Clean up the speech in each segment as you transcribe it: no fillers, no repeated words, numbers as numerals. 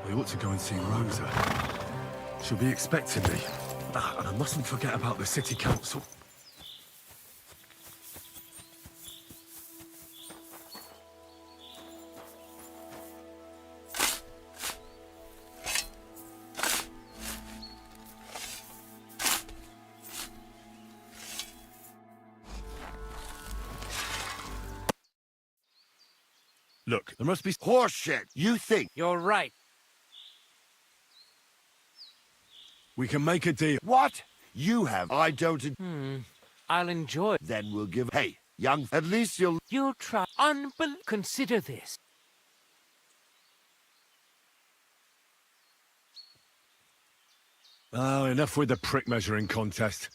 I ought to go and see Rosa. She'll be expecting me. And I mustn't forget about the city council. Look, there must be Horseshit! You think You're right. we can make a deal. what? You have. I don't. I'll enjoy it. Then we'll give. Hey, young. At least you'll. You'll try. Consider this. Oh, enough with the prick measuring contest.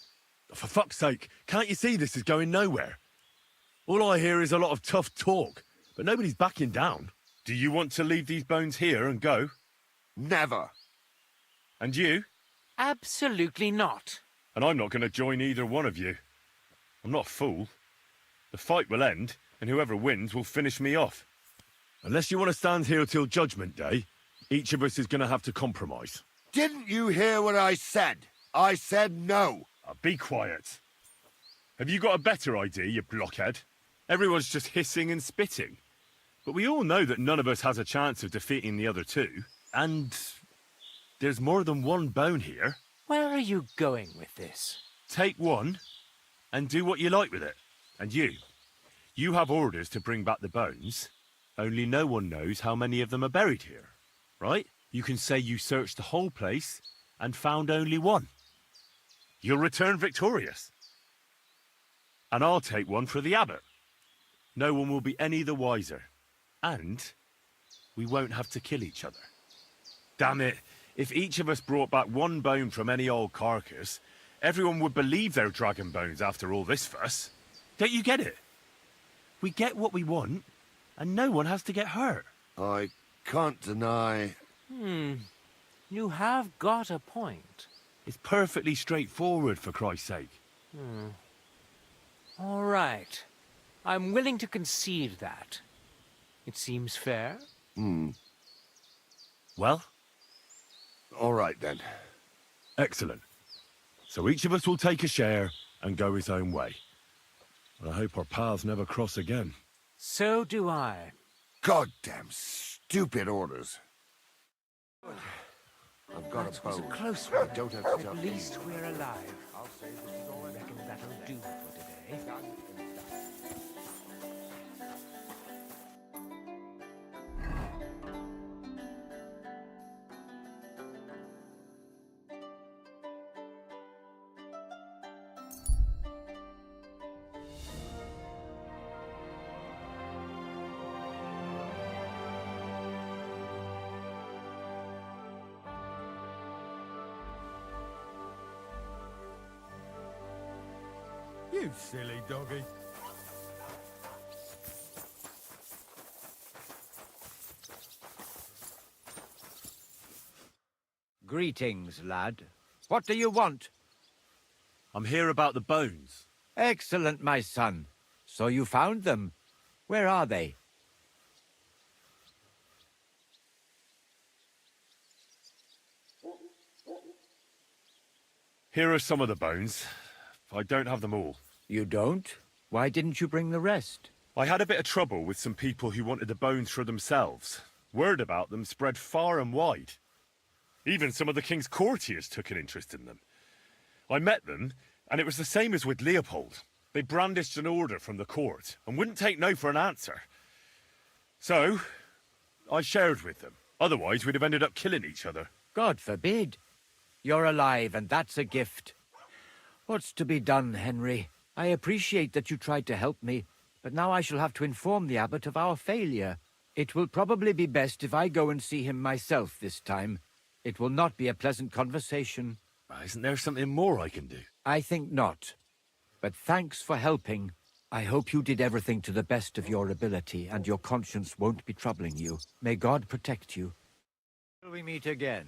For fuck's sake, can't you see this is going nowhere? All I hear is a lot of tough talk, but nobody's backing down. Do you want to leave these bones here and go? Never. And you? Absolutely not. And I'm not going to join either one of you. I'm not a fool. The fight will end, and whoever wins will finish me off. Unless you want to stand here till Judgment Day, each of us is going to have to compromise. Didn't you hear what I said? I said no. Be quiet. Have you got a better idea, you blockhead? Everyone's just hissing and spitting. But we all know that none of us has a chance of defeating the other two. And there's more than one bone here. Where are you going with this? Take one and do what you like with it. And you have orders to bring back the bones. Only no one knows how many of them are buried here, right? You can say you searched the whole place and found only one. You'll return victorious. And I'll take one for the abbot. No one will be any the wiser. And we won't have to kill each other. Damn it, if each of us brought back one bone from any old carcass, everyone would believe they're dragon bones after all this fuss. Don't you get it? We get what we want, and no one has to get hurt. I can't deny. You have got a point. It's perfectly straightforward, for Christ's sake. All right. I'm willing to concede that. It seems fair. Well, All right then. excellent. So each of us will take a share and go his own way. I hope our paths never cross again. So do I. Goddamn stupid orders. I've got That a was a bone. close I one. don't have to tell At least anyone. we're alive. I'll say this is all I Reckon that'll do for today. You silly doggy. Greetings, lad. What do you want? I'm here about the bones. Excellent, my son. So you found them. Where are they? Here are some of the bones. I don't have them all. You don't? Why didn't you bring the rest? I had a bit of trouble with some people who wanted the bones for themselves. Word about them spread far and wide. Even some of the king's courtiers took an interest in them. I met them, and it was the same as with Leopold. They brandished an order from the court and wouldn't take no for an answer. So, I shared with them. Otherwise, we'd have ended up killing each other. God forbid. You're alive, and that's a gift. What's to be done, Henry? I appreciate that you tried to help me, but now I shall have to inform the abbot of our failure. It will probably be best if I go and see him myself this time. It will not be a pleasant conversation. Isn't there something more I can do? I think not. But thanks for helping. I hope you did everything to the best of your ability, and your conscience won't be troubling you. May God protect you. Till we meet again.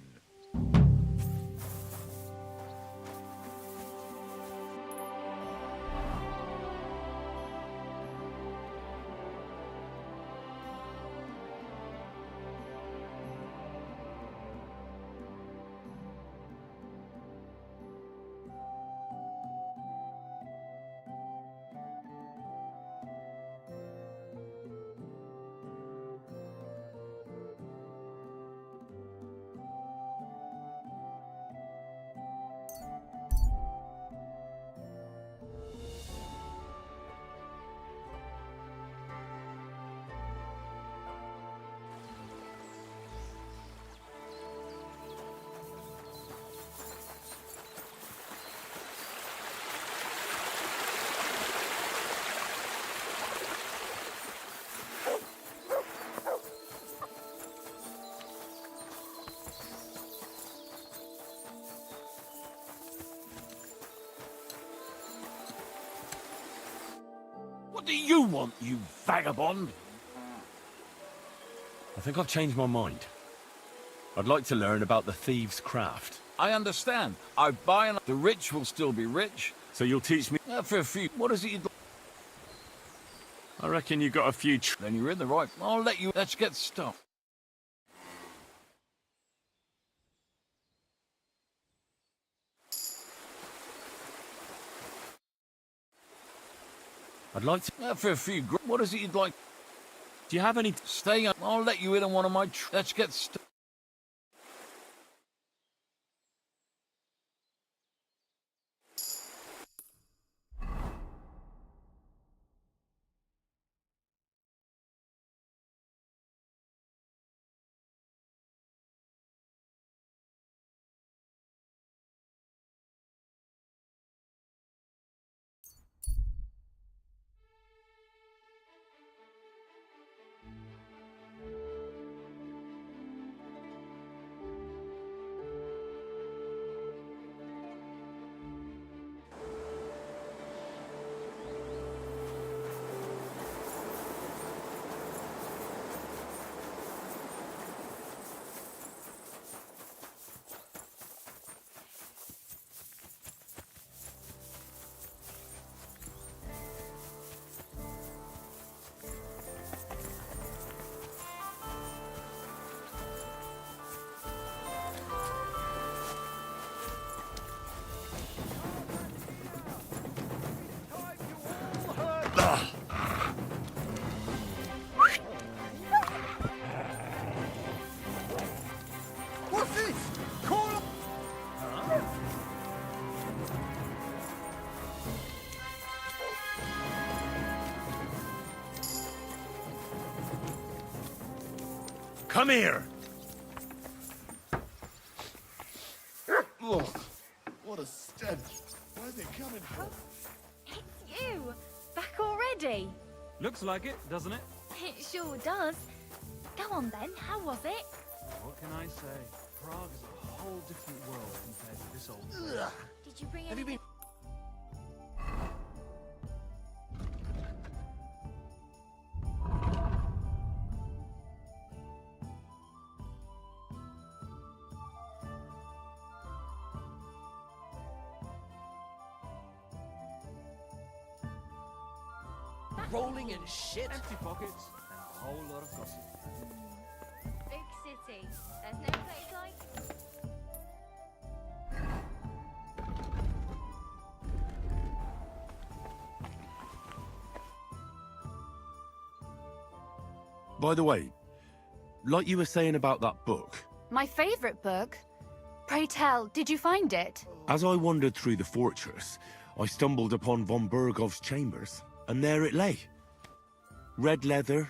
What do you want, you vagabond? I think I've changed my mind. I'd like to learn about the thieves' craft. I understand. I buy and the rich will still be rich. So you'll teach me? For a few. What is it you'd like? I reckon you got a few Then you're in the right. I'll let you. Let's get stuffed. I'd like to... For a few. What is it you'd like? Do you have any... Stay up. I'll let you in on one of my. Let's get stuffed. What's this? Call. Come here! Ugh, what a stench. Where's it coming from? It's you! Back already? Looks like it, doesn't it? It sure does. Go on then, how was it? What can I say? Prague is a whole different world compared to this old. Ugh. Did you bring Have you anything? Rolling in shit. Empty pockets and a whole lot of gossip. Big city. There's no place like... By the way, like you were saying about that book, My favourite book? Pray tell, did you find it? as I wandered through the fortress, I stumbled upon von Bergov's chambers, and there it lay. Red leather,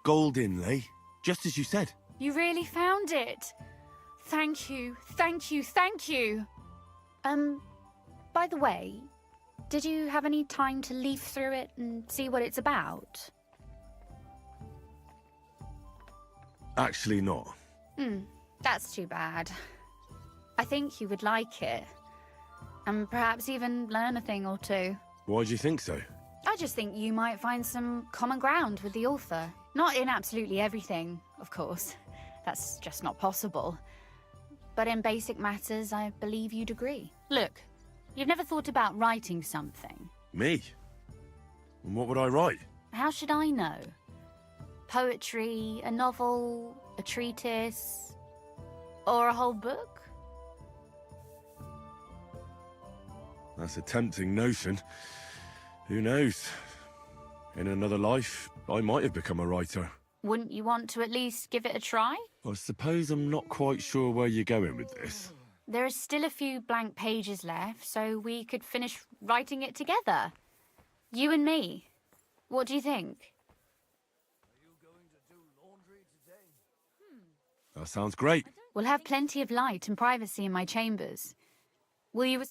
gold inlay, just as you said. You really found it? Thank you, thank you, thank you! By the way, did you have any time to leaf through it and see what it's about? Actually not. That's too bad. I think you would like it. And perhaps even learn a thing or two. Why do you think so? I just think you might find some common ground with the author. Not in absolutely everything, of course. That's just not possible. But in basic matters, I believe you'd agree. Look, you've never thought about writing something. Me? And what would I write? How should I know? Poetry, a novel, a treatise, or a whole book? That's a tempting notion. Who knows? In another life, I might have become a writer. Wouldn't you want to at least give it a try? I suppose I'm not quite sure where you're going with this. There are still a few blank pages left, so we could finish writing it together. You and me. What do you think? That sounds great. We'll have plenty of light and privacy in my chambers. Will you...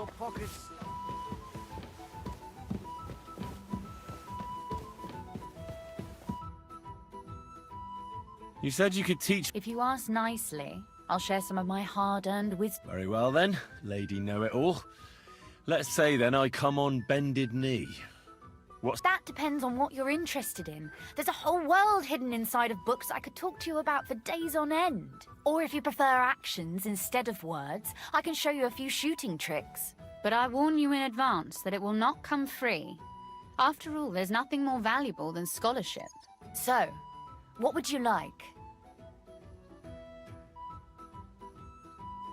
your pockets. You said you could teach... If you ask nicely, I'll share some of my hard-earned wisdom. Very well then, Lady Know-It-All. Let's say then I come on bended knee. What's... That depends on what you're interested in. There's a whole world hidden inside of books I could talk to you about for days on end. Or if you prefer actions instead of words, I can show you a few shooting tricks. But I warn you in advance that it will not come free. After all, there's nothing more valuable than scholarship. So, what would you like?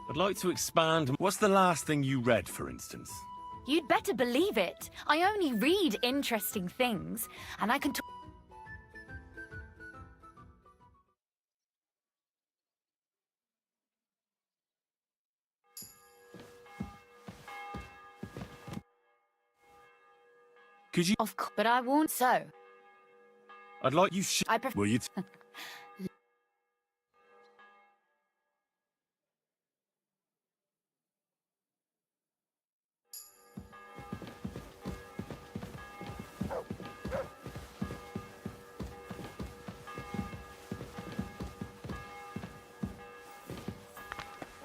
I'd like to expand... What's the last thing you read, for instance? You'd better believe it. I only read interesting things, and I can talk... Could you... Of course, but I won't. So, I'd like you... I prefer... Will you...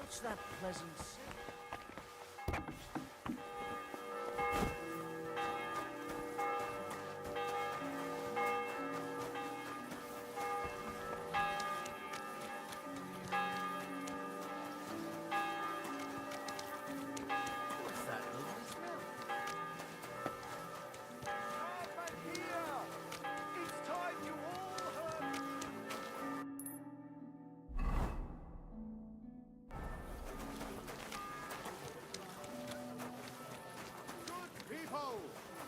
What's that pleasant scent? What's that lovely smell? It's time you all heard. Good people,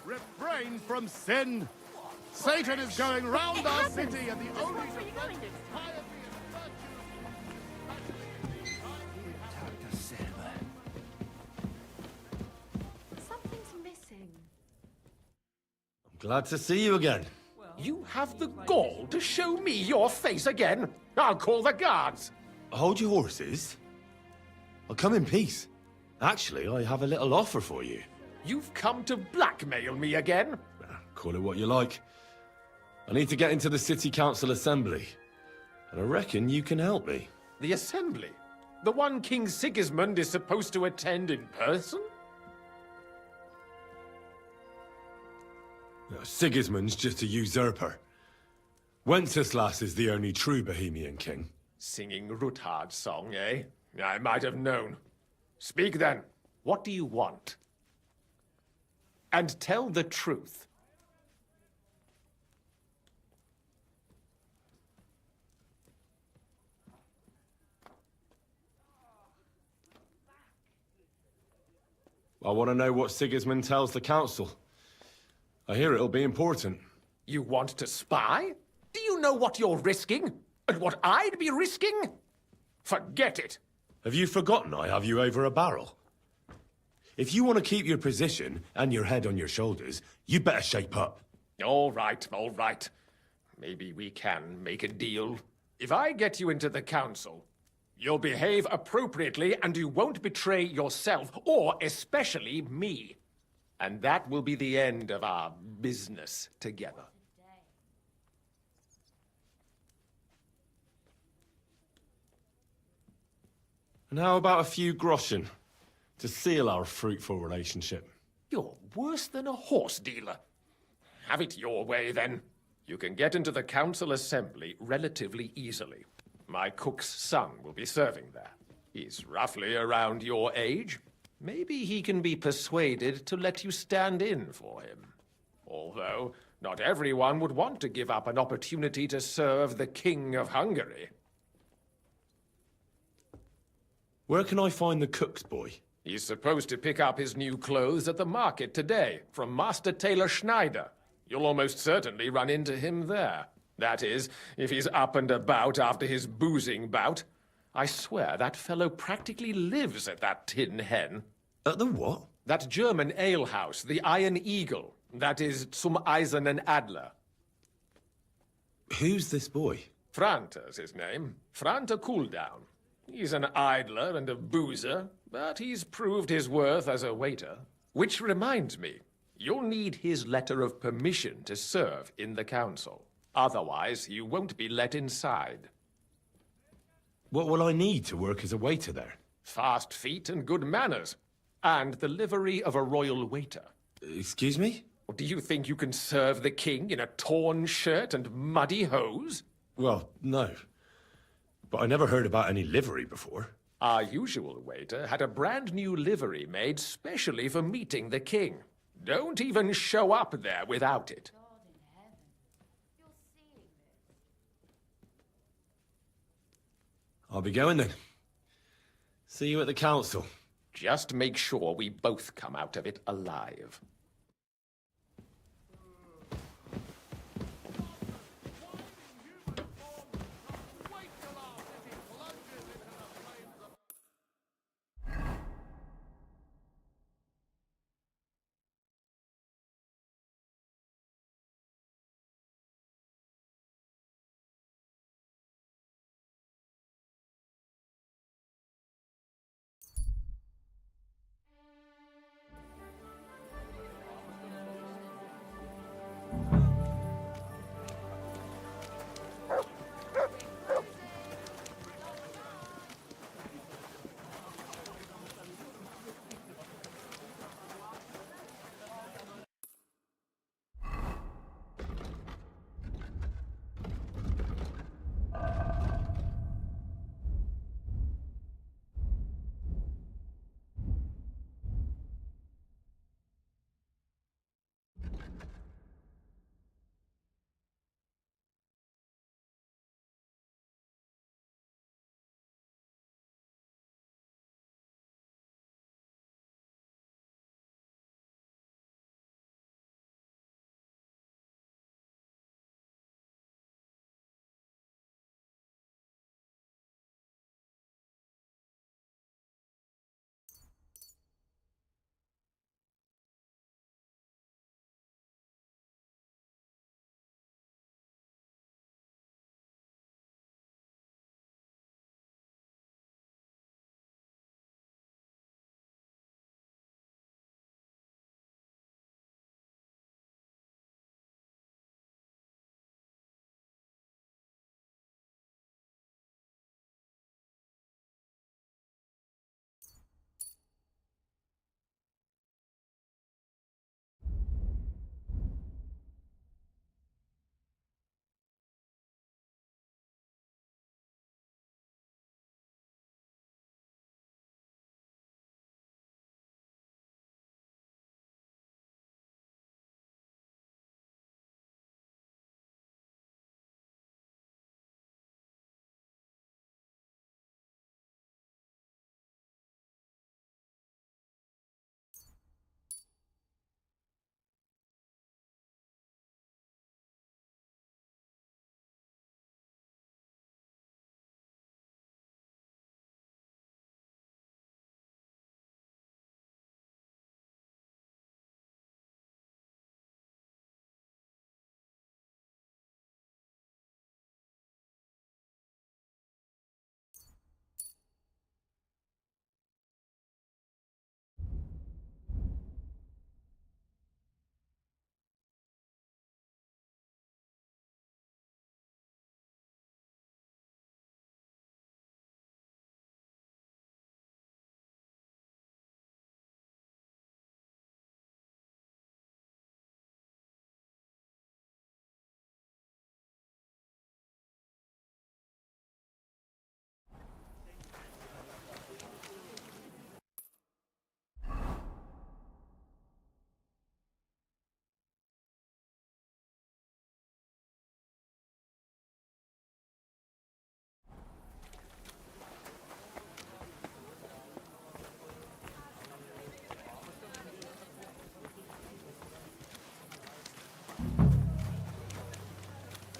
refrain from sin. Satan is going round our city, and the only defense is piety and virtue. Something's missing. Glad to see you again. You have the gall to show me your face again? I'll call the guards. Hold your horses. I'll come in peace. Actually, I have a little offer for you. You've come to blackmail me again? Call it what you like. I need to get into the City Council Assembly. And I reckon you can help me. The assembly? The one King Sigismund is supposed to attend in person? No, Sigismund's just a usurper. Wenceslas is the only true Bohemian king. Singing Ruthard's song, eh? I might have known. Speak then. What do you want? And tell the truth. I want to know what Sigismund tells the council. I hear it'll be important. You want to spy? Do you know what you're risking? And what I'd be risking? Forget it. Have you forgotten I have you over a barrel? If you want to keep your position and your head on your shoulders, you better shape up. All right, all right. Maybe we can make a deal. If I get you into the council, you'll behave appropriately and you won't betray yourself, or especially me. And that will be the end of our business together. And how about a few groschen to seal our fruitful relationship? You're worse than a horse dealer. Have it your way, then. You can get into the council assembly relatively easily. My cook's son will be serving there. He's roughly around your age. Maybe he can be persuaded to let you stand in for him. Although, not everyone would want to give up an opportunity to serve the King of Hungary. Where can I find the cook's boy? He's supposed to pick up his new clothes at the market today, from Master Tailor Schneider. You'll almost certainly run into him there. That is, if he's up and about after his boozing bout. I swear that fellow practically lives at that Tin Hen. At the what? That German alehouse, the Iron Eagle. That is Zum Eisernen Adler. Who's this boy? Frante's his name. Frante Cooldown. He's an idler and a boozer, but he's proved his worth as a waiter. Which reminds me, you'll need his letter of permission to serve in the council. Otherwise, you won't be let inside. What will I need to work as a waiter there? Fast feet and good manners. And the livery of a royal waiter. Excuse me? Or do you think you can serve the king in a torn shirt and muddy hose? Well, no. But I never heard about any livery before. Our usual waiter had a brand new livery made specially for meeting the king. Don't even show up there without it. I'll be going then. See you at the council. Just make sure we both come out of it alive.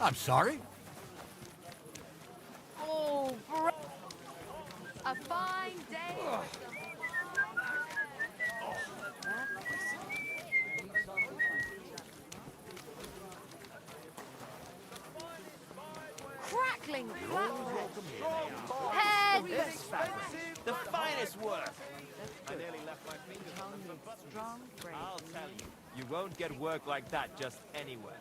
I'm sorry? Oh, a fine day. Crackling flat. Hey! Heads! The finest work. Strong, brave. I'll tell you, you won't get work like that just anywhere.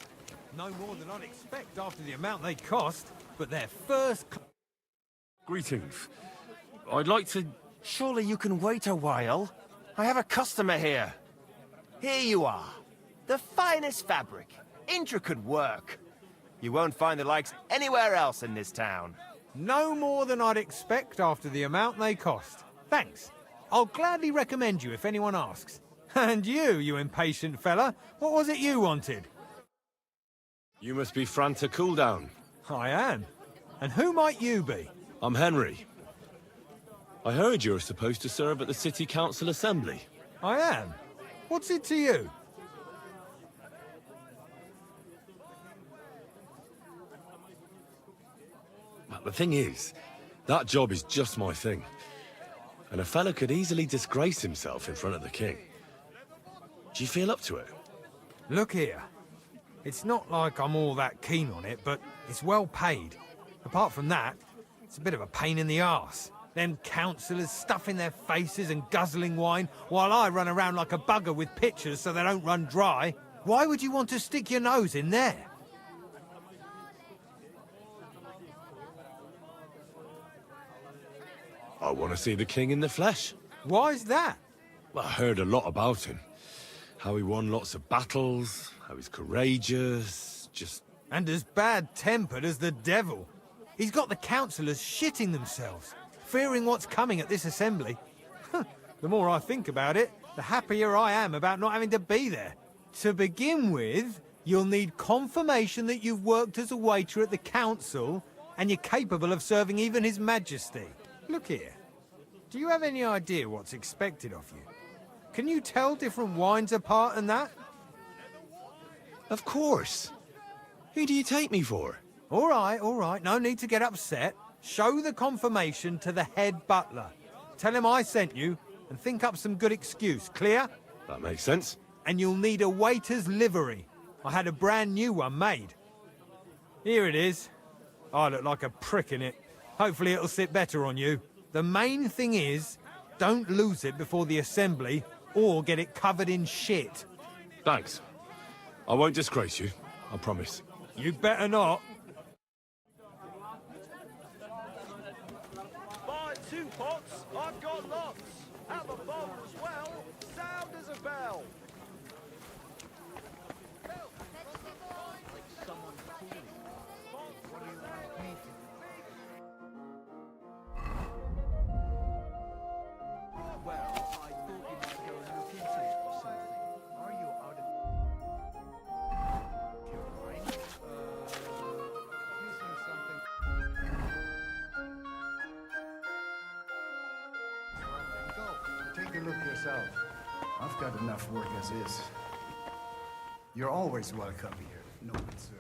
No more than I'd expect after the amount they cost, but they're first class. Greetings. I'd like to... Surely you can wait a while. I have a customer here. Here you are. The finest fabric. Intricate work. You won't find the likes anywhere else in this town. No more than I'd expect after the amount they cost. Thanks. I'll gladly recommend you if anyone asks. And you impatient fella, what was it you wanted? You must be Franta Cooldown. I am. And who might you be? I'm Henry. I heard you're supposed to serve at the City Council Assembly. I am. What's it to you? Well, the thing is, that job is just my thing. And a fella could easily disgrace himself in front of the king. Do you feel up to it? Look here. It's not like I'm all that keen on it, but it's well paid. Apart from that, it's a bit of a pain in the arse. Them councillors stuffing their faces and guzzling wine, while I run around like a bugger with pitchers so they don't run dry. Why would you want to stick your nose in there? I want to see the king in the flesh. Why's that? Well, I heard a lot about him. How he won lots of battles, how he's courageous, just... And as bad-tempered as the devil. He's got the councillors shitting themselves, fearing what's coming at this assembly. The more I think about it, the happier I am about not having to be there. To begin with, you'll need confirmation that you've worked as a waiter at the council and you're capable of serving even His Majesty. Look here. Do you have any idea what's expected of you? Can you tell different wines apart and that? Of course. Who do you take me for? All right. No need to get upset. Show the confirmation to the head butler. Tell him I sent you and think up some good excuse. Clear? That makes sense. And you'll need a waiter's livery. I had a brand new one made. Here it is. I look like a prick in it. Hopefully it'll sit better on you. The main thing is, don't lose it before the assembly or get it covered in shit. Thanks. I won't disgrace you, I promise. You better not. Buy 2 pots, I've got lots. Have a bowl as well, sound as a bell. Take a look yourself. I've got enough work as is. You're always welcome here, noble sir.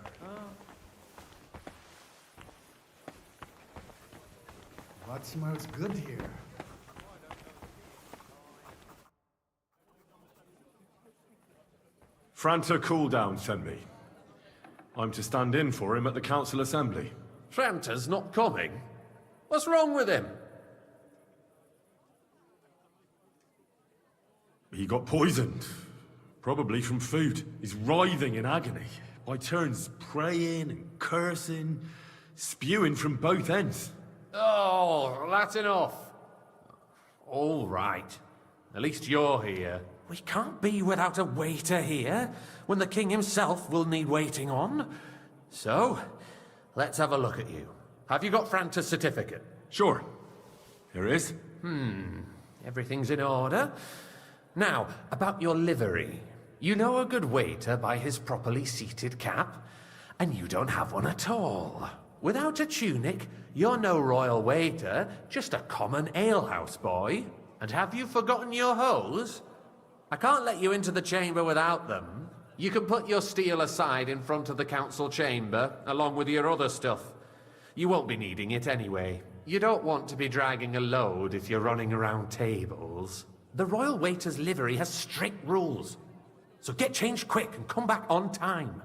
What smells good here? Franta Cooldown sent me. I'm to stand in for him at the council assembly. Franta's not coming? What's wrong with him? He got poisoned. Probably from food. He's writhing in agony. By turns praying and cursing, spewing from both ends. Oh, that's enough. All right. At least you're here. We can't be without a waiter here, when the king himself will need waiting on. So, let's have a look at you. Have you got Franta's certificate? Sure. Here it is. Everything's in order. Now, about your livery. You know a good waiter by his properly seated cap, and you don't have one at all. Without a tunic, you're no royal waiter, just a common alehouse boy. And have you forgotten your hose? I can't let you into the chamber without them. You can put your steel aside in front of the council chamber, along with your other stuff. You won't be needing it anyway. You don't want to be dragging a load if you're running around tables. The royal waiter's livery has strict rules. So get changed quick and come back on time.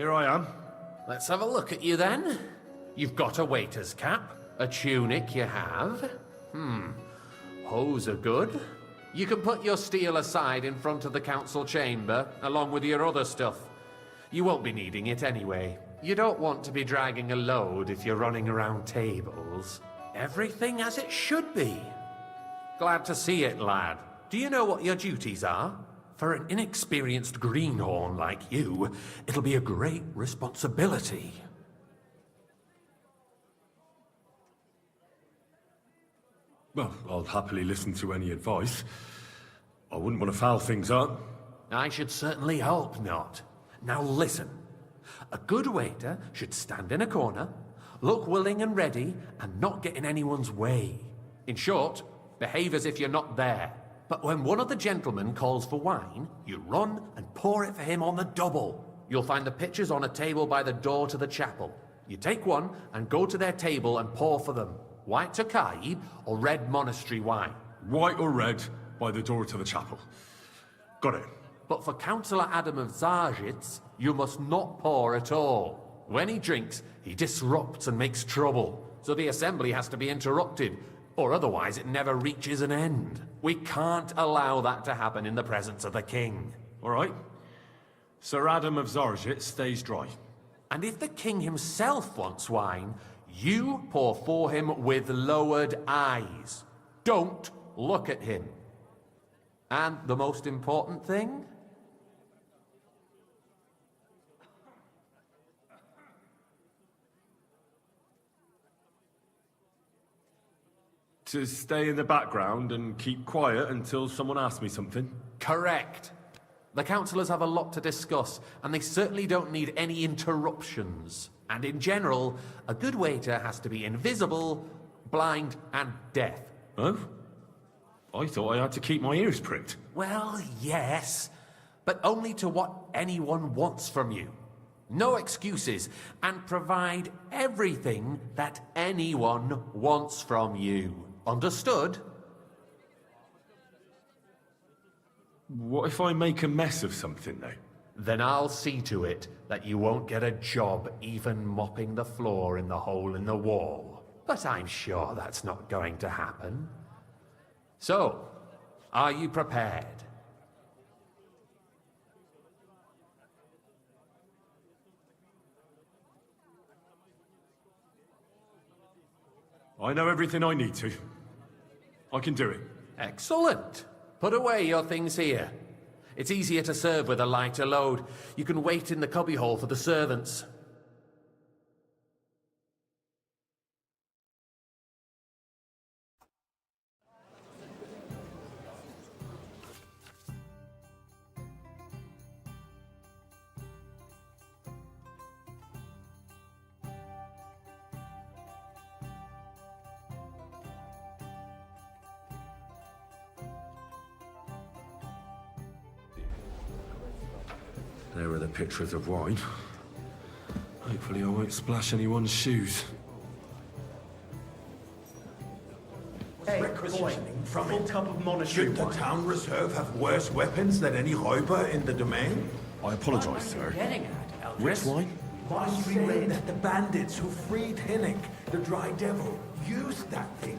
Here I am. Let's have a look at you then. You've got a waiter's cap, a tunic you have. Hose are good. You can put your steel aside in front of the council chamber, along with your other stuff. You won't be needing it anyway. You don't want to be dragging a load if you're running around tables. Everything as it should be. Glad to see it, lad. Do you know what your duties are? For an inexperienced greenhorn like you, it'll be a great responsibility. Well, I'll happily listen to any advice. I wouldn't want to foul things up. I should certainly hope not. Now listen. A good waiter should stand in a corner, look willing and ready, and not get in anyone's way. In short, behave as if you're not there. But when one of the gentlemen calls for wine, you run and pour it for him on the double. You'll find the pitchers on a table by the door to the chapel. You take one and go to their table and pour for them. White Tokai or red monastery wine. White or red, by the door to the chapel. Got it. But for Councillor Adam of Zarjitz, you must not pour at all. When he drinks, he disrupts and makes trouble. So the assembly has to be interrupted, or otherwise it never reaches an end. We can't allow that to happen in the presence of the king. All right. Sir Adam of Zarjit stays dry. And if the king himself wants wine, you pour for him with lowered eyes. Don't look at him. And the most important thing? To stay in the background and keep quiet until someone asks me something? Correct. The councillors have a lot to discuss, and they certainly don't need any interruptions. And in general, a good waiter has to be invisible, blind, and deaf. Oh? I thought I had to keep my ears pricked. Well, yes, but only to what anyone wants from you. No excuses, and provide everything that anyone wants from you. Understood? What if I make a mess of something, though? Then I'll see to it that you won't get a job even mopping the floor in the hole in the wall. But I'm sure that's not going to happen. So, are you prepared? I know everything I need to. I can do it. Excellent. Put away your things here. It's easier to serve with a lighter load. You can wait in the cubbyhole for the servants. There are the pitchers of wine. Hopefully I won't splash anyone's shoes. Requisitioning from full cup of monastery wine. Should the town reserve have worse weapons than any räuber in the domain? I apologize, sir. Which wine? I say that the bandits who freed Hinnick, the Dry Devil, used that thing.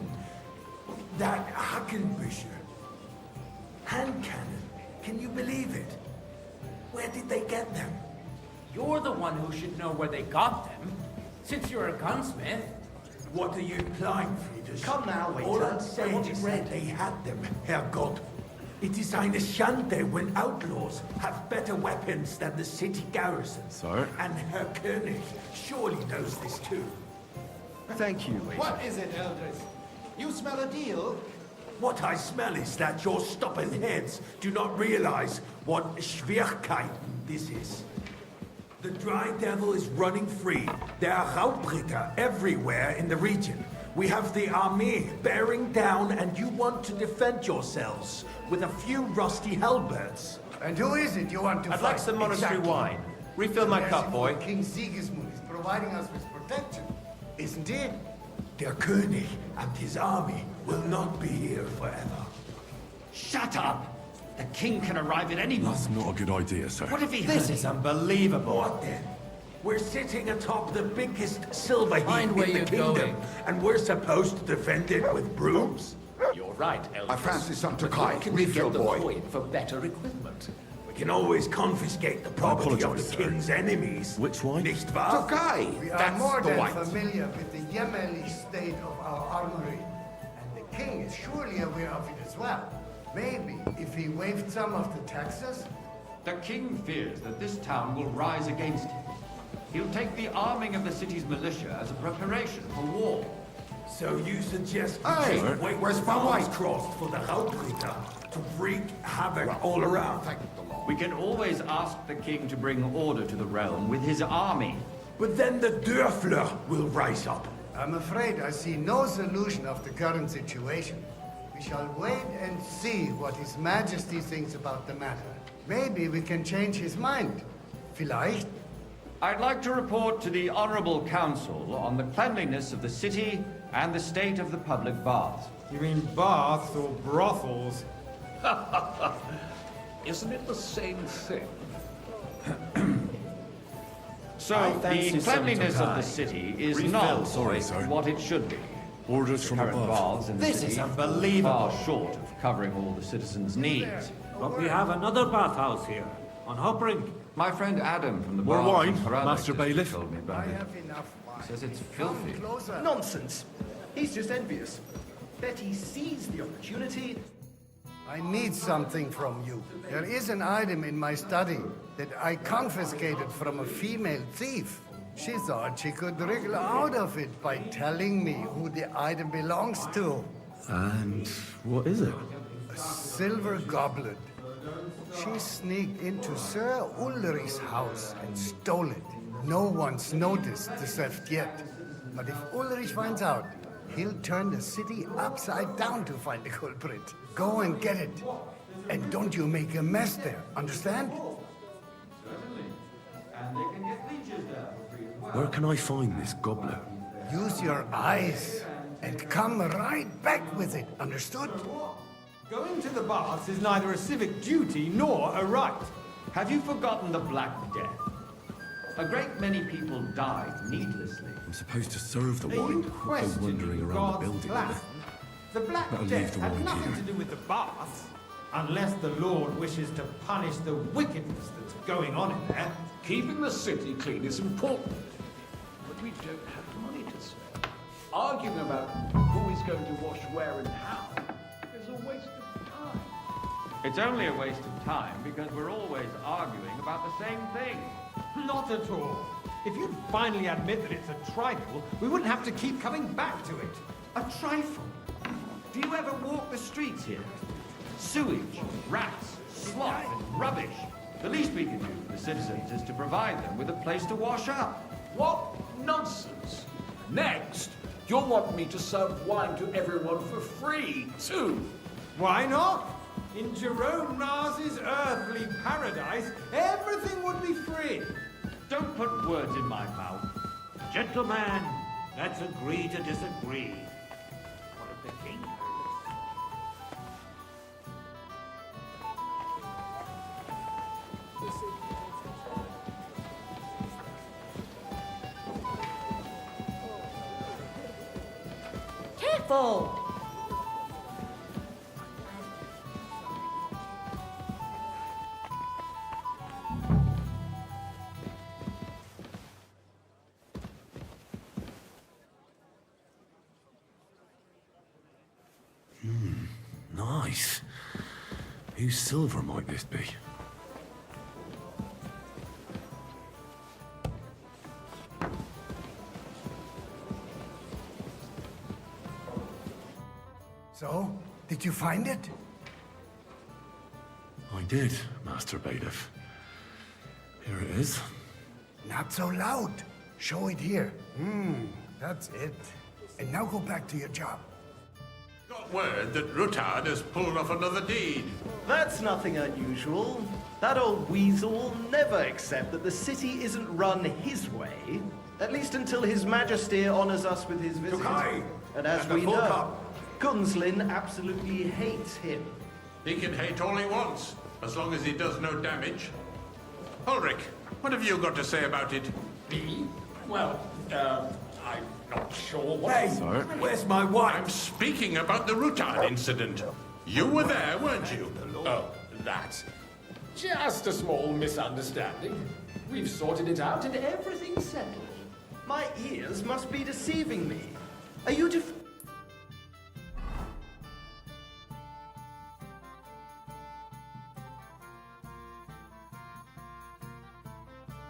That Hackenbücher. Hand cannon. Can you believe it? Where did they get them? You're the one who should know where they got them, since you're a gunsmith. What are you implying, Friedrich? Come now, waiter. All I'm saying is that they had them, Herrgott. It is eine Schande when outlaws have better weapons than the city garrison. Sir? And Herr König surely knows this too. Thank you, waiter. What is it, elders? You smell a deal? What I smell is that your stubborn heads do not realize what Schwierigkeiten this is. The Dry Devil is running free. There are Raubritter everywhere in the region. We have the army bearing down, and you want to defend yourselves with a few rusty halberds. And who is it you want to I'd fight? like some monastery wine. Refill my cup, boy. King Sigismund is providing us with protection, isn't he? Der König and his army will not be here forever. Shut up! The king can arrive at any moment. That's not a good idea, sir. What if he This is unbelievable. What then? We're sitting atop the biggest silver heap Mind where in the you're kingdom, going. and we're supposed to defend it with brooms? You're right, Elvis. I fancy some But Tokai. where can Reef we your get the boy. coin for better equipment? We can always confiscate the property of apologize, the sir. king's enemies. Which one? Nicht wahr? Tokai! We are That's more the than white. familiar with the yeomanly state of our armory, and the king is surely aware of it as well. Maybe if he waived some of the taxes. The king fears that this town will rise against him. He'll take the arming of the city's militia as a preparation for war. So you suggest Hey, we just wait where's with my arms wife? crossed for the Hauptritter to wreak havoc all around? We can always ask the king to bring order to the realm with his army. But then the Dörfler will rise up. I'm afraid I see no solution of the current situation. We shall wait and see what His Majesty thinks about the matter. Maybe we can change his mind. Vielleicht? I'd like to report to the Honorable Council on the cleanliness of the city and the state of the public baths. You mean baths or brothels? Isn't it the same thing? So, I the fancy some cleanliness of the Tokai. city is Refill, not sorry, sir. what it should be. Orders The from current above. baths in the This city is are unbelievable. far short of covering all the citizens' needs. But we have another bathhouse here, on Hopring. My friend Adam from the More bar wine, in Paradise Master District Bailiff? told me I about it. have enough wine. Says it's filthy. Come closer. Nonsense. He's just envious. Bet he seized the opportunity. I need something from you. There is an item in my study that I confiscated from a female thief. She thought she could wriggle out of it by telling me who the item belongs to. And what is it? A silver goblet. She sneaked into Sir Ulrich's house and stole it. No one's noticed the theft yet. But if Ulrich finds out, he'll turn the city upside down to find the culprit. Go and get it. And don't you make a mess there, understand? And they can get leeches there for free as well. Where can I find this goblet? Use your eyes and come right back with it, understood? Going to the baths is neither a civic duty nor a right. Have you forgotten the Black Death? A great many people died needlessly. I'm supposed to serve the Are you wine, go questioning wandering around God's the building. plan? The Black Better leave Death the had wine nothing here. to do with the baths, unless the Lord wishes to punish the wickedness that's going on in there. Keeping the city clean is important, but we don't have money to spend. Arguing about who is going to wash where and how is a waste of time. It's only a waste of time because we're always arguing about the same thing. Not at all. If you'd finally admit that it's a trifle, we wouldn't have to keep coming back to it. A trifle? Do you ever walk the streets here? Sewage, rats, slop, and rubbish. The least we can do for the citizens is to provide them with a place to wash up. What nonsense! Next, you'll want me to serve wine to everyone for free, too. Why not? In Jerome Nas's earthly paradise, everything would be free. Don't put words in my mouth. Gentlemen, let's agree to disagree. What if the king heard Careful! Nice. Whose silver might this be? So, did you find it? I did, Master Bailiff. Here it is. Not so loud. Show it here. That's it. And now go back to your job. Got word that Rutard has pulled off another deed. That's nothing unusual. That old weasel will never accept that the city isn't run his way, at least until His Majesty honors us with his visit. Tokai! And as And the we full know, cup. Gunslin absolutely hates him. He can hate all he wants, as long as he does no damage. Ulrich, What have you got to say about it? Me? Well, I'm not sure what... Hey, Sir? where's my wife? I'm speaking about the Rutard incident. You were there, weren't you? Oh, that. Just a small misunderstanding. We've sorted it out and everything's settled. My ears must be deceiving me. Are you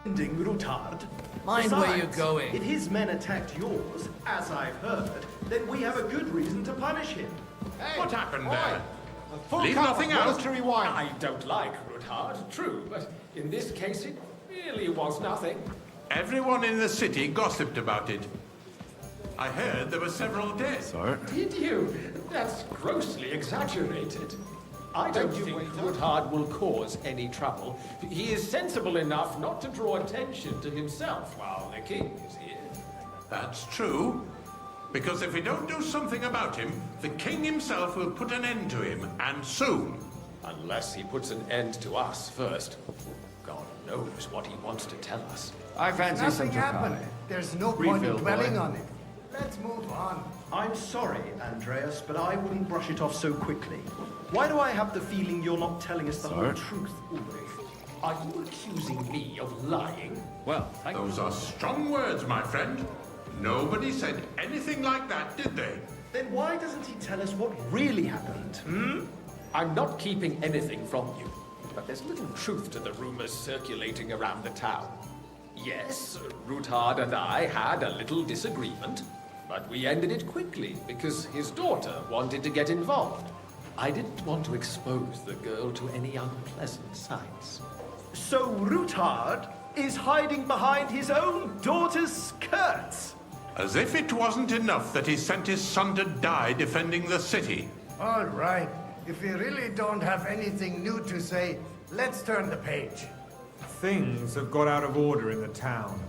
defending Rutard? Mind where you're Besides, going. If his men attacked yours, as I've heard, then we have a good reason to punish him. Hey, What happened oi. there? A full Leave cup nothing of out. military wine. I don't like Rutard, true, but in this case it really was nothing. Everyone in the city gossiped about it. I heard there were several dead. Sir? Did you? That's grossly exaggerated. I don't think Rutard will cause any trouble. He is sensible enough not to draw attention to himself while the king is here. That's true. Because if we don't do something about him, the king himself will put an end to him, and soon. Unless he puts an end to us first. God knows what he wants to tell us. I fancy some Nothing happened. Tokai. There's no point in Refill, dwelling boy. on it. Let's move on. I'm sorry, Andreas, but I wouldn't brush it off so quickly. Why do I have the feeling you're not telling us the whole truth, Ulrich? Are you accusing me of lying? Well, thank Those are strong words, my friend. Nobody said anything like that, did they? Then why doesn't he tell us what really happened, hmm? I'm not keeping anything from you, but there's little truth to the rumors circulating around the town. Yes, Rutard and I had a little disagreement, but we ended it quickly because his daughter wanted to get involved. I didn't want to expose the girl to any unpleasant sights. So Rutard is hiding behind his own daughter's skirts? As if it wasn't enough that he sent his son to die defending the city. All right. If we really don't have anything new to say, let's turn the page. Things have got out of order in the town.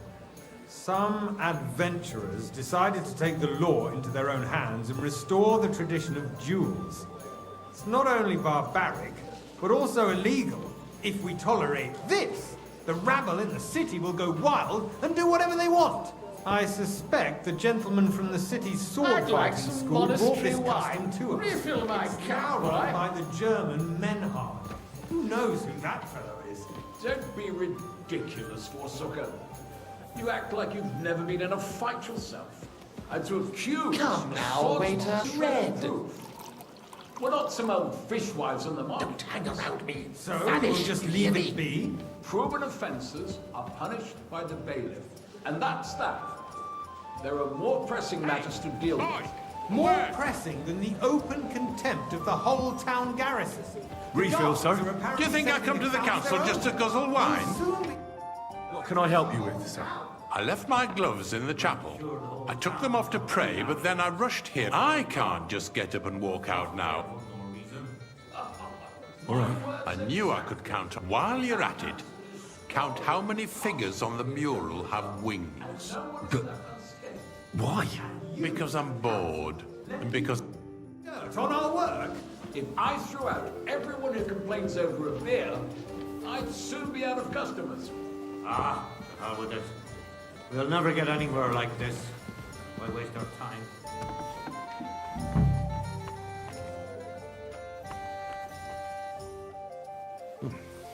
Some adventurers decided to take the law into their own hands and restore the tradition of duels. It's not only barbaric, but also illegal. If we tolerate this, the rabble in the city will go wild and do whatever they want. I suspect the gentleman from the city's sword I'd like fighting some school brought monastery this wine. custom to us. Refill my It's cup, now run right? by the German Menhard. Who knows who that fellow is? Don't be ridiculous, Forsucker. You act like you've never been in a fight yourself. And to accuse... Come a now, swordsman waiter. of Red. proof. We're not some old fishwives on the market. Don't hang around me. So Vanish, we'll just you hear leave it me? be? Proven offences are punished by the bailiff. And that's that. There are more pressing matters to deal with. More pressing than the open contempt of the whole town garrison. Refill, sir. Do you think I come to the council just to guzzle wine? What can I help you with, sir? I left my gloves in the chapel. I took them off to pray, but then I rushed here. I can't just get up and walk out now. All right. I knew I could count. While you're at it, count how many figures on the mural have wings. But why? Because I'm bored. And because... Dirt on our work? If I threw out everyone who complains over a beer, I'd soon be out of customers. Ah, how with it? We'll never get anywhere like this. Why waste our time?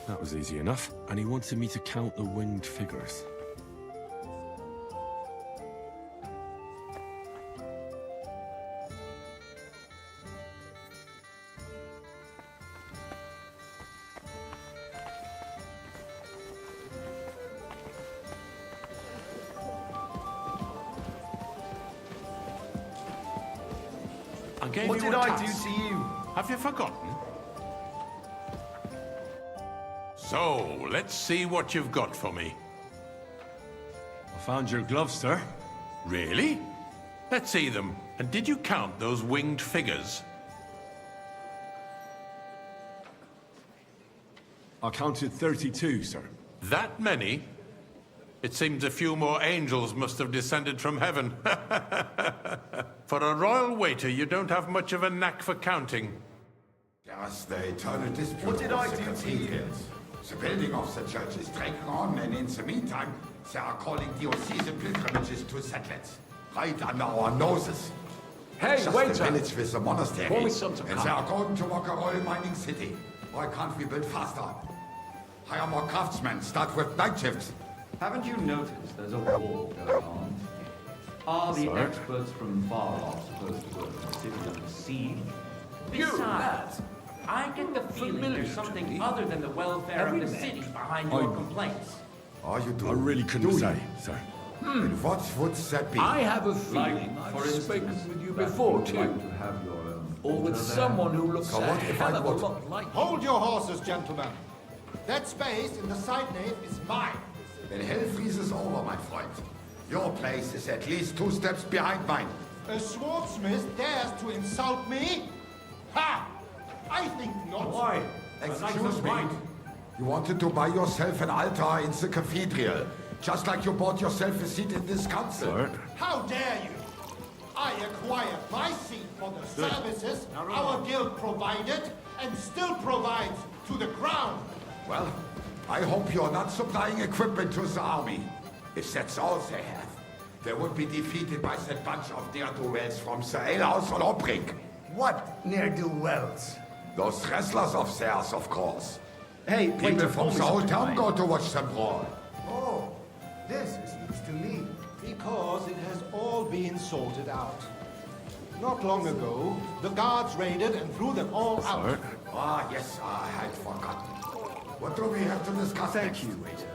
That was easy enough. And he wanted me to count the winged figures. I gave What you did a I task. do to you? Have you forgotten? So, let's see what you've got for me. I found your gloves, sir. Really? Let's see them. And did you count those winged figures? I counted 32, sir. That many? It seems a few more angels must have descended from heaven. For a royal waiter, you don't have much of a knack for counting. Yes, they turn a dispute. What did I do to you? The building of the church is dragging on, and in the meantime, they are calling diocesan pilgrimages to settlers, right under our noses. Hey, Just waiter! the village with the monastery. Pour me some to And come. they are going to work a oil mining city. Why can't we build faster? Hire more craftsmen, start with night shifts. Haven't you noticed there's a war going on? Are the experts from far off supposed to work in the city under siege? Besides, I get the feeling there's something other than the welfare of the city behind your complaints. Are you doing? I really couldn't say, sir. And what would that be? I have a feeling I've spoken with you before, too. Or with someone who looks So a what if I hell of a would? lot like you. Hold your horses, gentlemen. That space in the side nave is mine. Then hell freezes over, my friend. Your place is at least 2 steps behind mine. A swordsmith dares to insult me? Ha! I think not. Why? Excuse me. You wanted to buy yourself an altar in the cathedral, just like you bought yourself a seat in this council. Sir? How dare you? I acquired my seat for the services our guild provided and still provides to the crown. Well, I hope you're not supplying equipment to the army. If that's all they have, they would be defeated by that bunch of ne'er-do-wells from the alehouse on Obrink. What ne'er-do-wells? Those wrestlers of theirs, of course. Hey, People waiter, from pour me the whole some town wine. go to watch them brawl. Oh, this is news to me. Because it has all been sorted out. Not long ago, the guards raided and threw them all out. Ah, yes, I had forgotten. What do we have to discuss next? Thank you, waiter.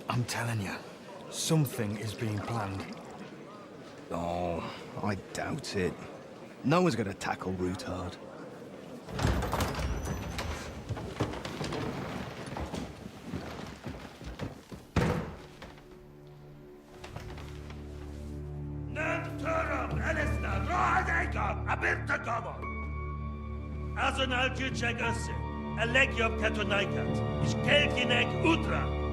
I'm telling you, something is being planned. Oh, I doubt it. No one's gonna tackle Rootard. Azonal Gyurcsák össze! A legjobb katonákat, és kelkinek útra!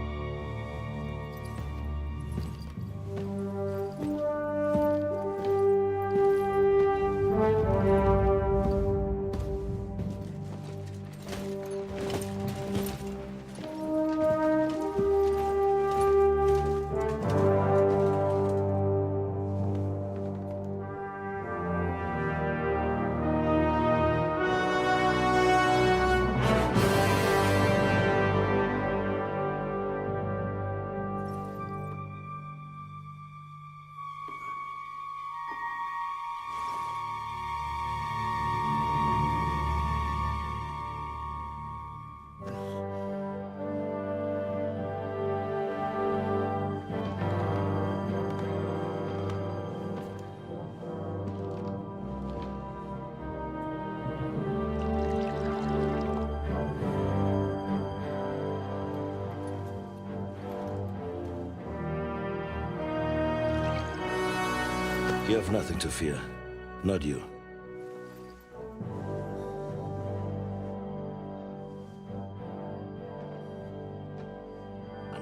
You have nothing to fear. Not you.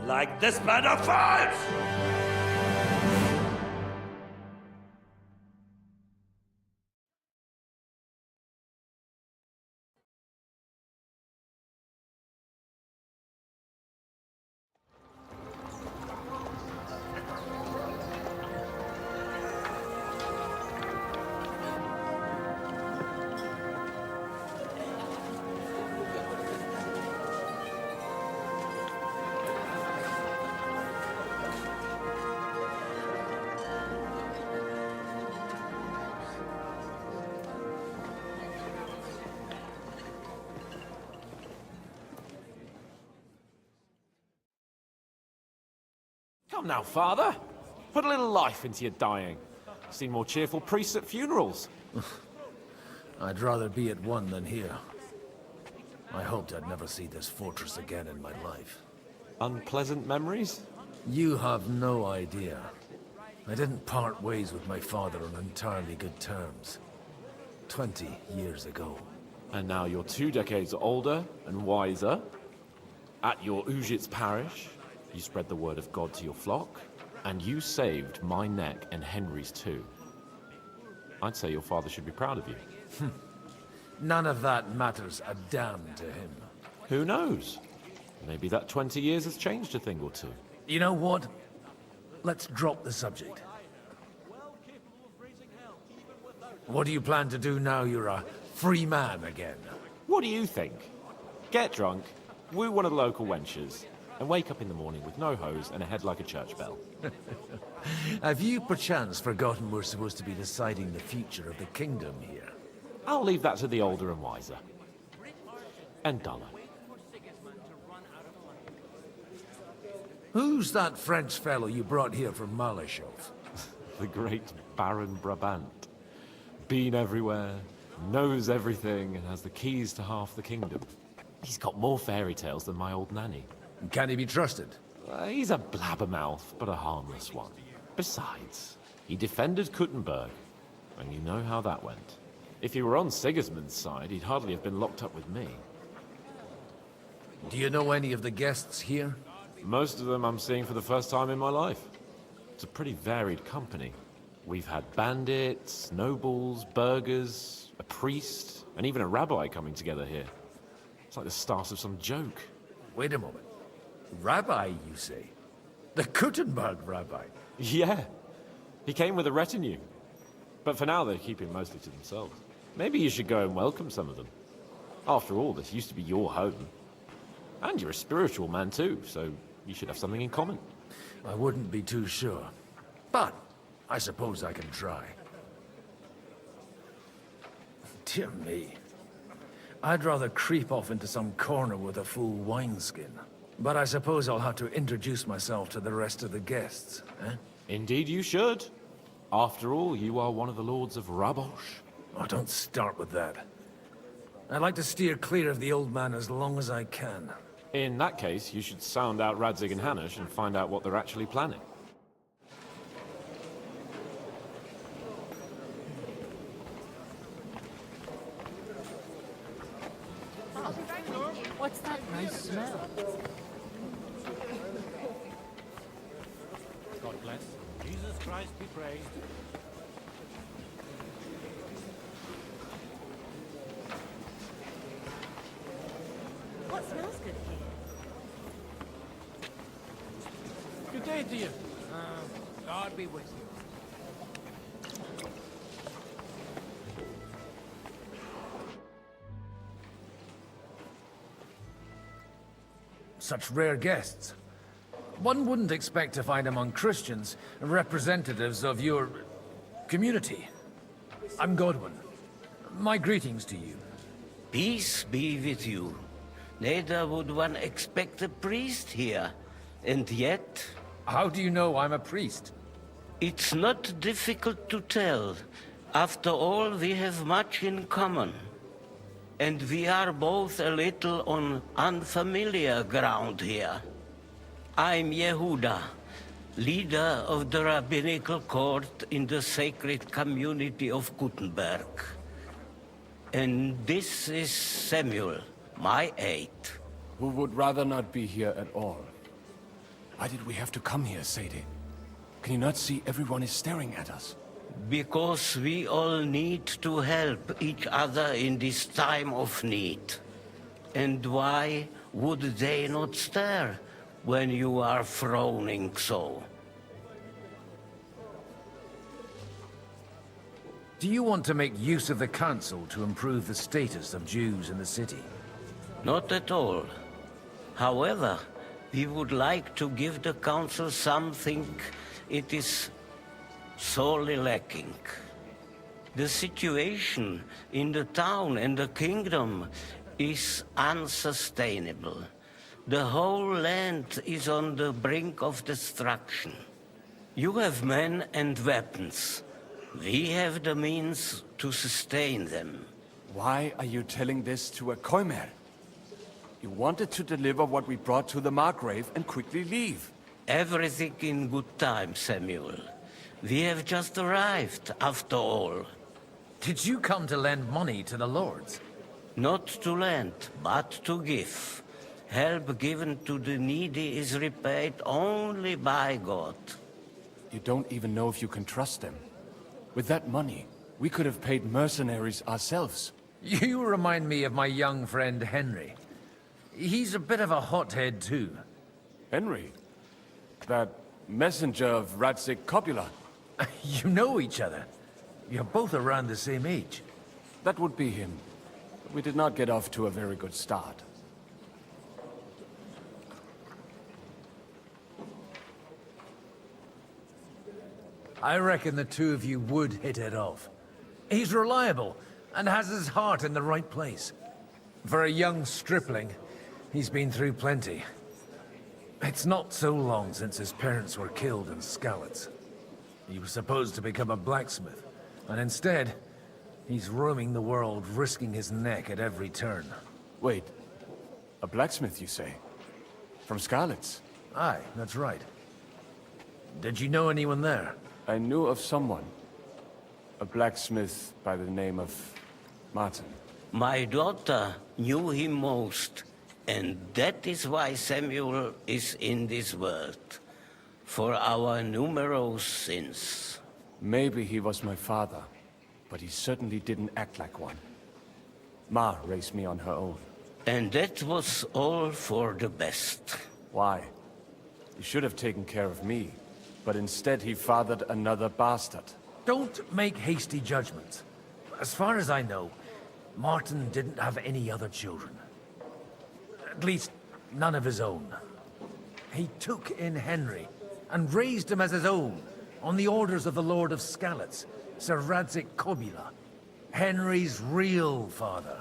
Like this man of fights! Come now, Father. Put a little life into your dying. Seen more cheerful priests at funerals. I'd rather be at one than here. I hoped I'd never see this fortress again in my life. Unpleasant memories? You have no idea. I didn't part ways with my father on entirely good terms. 20 years ago. And now you're 2 decades older and wiser. At your Ujit's parish, you spread the word of God to your flock, and you saved my neck and Henry's too. I'd say your father should be proud of you. None of that matters a damn to him. Who knows? Maybe that 20 years has changed a thing or two. You know what? Let's drop the subject. What do you plan to do now you're a free man again? What do you think? Get drunk, woo one of the local wenches, and wake up in the morning with no hose and a head like a church bell. Have you perchance forgotten we're supposed to be deciding the future of the kingdom here? I'll leave that to the older and wiser. And duller. Who's that French fellow you brought here from Malashov? The great Baron Brabant. Been everywhere, knows everything, and has the keys to half the kingdom. He's got more fairy tales than my old nanny. Can he be trusted? He's a blabbermouth, but a harmless one. Besides, he defended Kuttenberg, and you know how that went. If he were on Sigismund's side, he'd hardly have been locked up with me. Do you know any of the guests here? Most of them I'm seeing for the first time in my life. It's a pretty varied company. We've had bandits, nobles, burghers, a priest, and even a rabbi coming together here. It's like the start of some joke. Wait a moment. Rabbi, you say? The Kuttenberg rabbi? Yeah. He came with a retinue. But for now, they're keeping mostly to themselves. Maybe you should go and welcome some of them. After all, this used to be your home. And you're a spiritual man too, so you should have something in common. I wouldn't be too sure. But I suppose I can try. Dear me. I'd rather creep off into some corner with a full wineskin. But I suppose I'll have to introduce myself to the rest of the guests, eh? Indeed you should. After all, you are one of the lords of Rabosh. Oh, don't start with that. I'd like to steer clear of the old man as long as I can. In that case, you should sound out Radzig and Hanush and find out what they're actually planning. What's that nice smell? God bless. Jesus Christ be praised. What smells good here? Good day to you. God be with you. Such rare guests. One wouldn't expect to find among Christians representatives of your community. I'm Godwin. My greetings to you. Peace be with you. Neither would one expect a priest here. And yet... How do you know I'm a priest? It's not difficult to tell. After all, we have much in common. And we are both a little on unfamiliar ground here. I'm Yehuda, leader of the rabbinical court in the sacred community of Gutenberg. And this is Samuel, my aide. Who would rather not be here at all. Why did we have to come here, Sadie? Can you not see everyone is staring at us? Because we all need to help each other in this time of need. And why would they not stare when you are frowning so? Do you want to make use of the council to improve the status of Jews in the city? Not at all. However, we would like to give the council something it is sorely lacking. The situation in the town and the kingdom is unsustainable. The whole land is on the brink of destruction. You have men and weapons. We have the means to sustain them. Why are you telling this to a Koimer? You wanted to deliver what we brought to the Margrave and quickly leave. Everything in good time, Samuel. We have just arrived, after all. Did you come to lend money to the lords? Not to lend, but to give. Help given to the needy is repaid only by God. You don't even know if you can trust them. With that money, we could have paid mercenaries ourselves. You remind me of my young friend Henry. He's a bit of a hothead too. Henry? That messenger of Radzik Copula? You know each other. You're both around the same age. That would be him. We did not get off to a very good start. I reckon the two of you would hit it off. He's reliable, and has his heart in the right place. For a young stripling, he's been through plenty. It's not so long since his parents were killed in Skalitz. He was supposed to become a blacksmith, and instead, he's roaming the world, risking his neck at every turn. Wait, a blacksmith, you say? From Skalitz? Aye, that's right. Did you know anyone there? I knew of someone. A blacksmith by the name of Martin. My daughter knew him most, and that is why Samuel is in this world. For our numerous sins. Maybe he was my father, but he certainly didn't act like one. Ma raised me on her own. And that was all for the best. Why? He should have taken care of me, but instead he fathered another bastard. Don't make hasty judgments. As far as I know, Martin didn't have any other children. At least, none of his own. He took in Henry, and raised him as his own, on the orders of the Lord of Skalitz, Sir Radzik Copula, Henry's real father.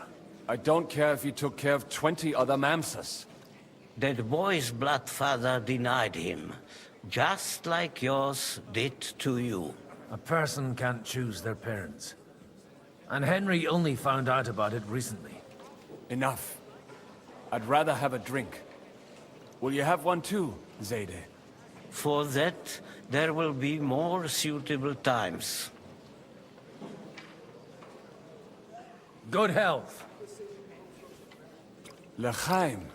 I don't care if he took care of 20 other Mamsas. That boy's blood father denied him, just like yours did to you. A person can't choose their parents. And Henry only found out about it recently. Enough. I'd rather have a drink. Will you have one too, Zayde? For that, there will be more suitable times. Good health. L'chaim.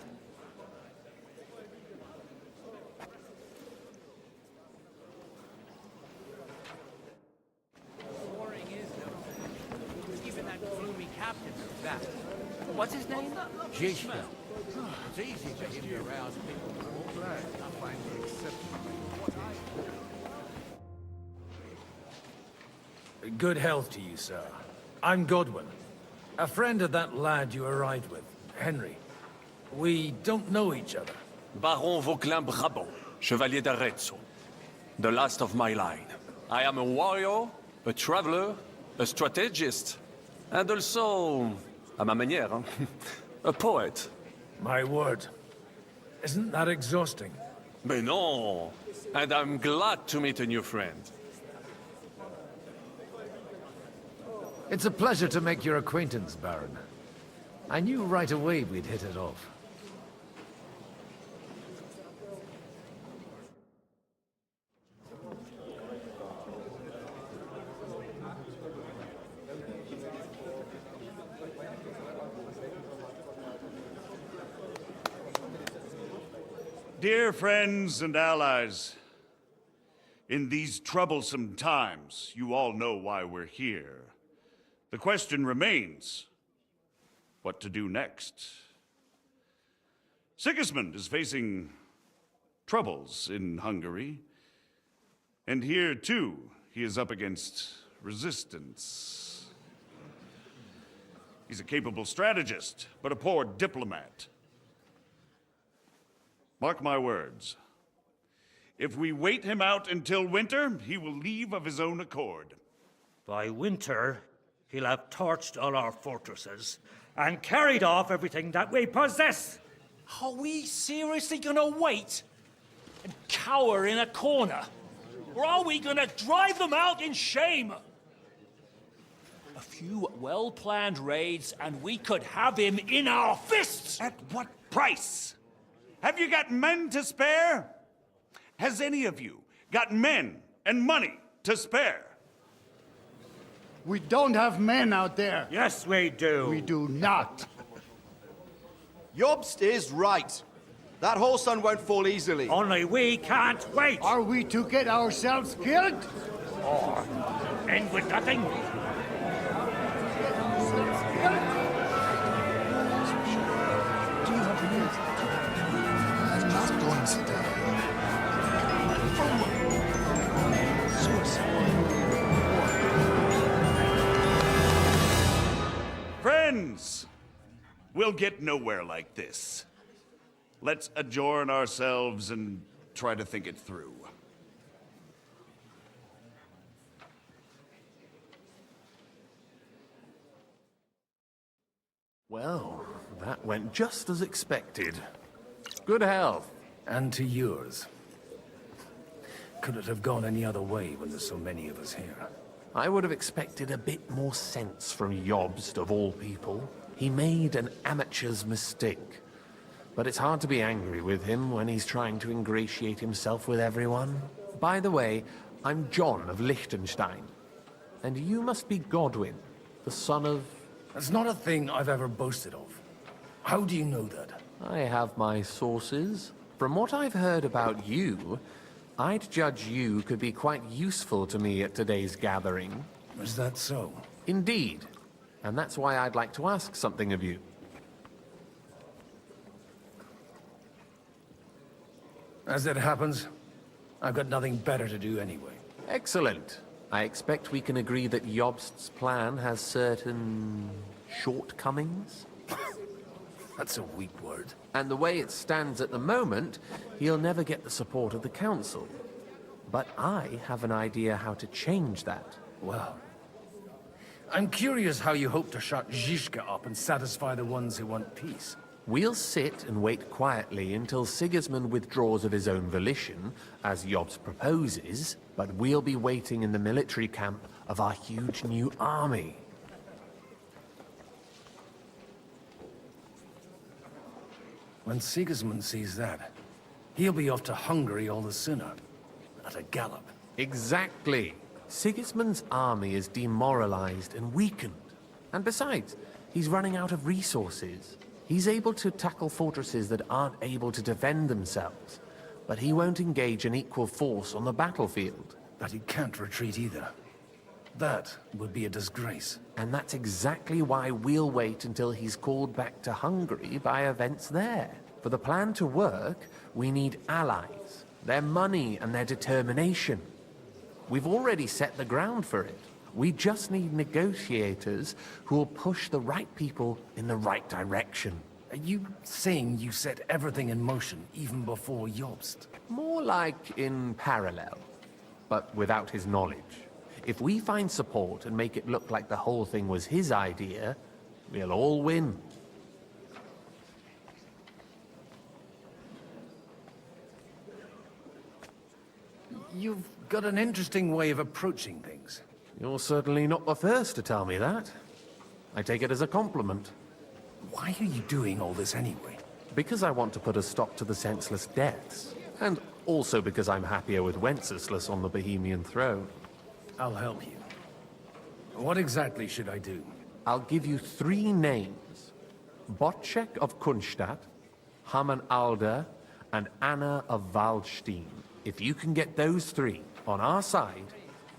Even that gloomy captain of that. What's his name? Jishka. It's easy for him to rouse people. I'm glad I finally accepted. Good health to you, sir. I'm Godwin. A friend of that lad you arrived with, Henry. We don't know each other. Baron Vauquelin Brabant, Chevalier d'Arezzo. The last of my line. I am a warrior, a traveler, a strategist, and also, à ma manière, a poet. My word. Isn't that exhausting? Mais non! And I'm glad to meet a new friend. It's a pleasure to make your acquaintance, Baron. I knew right away we'd hit it off. Dear friends and allies, in these troublesome times, you all know why we're here. The question remains, what to do next? Sigismund is facing troubles in Hungary, and here, too, he is up against resistance. He's a capable strategist, but a poor diplomat. Mark my words. If we wait him out until winter, he will leave of his own accord. By winter, he'll have torched all our fortresses and carried off everything that we possess. Are we seriously gonna wait and cower in a corner? Or are we gonna drive them out in shame? A few well-planned raids and we could have him in our fists! At what price? Have you got men to spare? Has any of you got men and money to spare? We don't have men out there. Yes, we do. We do not. Jobst is right. That whoreson won't fall easily. Only we can't wait! Are we to get ourselves killed? Or end with nothing? I'm not going to die. Friends! We'll get nowhere like this. Let's adjourn ourselves and try to think it through. Well, that went just as expected. Good health. And to yours. Could it have gone any other way when there's so many of us here? I would have expected a bit more sense from Jobst, of all people. He made an amateur's mistake. But it's hard to be angry with him when he's trying to ingratiate himself with everyone. By the way, I'm John of Liechtenstein. And you must be Godwin, the son of... That's not a thing I've ever boasted of. How do you know that? I have my sources. From what I've heard about you, I'd judge you could be quite useful to me at today's gathering. Is that so? Indeed. And that's why I'd like to ask something of you. As it happens, I've got nothing better to do anyway. Excellent. I expect we can agree that Jobst's plan has certain... shortcomings? That's a weak word. And the way it stands at the moment, he'll never get the support of the Council. But I have an idea how to change that. Well, I'm curious how you hope to shut Zizka up and satisfy the ones who want peace. We'll sit and wait quietly until Sigismund withdraws of his own volition, as Jobst proposes, but we'll be waiting in the military camp of our huge new army. When Sigismund sees that, he'll be off to Hungary all the sooner. At a gallop. Exactly. Sigismund's army is demoralized and weakened. And besides, he's running out of resources. He's able to tackle fortresses that aren't able to defend themselves, but he won't engage an equal force on the battlefield. But he can't retreat either. That would be a disgrace. And that's exactly why we'll wait until he's called back to Hungary by events there. For the plan to work, we need allies, their money and their determination. We've already set the ground for it. We just need negotiators who will push the right people in the right direction. Are you saying you set everything in motion even before Jobst? More like in parallel, but without his knowledge. If we find support and make it look like the whole thing was his idea, we'll all win. You've got an interesting way of approaching things. You're certainly not the first to tell me that. I take it as a compliment. Why are you doing all this anyway? Because I want to put a stop to the senseless deaths. And also because I'm happier with Wenceslas on the Bohemian throne. I'll help you. What exactly should I do? I'll give you 3 names. Botchek of Kunstadt, Haman Alder, and Anna of Waldstein. If you can get those 3 on our side,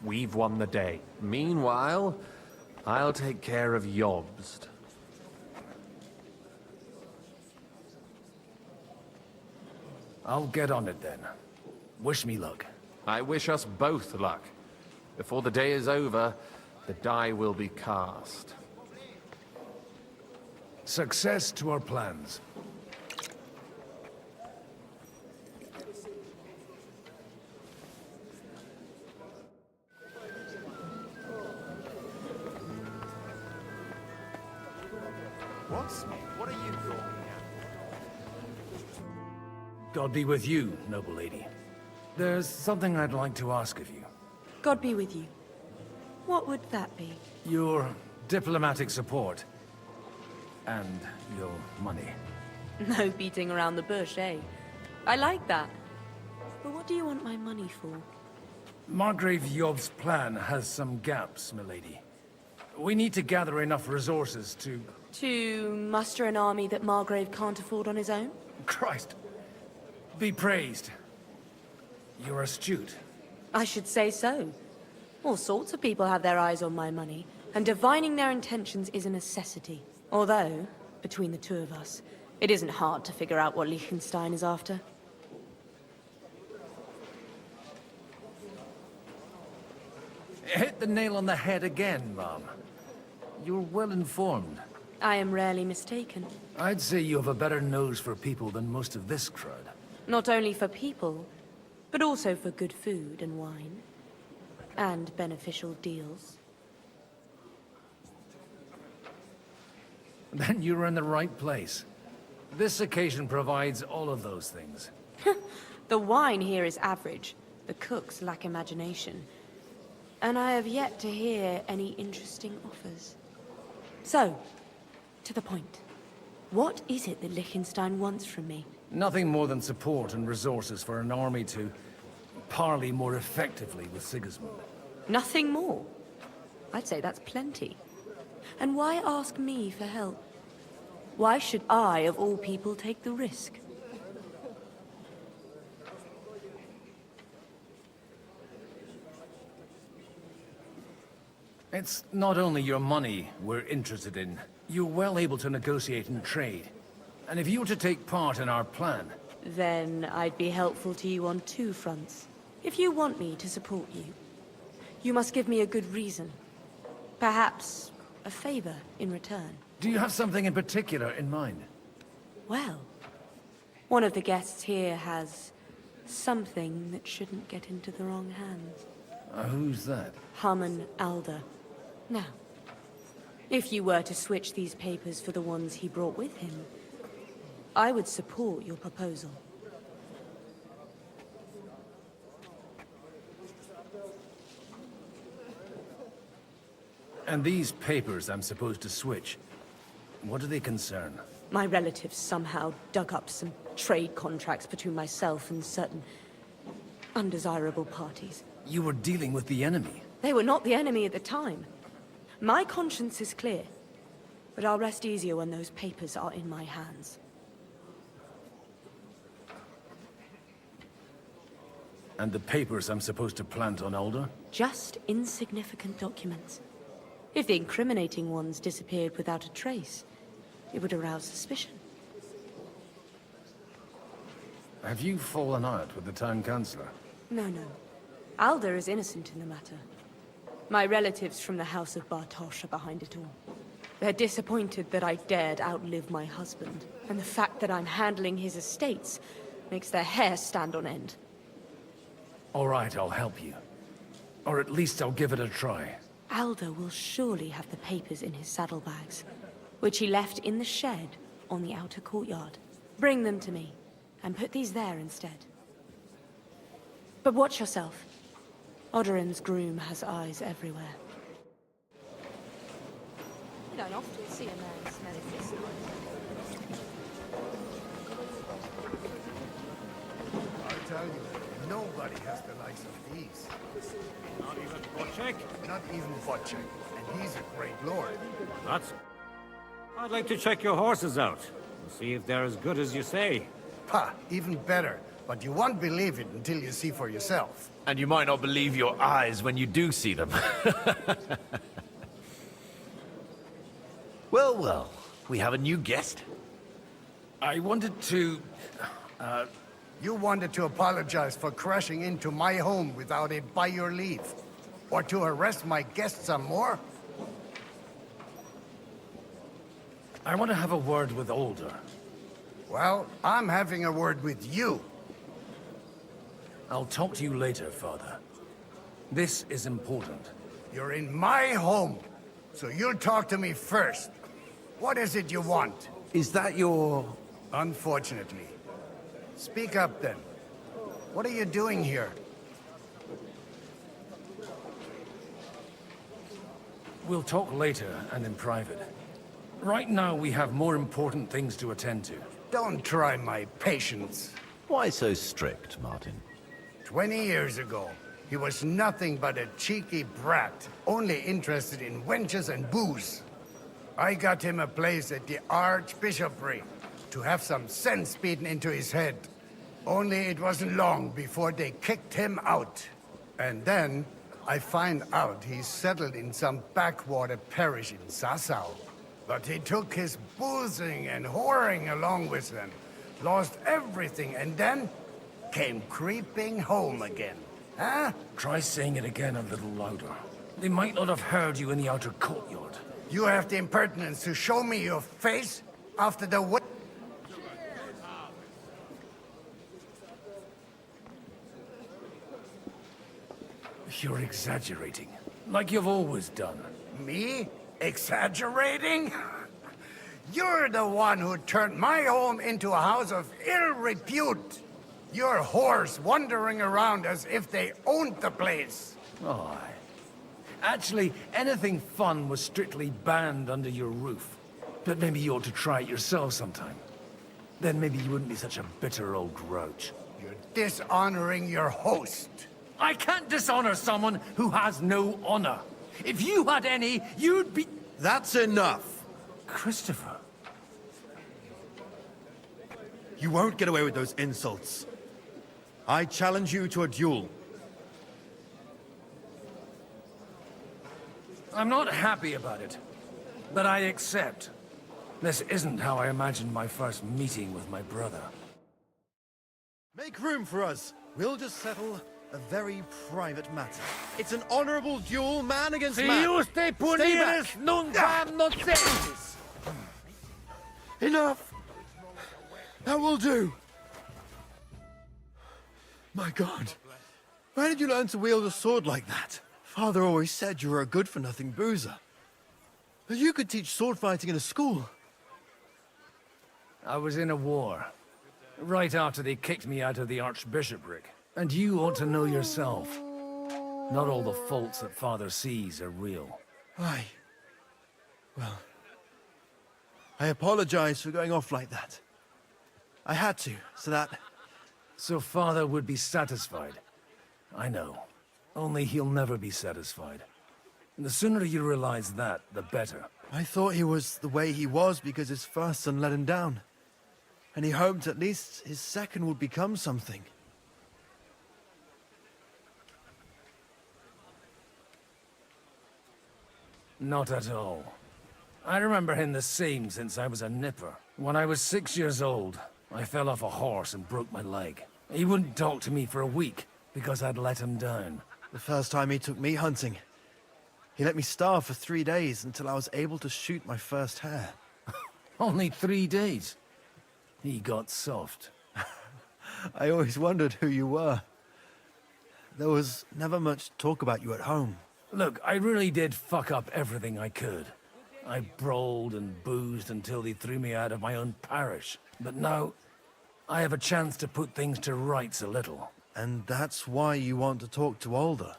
we've won the day. Meanwhile, I'll take care of Jobst. I'll get on it then. Wish me luck. I wish us both luck. Before the day is over, the die will be cast. Success to our plans. What are you doing? God be with you, noble lady. There's something I'd like to ask of you. God be with you. What would that be? Your diplomatic support. And your money. No beating around the bush, eh? I like that. But what do you want my money for? Margrave Job's plan has some gaps, milady. We need to gather enough resources to To muster an army that Margrave can't afford on his own? Christ. Be praised. You're astute. I should say so. All sorts of people have their eyes on my money, and divining their intentions is a necessity. Although, between the two of us, it isn't hard to figure out what Liechtenstein is after. Hit the nail on the head again, Mom. You're well informed. I am rarely mistaken. I'd say you have a better nose for people than most of this crowd. Not only for people, but also for good food and wine. And beneficial deals. Then you're in the right place. This occasion provides all of those things. The wine here is average. The cooks lack imagination. And I have yet to hear any interesting offers. So, to the point. What is it that Liechtenstein wants from me? Nothing more than support and resources for an army to parley more effectively with Sigismund. Nothing more? I'd say that's plenty. And why ask me for help? Why should I, of all people, take the risk? It's not only your money we're interested in. You're well able to negotiate and trade. And if you were to take part in our plan... Then I'd be helpful to you on two fronts. If you want me to support you, you must give me a good reason. Perhaps a favor in return. Do you have something in particular in mind? Well, one of the guests here has something that shouldn't get into the wrong hands. Who's that? Harman Alder. Now, if you were to switch these papers for the ones he brought with him, I would support your proposal. And these papers I'm supposed to switch, what do they concern? My relatives somehow dug up some trade contracts between myself and certain undesirable parties. You were dealing with the enemy. They were not the enemy at the time. My conscience is clear, but I'll rest easier when those papers are in my hands. And the papers I'm supposed to plant on Alder? Just insignificant documents. If the incriminating ones disappeared without a trace, it would arouse suspicion. Have you fallen out with the town councillor? No. Alder is innocent in the matter. My relatives from the House of Bartosz are behind it all. They're disappointed that I dared outlive my husband, and the fact that I'm handling his estates makes their hair stand on end. All right, I'll help you. Or at least I'll give it a try. Alder will surely have the papers in his saddlebags, which he left in the shed on the outer courtyard. Bring them to me, and put these there instead. But watch yourself. Odorin's groom has eyes everywhere. You don't often see a man smelling this nice. I tell you, nobody has the likes of these. Not even Wojciech? Not even Wojciech. And he's a great lord. That's... I'd like to check your horses out, and see if they're as good as you say. Ha, even better. But you won't believe it until you see for yourself. And you might not believe your eyes when you do see them. Well, we have a new guest. I wanted to... You wanted to apologize for crashing into my home without it by your leave. Or to arrest my guests some more? I want to have a word with Alder. Well, I'm having a word with you. I'll talk to you later, Father. This is important. You're in my home, so you'll talk to me first. What is it you want? Is that your... Unfortunately. Speak up, then. What are you doing here? We'll talk later and in private. Right now, we have more important things to attend to. Don't try my patience. Why so strict, Martin? 20 years ago, he was nothing but a cheeky brat, only interested in wenches and booze. I got him a place at the Archbishopric to have some sense beaten into his head. Only it wasn't long before they kicked him out. And then I find out he's settled in some backwater parish in Sassau. But he took his boozing and whoring along with him, lost everything, and then came creeping home again. Huh? Try saying it again a little louder. They might not have heard you in the outer courtyard. You have the impertinence to show me your face after the what? You're exaggerating, like you've always done. Me? Exaggerating? You're the one who turned my home into a house of ill repute. Your whores wandering around as if they owned the place. Oh, actually, anything fun was strictly banned under your roof. But maybe you ought to try it yourself sometime. Then maybe you wouldn't be such a bitter old grouch. You're dishonoring your host. I can't dishonor someone who has no honor. If you had any, you'd be... That's enough. Christopher. You won't get away with those insults. I challenge you to a duel. I'm not happy about it, but I accept. This isn't how I imagined my first meeting with my brother. Make room for us. We'll just settle a very private matter. It's an honorable duel, man against man. Stay back. Enough! That will do. My God. Where did you learn to wield a sword like that? Father always said you were a good-for-nothing boozer. But you could teach sword fighting in a school. I was in a war. Right after they kicked me out of the Archbishopric. And you ought to know yourself. Not all the faults that Father sees are real. Aye. Well, I apologize for going off like that. I had to, so that... So Father would be satisfied. I know. Only he'll never be satisfied. And the sooner you realize that, the better. I thought he was the way he was because his first son let him down. And he hoped at least his second would become something. Not at all. I remember him the same since I was a nipper. When I was 6 years old, I fell off a horse and broke my leg. He wouldn't talk to me for a week because I'd let him down. The first time he took me hunting, he let me starve for 3 days until I was able to shoot my first hare. Only 3 days? He got soft. I always wondered who you were. There was never much talk about you at home. Look, I really did fuck up everything I could. I brawled and boozed until they threw me out of my own parish. But now, I have a chance to put things to rights a little. And that's why you want to talk to Alder.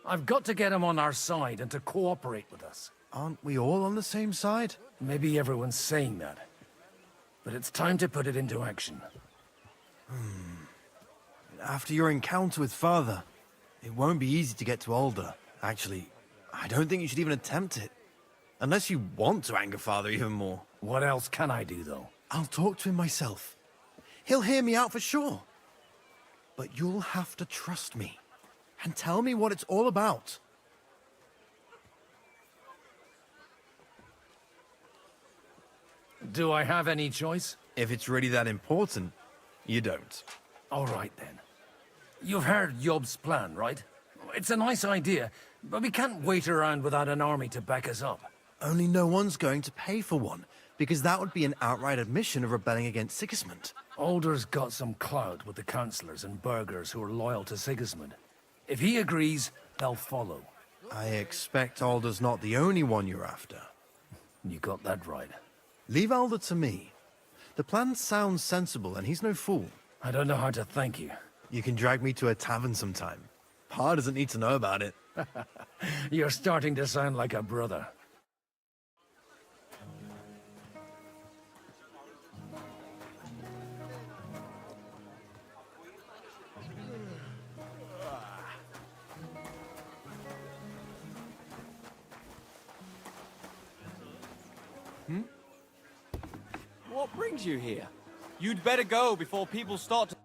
I've got to get him on our side and to cooperate with us. Aren't we all on the same side? Maybe everyone's saying that. But it's time to put it into action. After your encounter with Father, it won't be easy to get to Alder. Actually, I don't think you should even attempt it. Unless you want to anger Father even more. What else can I do, though? I'll talk to him myself. He'll hear me out for sure. But you'll have to trust me. And tell me what it's all about. Do I have any choice? If it's really that important, you don't. All right, then. You've heard Yob's plan, right? It's a nice idea, but we can't wait around without an army to back us up. Only no one's going to pay for one, because that would be an outright admission of rebelling against Sigismund. Alder's got some clout with the councillors and burghers who are loyal to Sigismund. If he agrees, they'll follow. I expect Alder's not the only one you're after. You got that right. Leave Alder to me. The plan sounds sensible, and he's no fool. I don't know how to thank you. You can drag me to a tavern sometime. Pa doesn't need to know about it. You're starting to sound like a brother. What brings you here? You'd better go before people start to...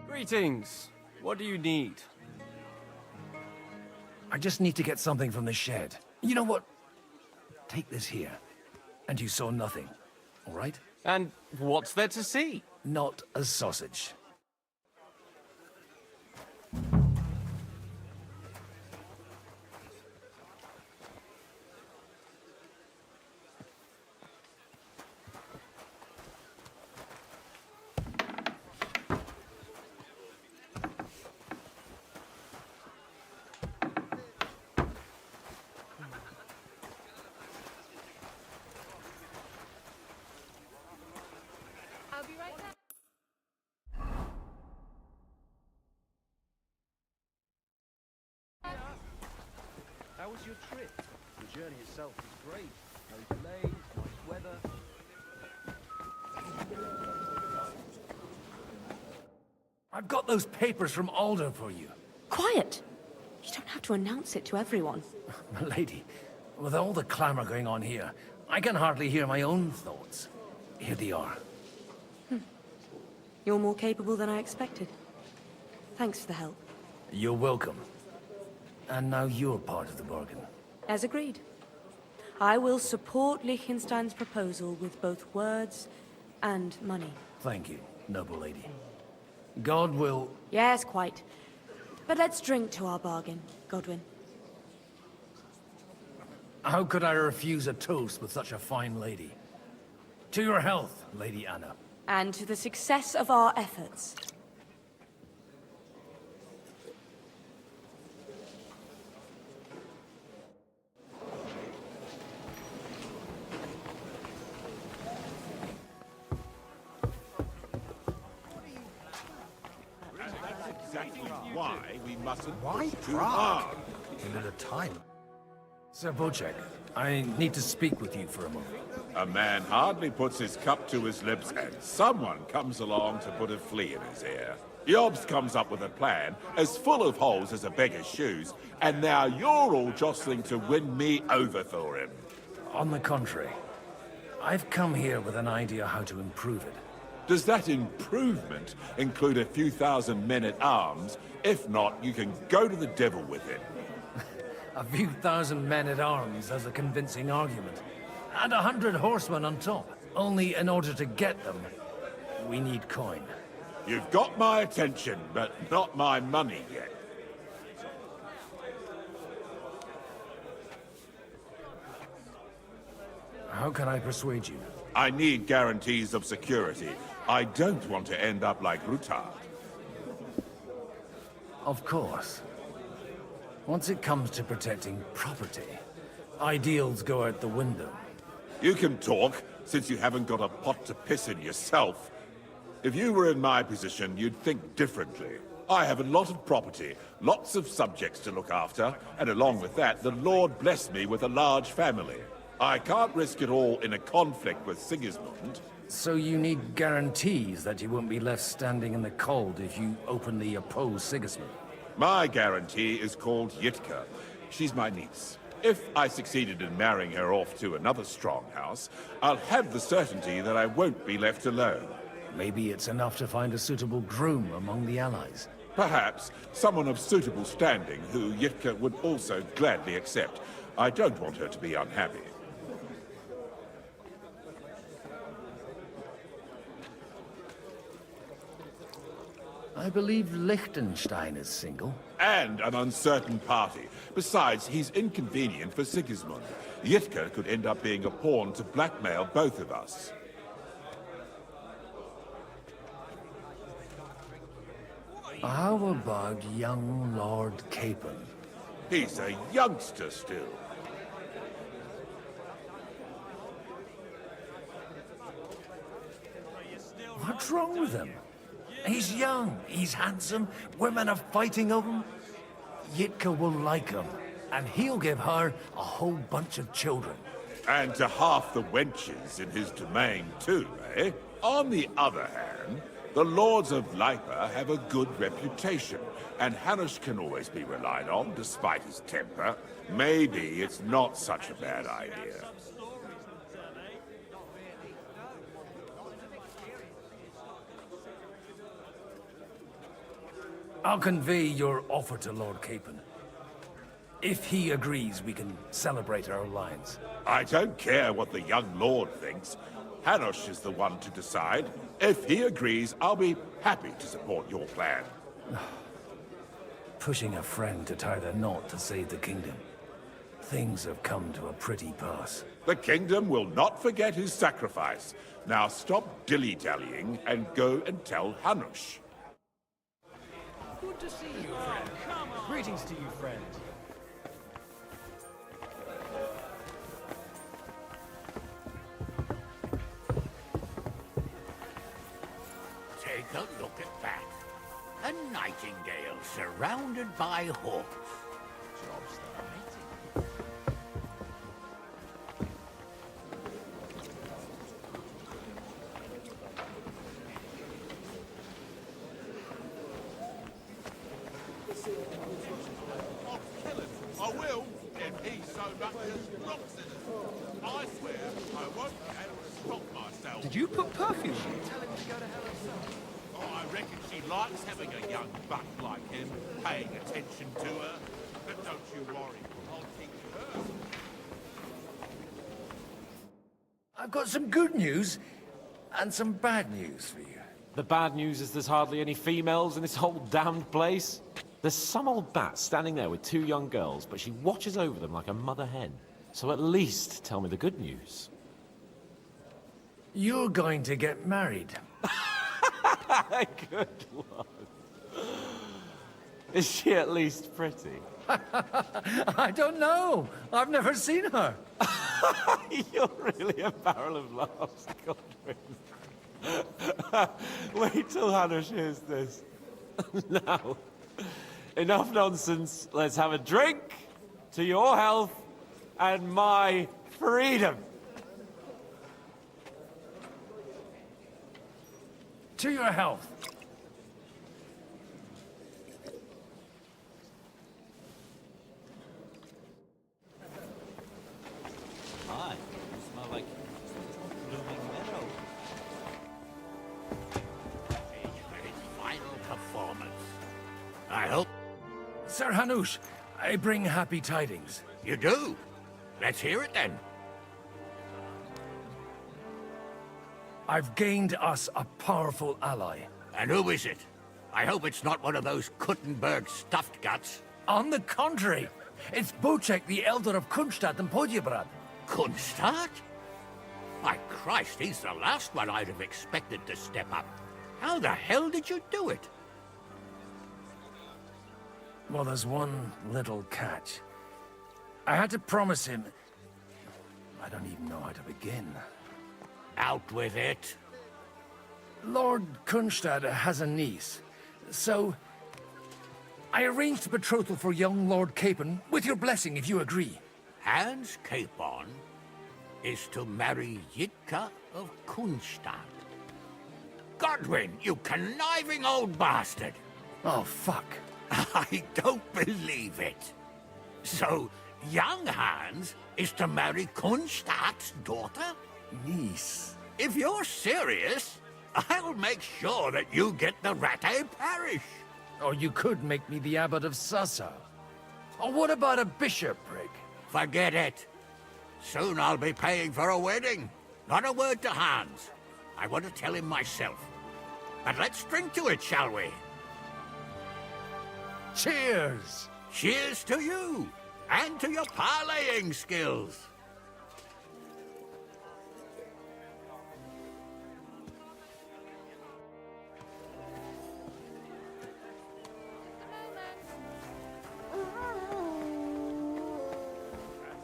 Greetings. What do you need? I just need to get something from the shed. You know what? Take this here. And you saw nothing, all right? And what's there to see? Not a sausage. I'll be right back. How was your trip? The journey itself was great. No delays, nice weather. I've got those papers from Alder for you. Quiet! You don't have to announce it to everyone. Milady, with all the clamor going on here, I can hardly hear my own thoughts. Here they are. You're more capable than I expected. Thanks for the help. You're welcome. And now you're part of the bargain. As agreed. I will support Liechtenstein's proposal with both words and money. Thank you, noble lady. God will... Yes, quite. But let's drink to our bargain, Godwin. How could I refuse a toast with such a fine lady? To your health, Lady Anna. And to the success of our efforts. Exactly why we mustn't Why push too Prague? hard. And at a time. Sir Bocek, I need to speak with you for a moment. A man hardly puts his cup to his lips and someone comes along to put a flea in his ear. Jobst comes up with a plan as full of holes as a beggar's shoes, and now you're all jostling to win me over for him. On the contrary, I've come here with an idea how to improve it. Does that improvement include a few thousand men-at-arms? If not, you can go to the devil with it. A few thousand men-at-arms as a convincing argument. And 100 horsemen on top. Only in order to get them, we need coin. You've got my attention, but not my money yet. How can I persuade you? I need guarantees of security. I don't want to end up like Rutard. Of course. Once it comes to protecting property, ideals go out the window. You can talk, since you haven't got a pot to piss in yourself. If you were in my position, you'd think differently. I have a lot of property, lots of subjects to look after, and along with that, the Lord blessed me with a large family. I can't risk it all in a conflict with Sigismund. So you need guarantees that you won't be left standing in the cold if you openly oppose Sigismund? My guarantee is called Yitka. She's my niece. If I succeeded in marrying her off to another strong house, I'll have the certainty that I won't be left alone. Maybe it's enough to find a suitable groom among the allies. Perhaps someone of suitable standing who Yitka would also gladly accept. I don't want her to be unhappy. I believe Liechtenstein is single. And an uncertain party. Besides, he's inconvenient for Sigismund. Yitka could end up being a pawn to blackmail both of us. How about young Lord Capon? He's a youngster still. What's wrong with him? He's young, he's handsome, women are fighting over him. Yitka will like him, and he'll give her a whole bunch of children. And to half the wenches in his domain too, eh? On the other hand, the Lords of Lipa have a good reputation, and Hanush can always be relied on, despite his temper. Maybe it's not such a bad idea. I'll convey your offer to Lord Capon. If he agrees, we can celebrate our alliance. I don't care what the young lord thinks. Hanush is the one to decide. If he agrees, I'll be happy to support your plan. Pushing a friend to tie the knot to save the kingdom. Things have come to a pretty pass. The kingdom will not forget his sacrifice. Now stop dilly-dallying and go and tell Hanush. Good to see you, friend. Greetings to you, friend. Take a look at that. A nightingale surrounded by hawks. Job's the writing. I will, if he so much as drops in it. I swear I won't be able to stop myself. Did you put perfume? Oh, I reckon she likes having a young buck like him paying attention to her. But don't you worry, I'll keep her. I've got some good news and some bad news for you. The bad news is there's hardly any females in this whole damned place. There's some old bat standing there with two young girls, but she watches over them like a mother hen. So at least tell me the good news. You're going to get married. Good one. Is she at least pretty? I don't know. I've never seen her. You're really a barrel of laughs, Godwin. Wait till Hanush hears this. Now, enough nonsense. Let's have a drink to your health and my freedom. To your health. Hi, you smell like blooming meadow. Final performance. I hope. Sir Hanush, I bring happy tidings. You do? Let's hear it then. I've gained us a powerful ally. And who is it? I hope it's not one of those Kuttenberg stuffed guts. On the contrary, it's Bocek, the Elder of Kunstadt and Podjebrad. Kunstadt? My Christ, he's the last one I'd have expected to step up. How the hell did you do it? Well, there's one little catch. I had to promise him... I don't even know how to begin. Out with it. Lord Kunstadt has a niece, so... I arranged a betrothal for young Lord Capon, with your blessing if you agree. Hans Capon is to marry Yitka of Kunstadt. Godwin, you conniving old bastard! Oh, fuck. I don't believe it. So, young Hans is to marry Kunstadt's daughter? Niece. If you're serious, I'll make sure that you get the Rattay parish. Or you could make me the abbot of Sassa. Or what about a bishopric? Forget it. Soon I'll be paying for a wedding. Not a word to Hans. I want to tell him myself. But let's drink to it, shall we? Cheers! Cheers to you, and to your parleying skills.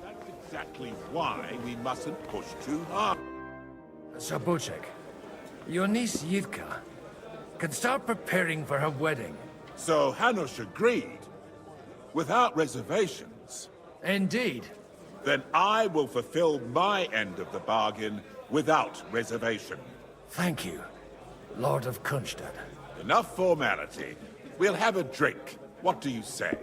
That's exactly why we mustn't push too hard. Sir Bocek, your niece Yitka can start preparing for her wedding. So Hanush agreed, without reservations. Indeed. Then I will fulfill my end of the bargain without reservation. Thank you, Lord of Kunstadt. Enough formality. We'll have a drink. What do you say?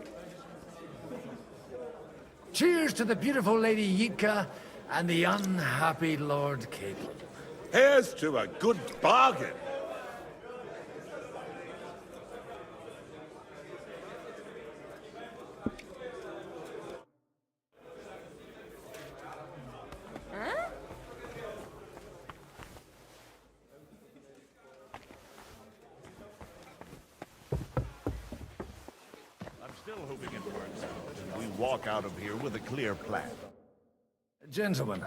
Cheers to the beautiful Lady Yitka and the unhappy Lord Capon. Here's to a good bargain. hoping it works out. We walk out of here with a clear plan. Gentlemen,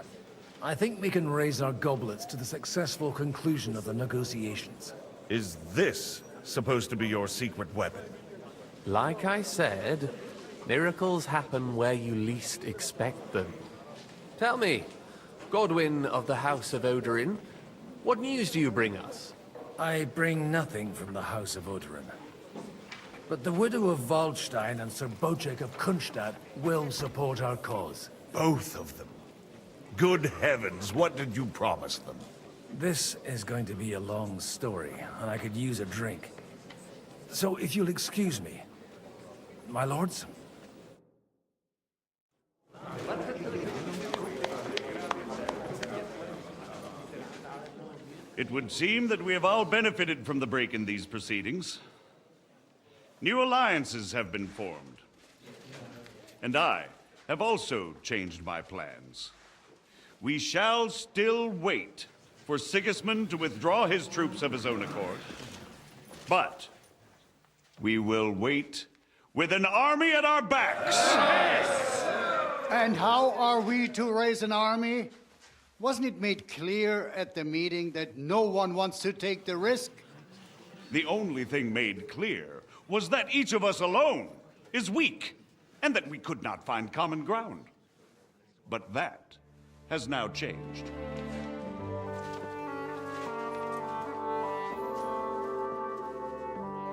I think we can raise our goblets to the successful conclusion of the negotiations. Is this supposed to be your secret weapon? Like I said, miracles happen where you least expect them. Tell me, Godwin of the House of Odorin, what news do you bring us? I bring nothing from the House of Odorin. But the widow of Waldstein and Sir Bocek of Kunstadt will support our cause. Both of them. Good heavens, what did you promise them? This is going to be a long story, and I could use a drink. So if you'll excuse me, my lords? It would seem that we have all benefited from the break in these proceedings. New alliances have been formed. And I have also changed my plans. We shall still wait for Sigismund to withdraw his troops of his own accord. But we will wait with an army at our backs. And how are we to raise an army? Wasn't it made clear at the meeting that no one wants to take the risk? The only thing made clear was that each of us alone is weak, and that we could not find common ground. But that has now changed.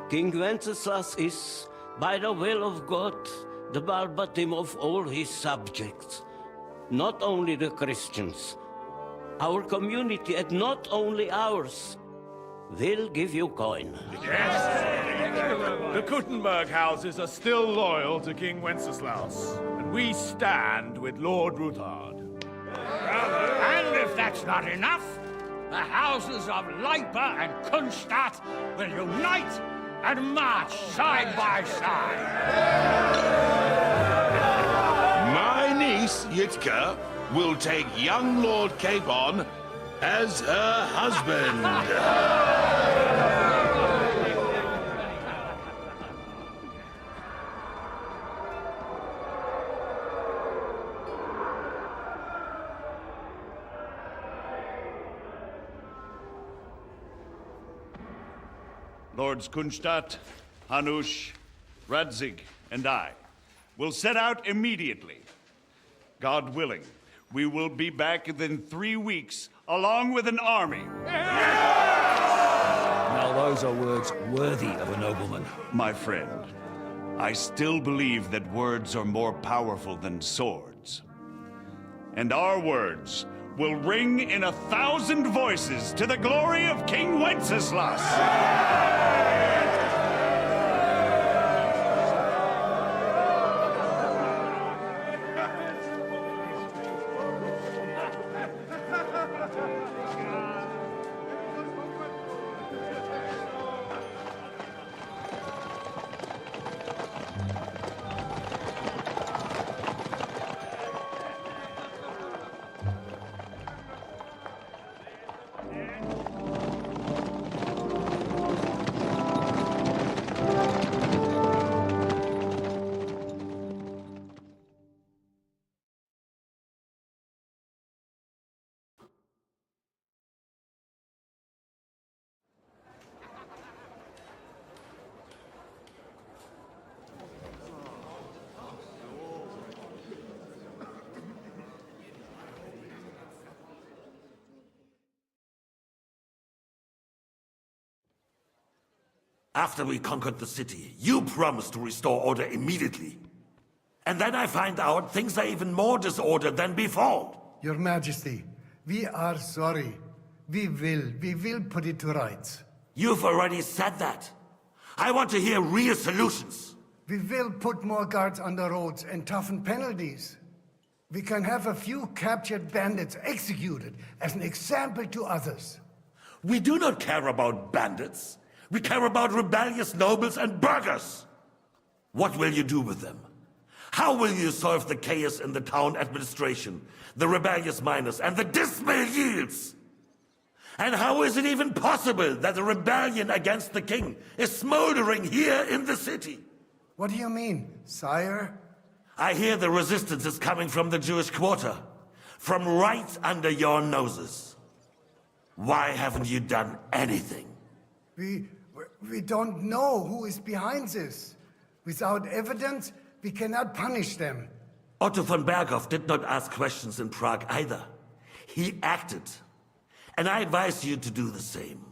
King Wenceslas is, by the will of God, the Balbatim of all his subjects. Not only the Christians, our community, and not only ours, will give you coin. Yes! The Kuttenberg houses are still loyal to King Wenceslaus, and we stand with Lord Ruthard. And if that's not enough, the houses of Leipa and Kunstadt will unite and march side by side. My niece, Yitka, will take young Lord Capon as her husband. Lords Kunstadt, Hanush, Radzig, and I will set out immediately. God willing, we will be back within 3 weeks, along with an army. Now those are words worthy of a nobleman. My friend, I still believe that words are more powerful than swords. And our words will ring in 1,000 voices to the glory of King Wenceslas. After we conquered the city, you promised to restore order immediately. And then I find out things are even more disordered than before. Your Majesty, we are sorry. We will put it to rights. You've already said that. I want to hear real solutions. We will put more guards on the roads and toughen penalties. We can have a few captured bandits executed as an example to others. We do not care about bandits. We care about rebellious nobles and burghers. What will you do with them? How will you solve the chaos in the town administration, the rebellious miners, and the dismal yields? And how is it even possible that a rebellion against the king is smoldering here in the city? What do you mean, sire? I hear the resistance is coming from the Jewish quarter. From right under your noses. Why haven't you done anything? We don't know who is behind this. Without evidence, we cannot punish them. Otto von Berghoff did not ask questions in Prague either. He acted. And I advise you to do the same.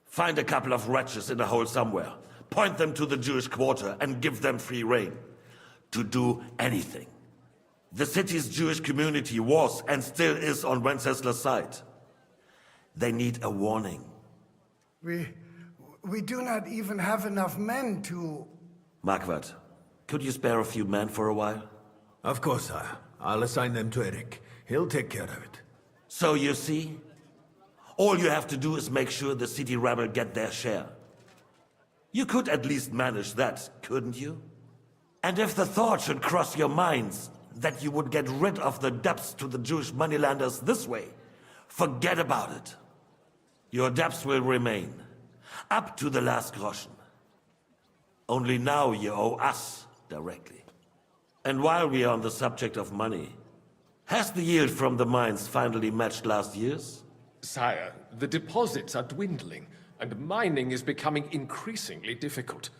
Find a couple of wretches in a hole somewhere. Point them to the Jewish quarter and give them free rein. To do anything. The city's Jewish community was and still is on Wencesla's side. They need a warning. We do not even have enough men to... Marquardt, could you spare a few men for a while? Of course, sire. I'll assign them to Eric. He'll take care of it. So you see, all you have to do is make sure the city rabble get their share. You could at least manage that, couldn't you? And if the thought should cross your minds that you would get rid of the debts to the Jewish moneylenders this way, forget about it. Your debts will remain, up to the last groschen. Only now you owe us directly. And while we are on the subject of money, has the yield from the mines finally matched last year's? Sire, the deposits are dwindling, and mining is becoming increasingly difficult.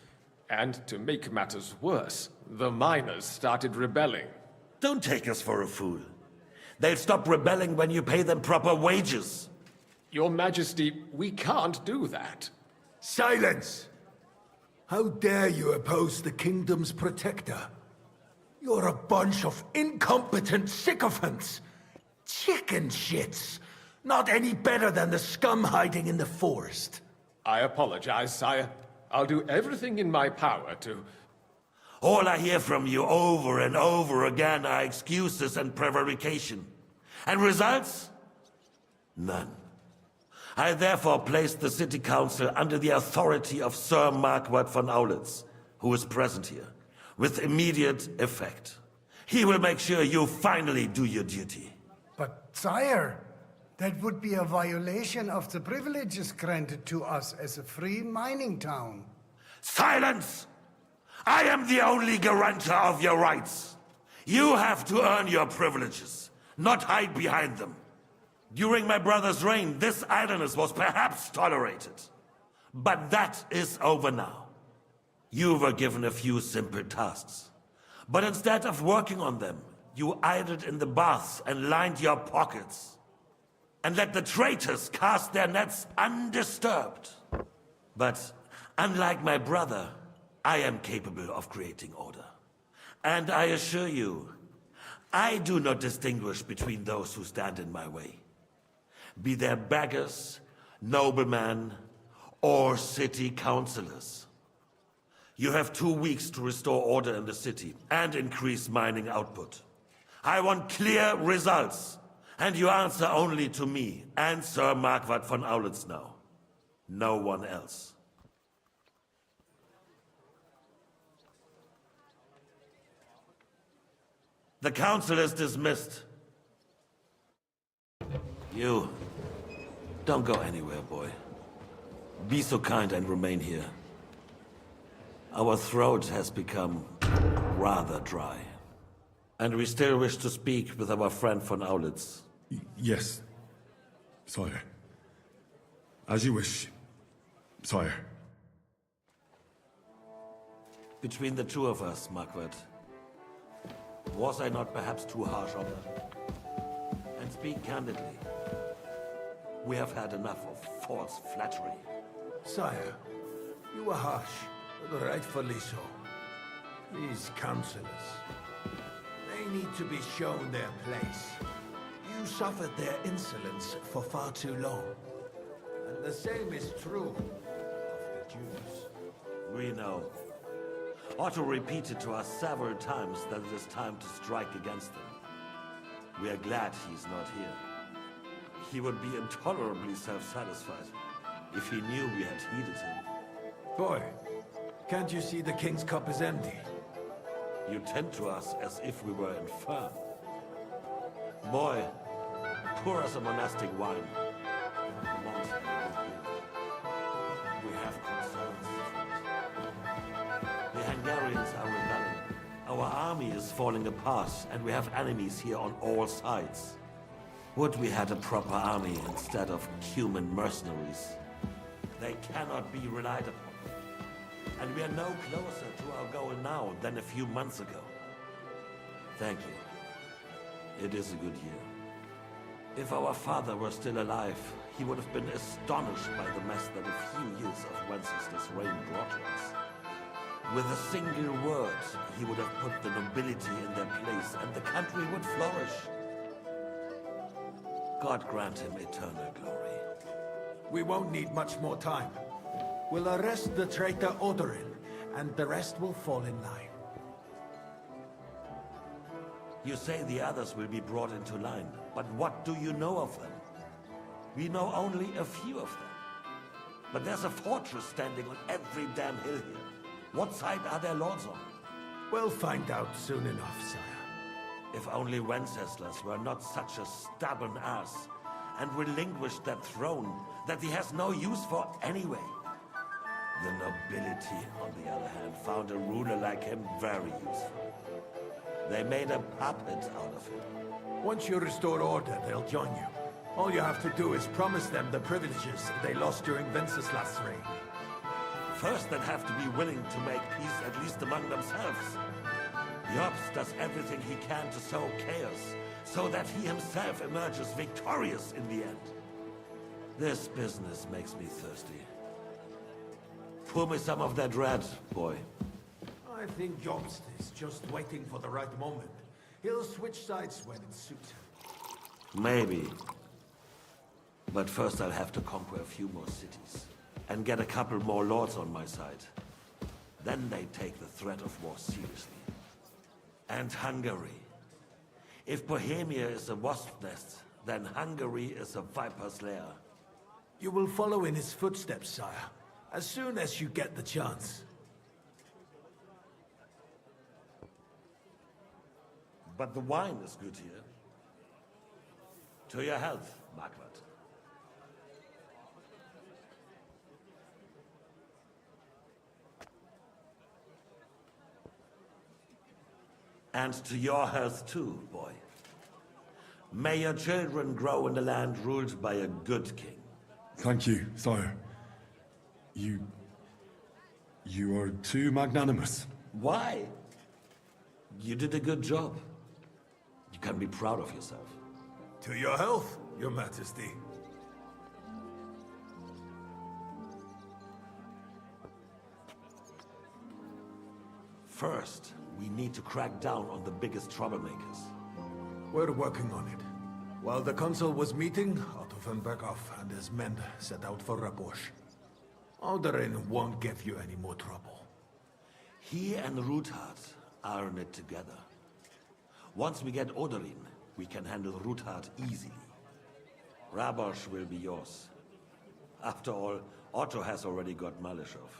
And to make matters worse, the miners started rebelling. Don't take us for a fool. They'll stop rebelling when you pay them proper wages. Your Majesty, we can't do that. Silence! How dare you oppose the kingdom's protector? You're a bunch of incompetent sycophants! Chicken shits! Not any better than the scum hiding in the forest. I apologize, sire. I'll do everything in my power to... All I hear from you over and over again are excuses and prevarication. And results? None. I therefore place the City Council under the authority of Sir Marquardt von Aulitz, who is present here, with immediate effect. He will make sure you finally do your duty. But, sire, that would be a violation of the privileges granted to us as a free mining town. Silence! I am the only guarantor of your rights. You have to earn your privileges, not hide behind them. During my brother's reign, this idleness was perhaps tolerated. But that is over now. You were given a few simple tasks. But instead of working on them, you idled in the baths and lined your pockets. And let the traitors cast their nets undisturbed. But unlike my brother, I am capable of creating order. And I assure you, I do not distinguish between those who stand in my way. Be they beggars, noblemen, or city councillors. You have 2 weeks to restore order in the city and increase mining output. I want clear results, and you answer only to me and Sir Marquardt von Aulitz now. No one else. The council is dismissed. You, don't go anywhere, boy. Be so kind and remain here. Our throat has become rather dry. And we still wish to speak with our friend von Aulitz. Yes, sire. As you wish, sire. Between the two of us, Marquardt, was I not perhaps too harsh on them? And speak candidly, we have had enough of false flattery. Sire, you were harsh, but rightfully so. These councillors, they need to be shown their place. You suffered their insolence for far too long. And the same is true of the Jews. We know. Otto repeated to us several times that it is time to strike against them. We are glad he's not here. He would be intolerably self-satisfied if he knew we had heeded him. Boy, can't you see the king's cup is empty? You tend to us as if we were infirm. Boy, pour us a monastic wine. The monks will be. We have concerns. Our army is falling apart, and we have enemies here on all sides. Would we had a proper army instead of human mercenaries? They cannot be relied upon. And we are no closer to our goal now than a few months ago. Thank you. It is a good year. If our father were still alive, he would have been astonished by the mess that a few years of Wenceslas' reign brought to us. With a single word, he would have put the nobility in their place, and the country would flourish. God grant him eternal glory. We won't need much more time. We'll arrest the traitor Odorin, and the rest will fall in line. You say the others will be brought into line, but what do you know of them? We know only a few of them. But there's a fortress standing on every damn hill here. What side are their lords on? We'll find out soon enough, sire. If only Wenceslas were not such a stubborn ass, and relinquished that throne that he has no use for anyway. The nobility, on the other hand, found a ruler like him very useful. They made a puppet out of him. Once you restore order, they'll join you. All you have to do is promise them the privileges they lost during Wenceslas' reign. First, they'd have to be willing to make peace at least among themselves. Jobst does everything he can to sow chaos, so that he himself emerges victorious in the end. This business makes me thirsty. Pour me some of that red, boy. I think Jobst is just waiting for the right moment. He'll switch sides when it suits him. Maybe. But first I'll have to conquer a few more cities. And get a couple more lords on my side. Then they take the threat of war seriously. And Hungary. If Bohemia is a wasp nest, then Hungary is a viper's lair. You will follow in his footsteps, sire, as soon as you get the chance. But the wine is good here. To your health, Margaret. And to your health too, boy. May your children grow in a land ruled by a good king. Thank you, sire. You are too magnanimous. Why? You did a good job. You can be proud of yourself. To your health, your majesty. First, we need to crack down on the biggest troublemakers. We're working on it. While the council was meeting, Otto von Berghoff and his men set out for Rabosch. Odorin won't give you any more trouble. He and Ruthard are in it together. Once we get Odorin, we can handle Ruthard easily. Rabosch will be yours. After all, Otto has already got Malishov.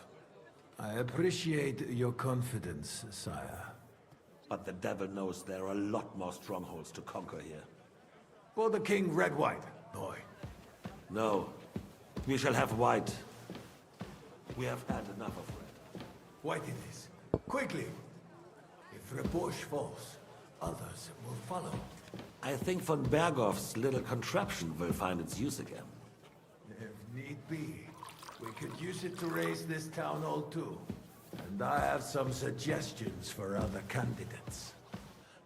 I appreciate your confidence, sire. But the devil knows there are a lot more strongholds to conquer here. For the king, red wine, boy. No. We shall have white. We have had enough of red. White it is. Quickly! If Rabosch falls, others will follow. I think von Berghoff's little contraption will find its use again. If need be, we could use it to raise this town hall too. And I have some suggestions for other candidates.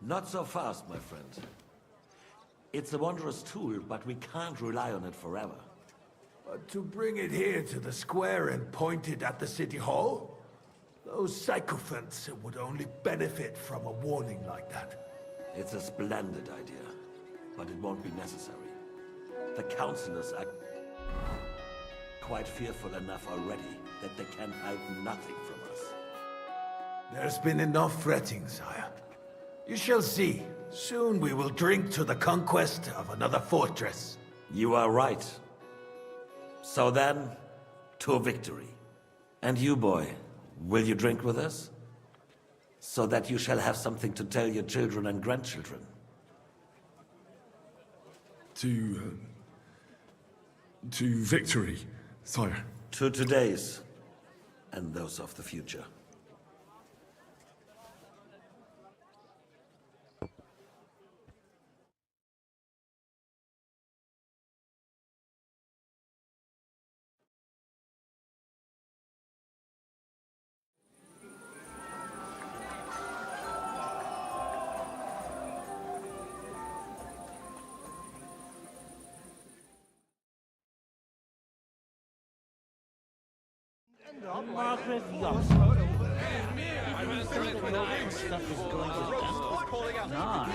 Not so fast, my friend. It's a wondrous tool, but we can't rely on it forever. But to bring it here to the square and point it at the city hall? Those sycophants would only benefit from a warning like that. It's a splendid idea, but it won't be necessary. The councillors are quite fearful enough already that they can hide nothing from us. There's been enough fretting, sire. You shall see. Soon we will drink to the conquest of another fortress. You are right. So then, to victory. And you, boy, will you drink with us? So that you shall have something to tell your children and grandchildren. To victory, sire. To today's, and those of the future. Margaret Young. Stuff is going to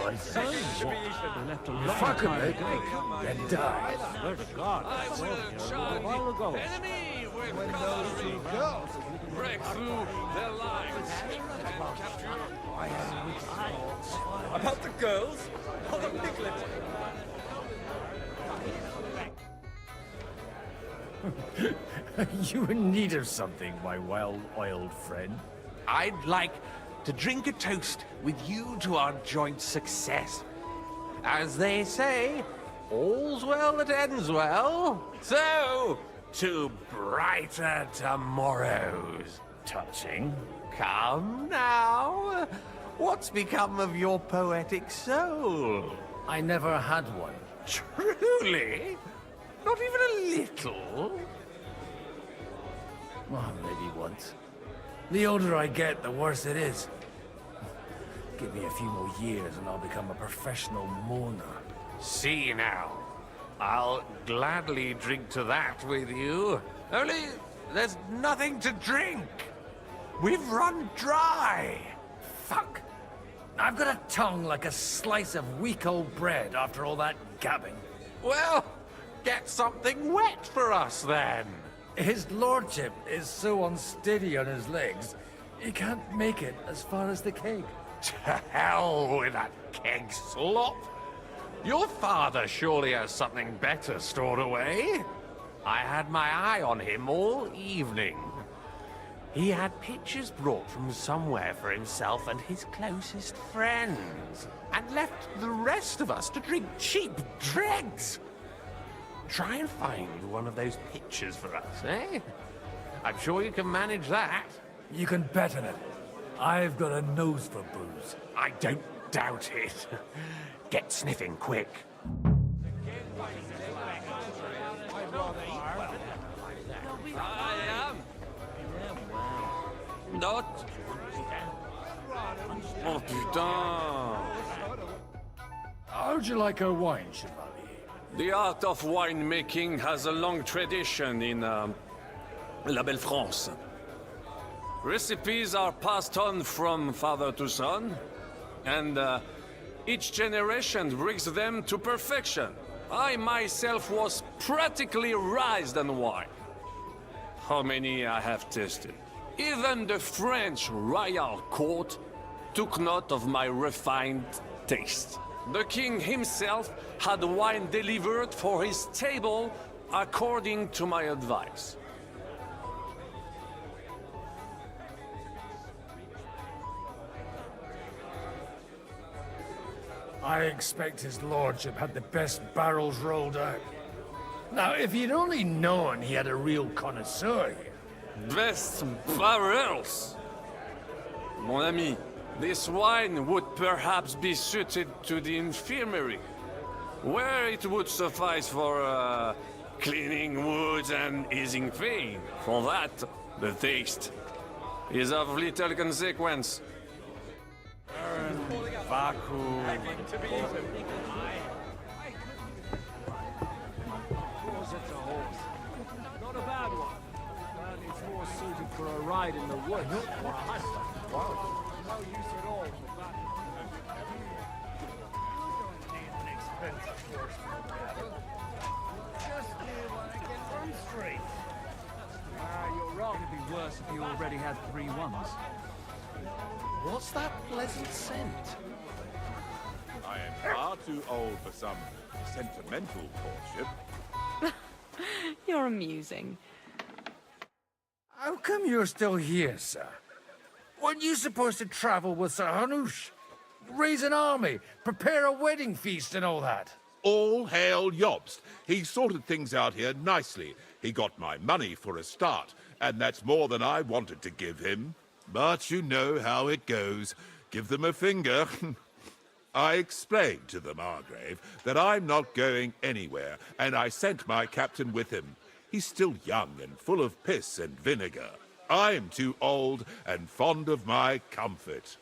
my son. They left a long time ago. Then die. Swear to God, I saw him here a while ago. When those two girls break through their lines and capture... About the girls? Oh, the piglet! You in need of something, my well-oiled friend? I'd like to drink a toast with you to our joint success. As they say, all's well that ends well. So, to brighter tomorrows. Touching. Come now. What's become of your poetic soul? I never had one. Truly? Not even a little? Well, maybe once. The older I get, the worse it is. Give me a few more years and I'll become a professional mourner. See now. I'll gladly drink to that with you. Only, there's nothing to drink. We've run dry. Fuck. I've got a tongue like a slice of weak old bread after all that gabbing. Well, get something wet for us then. His lordship is so unsteady on his legs, he can't make it as far as the keg. To hell with that keg slop. Your father surely has something better stored away. I had my eye on him all evening. He had pictures brought from somewhere for himself and his closest friends, and left the rest of us to drink cheap dregs. Try and find one of those pictures for us, eh? I'm sure you can manage that. You can bet on it. I've got a nose for booze. I don't doubt it. Get sniffing quick. I am. Not. Oh putain. How'd you like her wine, Chevalier? The art of winemaking has a long tradition in La Belle France. Recipes are passed on from father to son, and each generation brings them to perfection. I myself was practically raised on wine. How many I have tasted. Even the French royal court took note of my refined taste. The king himself had wine delivered for his table according to my advice. I expect his lordship had the best barrels rolled out. Now, if he'd only known he had a real connoisseur here. Best barrels! Mon ami, this wine would perhaps be suited to the infirmary, where it would suffice for cleaning wounds and easing pain. For that, the taste is of little consequence. Not a bad one. But it's more suited for a ride in the woods. Wow. No use at all for that. Need an expensive horse for the battle. Just do what I get from straight. You're wrong. It'd be worse if you already had 3 ones. What's that pleasant scent? I am far too old for some sentimental courtship. You're amusing. How come you're still here, sir? Weren't you supposed to travel with Sir Hanush? Raise an army, prepare a wedding feast and all that? All hail Jobst. He sorted things out here nicely. He got my money for a start, and that's more than I wanted to give him. But you know how it goes. Give them a finger. I explained to the Margrave that I'm not going anywhere, and I sent my captain with him. He's still young and full of piss and vinegar. I'm too old and fond of my comfort.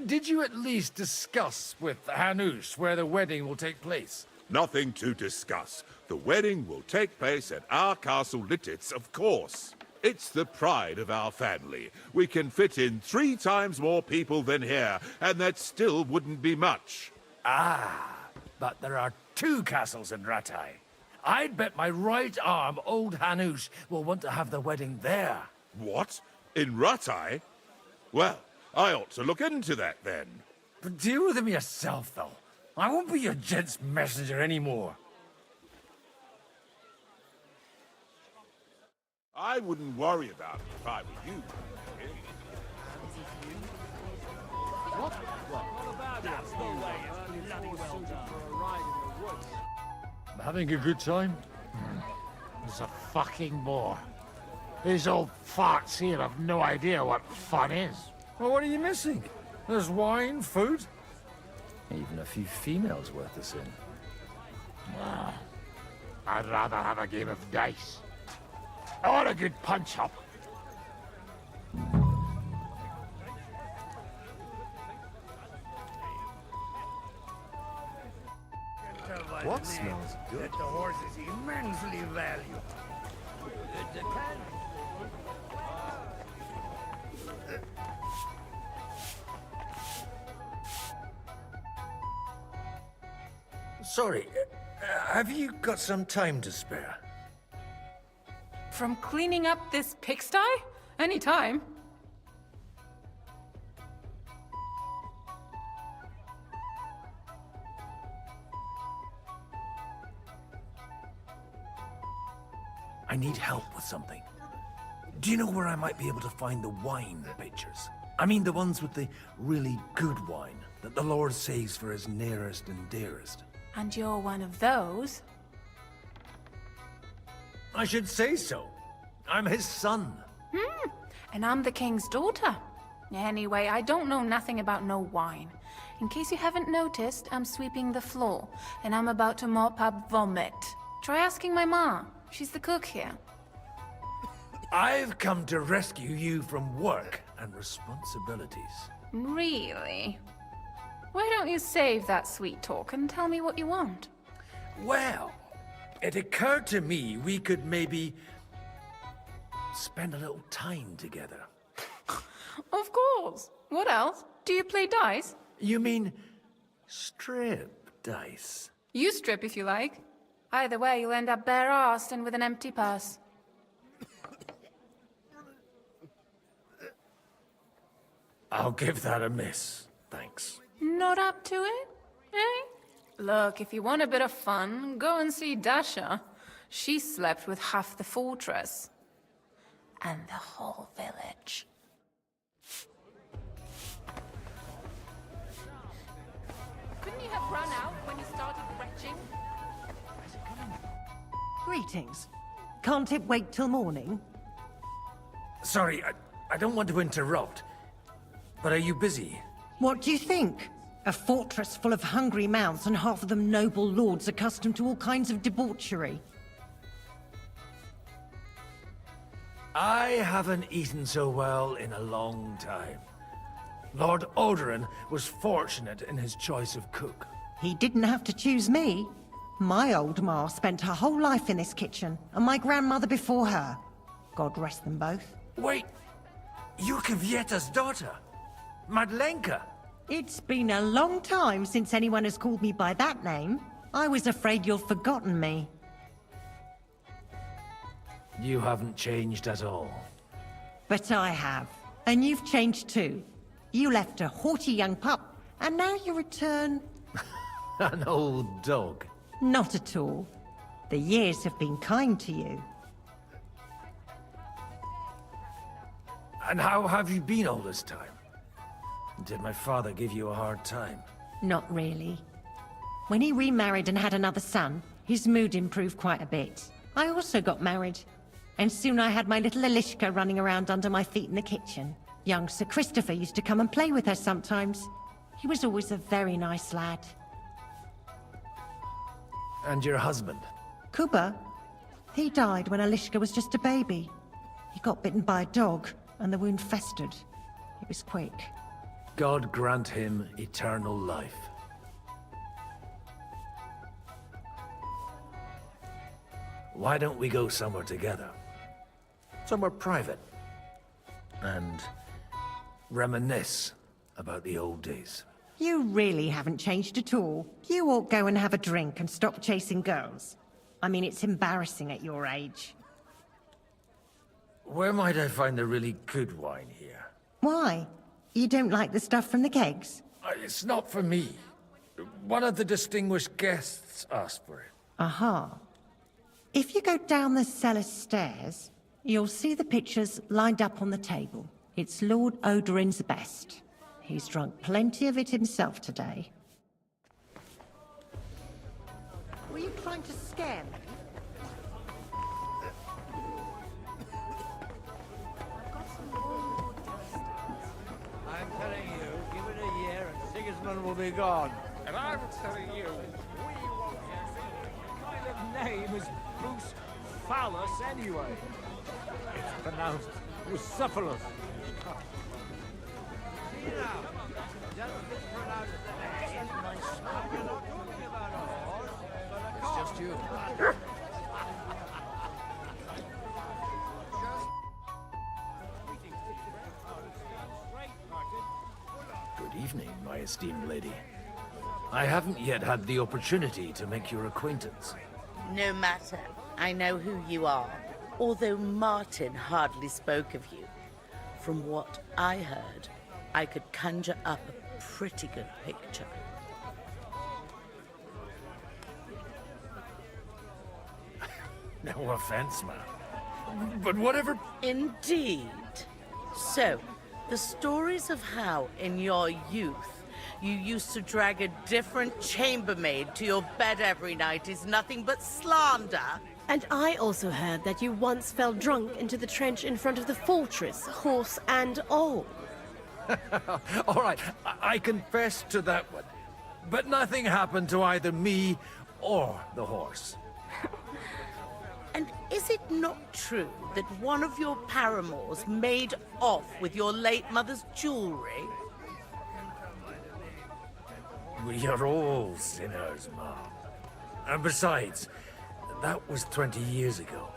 Did you at least discuss with Hanush where the wedding will take place? Nothing to discuss. The wedding will take place at our castle Lititz, of course. It's the pride of our family. We can fit in 3 times more people than here, and that still wouldn't be much. Ah, but there are 2 castles in Rattay. I'd bet my right arm old Hanush will want to have the wedding there. What? In Rattay? Well, I ought to look into that then. But deal with him yourself, though. I won't be your gent's messenger anymore. I wouldn't worry about it if I were you. I'm having a good time. It's a fucking bore. These old farts here have no idea what fun is. Well, what are you missing? There's wine, food, even a few females worth the sin. I'd rather have a game of dice. Or a good punch-up. What smells good? That the horse is immensely valuable. Sorry, have you got some time to spare? From cleaning up this pigsty? Any time. I need help with something. Do you know where I might be able to find the wine pictures? I mean the ones with the really good wine that the Lord saves for his nearest and dearest. And you're one of those? I should say so. I'm his son. And I'm the king's daughter. Anyway, I don't know nothing about no wine. In case you haven't noticed, I'm sweeping the floor, and I'm about to mop up vomit. Try asking my ma. She's the cook here. I've come to rescue you from work and responsibilities. Really? Why don't you save that sweet talk and tell me what you want? Well, it occurred to me we could maybe spend a little time together. Of course. What else? Do you play dice? You mean strip dice? You strip if you like. Either way, you'll end up bare-arsed and with an empty purse. I'll give that a miss, thanks. Not up to it? Eh? Look, if you want a bit of fun, go and see Dasha. She slept with half the fortress. And the whole village. Couldn't you have run out when you started retching? Greetings. Can't it wait till morning? Sorry, I don't want to interrupt, but are you busy? What do you think? A fortress full of hungry mouths and half of them noble lords accustomed to all kinds of debauchery. I haven't eaten so well in a long time. Lord Odoran was fortunate in his choice of cook. He didn't have to choose me. My old ma spent her whole life in this kitchen, and my grandmother before her. God rest them both. Wait, you're Kvieta's daughter, Madlenka. It's been a long time since anyone has called me by that name. I was afraid you'd forgotten me. You haven't changed at all. But I have. And you've changed too. You left a haughty young pup, and now you return... An old dog. Not at all. The years have been kind to you. And how have you been all this time? Did my father give you a hard time? Not really. When he remarried and had another son, his mood improved quite a bit. I also got married. And soon I had my little Elishka running around under my feet in the kitchen. Young Sir Christopher used to come and play with her sometimes. He was always a very nice lad. And your husband? Kuba? He died when Elishka was just a baby. He got bitten by a dog, and the wound festered. It was quick. God grant him eternal life. Why don't we go somewhere together? Somewhere private. And reminisce about the old days. You really haven't changed at all. You ought go and have a drink and stop chasing girls. I mean, it's embarrassing at your age. Where might I find the really good wine here? Why? You don't like the stuff from the kegs? It's not for me. One of the distinguished guests asked for it. Aha. If you go down the cellar stairs, you'll see the pictures lined up on the table. It's Lord Odorin's best. He's drunk plenty of it himself today. Were you trying to scare me? I'm telling you, give it a year and Sigismund will be gone. And I'm telling you, we won't get What kind of name is Bruce Phallus anyway? It's pronounced Bucephalus. See now, just it's pronounced You're not talking about a horse, but a cock. It's just you. Good evening, my esteemed lady. I haven't yet had the opportunity to make your acquaintance. No matter. I know who you are. Although Martin hardly spoke of you. From what I heard, I could conjure up a pretty good picture. No offense, ma'am. But whatever... Indeed. So, the stories of how, in your youth, you used to drag a different chambermaid to your bed every night is nothing but slander. And I also heard that you once fell drunk into the trench in front of the fortress, horse and all. All right, I confess to that one. But nothing happened to either me or the horse. And is it not true that one of your paramours made off with your late mother's jewelry? We are all sinners, Mom. And besides, that was 20 years ago.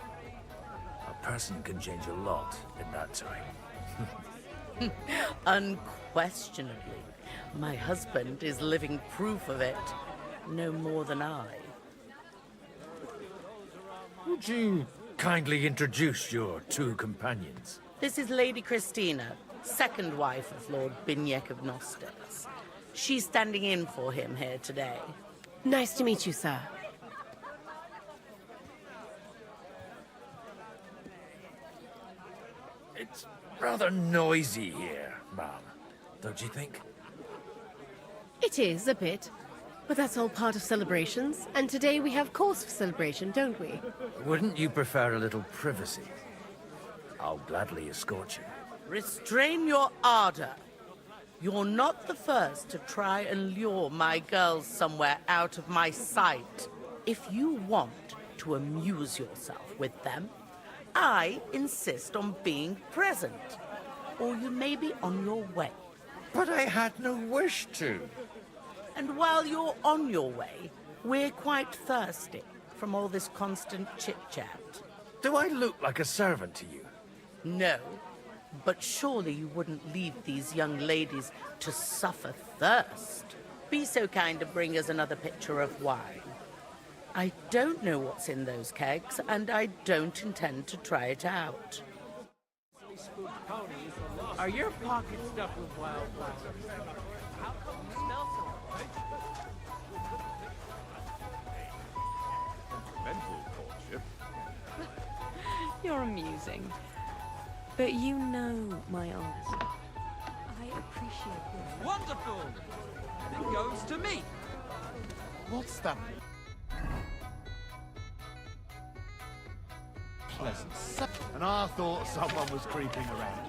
A person can change a lot in that time. Unquestionably. My husband is living proof of it. No more than I. Would you kindly introduce your two companions? This is Lady Christina, second wife of Lord Binyek of Nostos. She's standing in for him here today. Nice to meet you, sir. It's rather noisy here, Mom. Don't you think? It is, a bit. But that's all part of celebrations. And today we have cause for celebration, don't we? Wouldn't you prefer a little privacy? I'll gladly escort you. Restrain your ardor. You're not the first to try and lure my girls somewhere out of my sight. If you want to amuse yourself with them, I insist on being present. Or you may be on your way. But I had no wish to. And while you're on your way, we're quite thirsty from all this constant chit-chat. Do I look like a servant to you? No, but surely you wouldn't leave these young ladies to suffer thirst. Be so kind to bring us another pitcher of wine. I don't know what's in those kegs, and I don't intend to try it out. Are your pockets stuffed with wildflowers? How come you smell so Mental courtship. You're amusing. But you know my answer. I appreciate this. Wonderful! And it goes to me. What's that? Pleasant. And I thought someone was creeping around.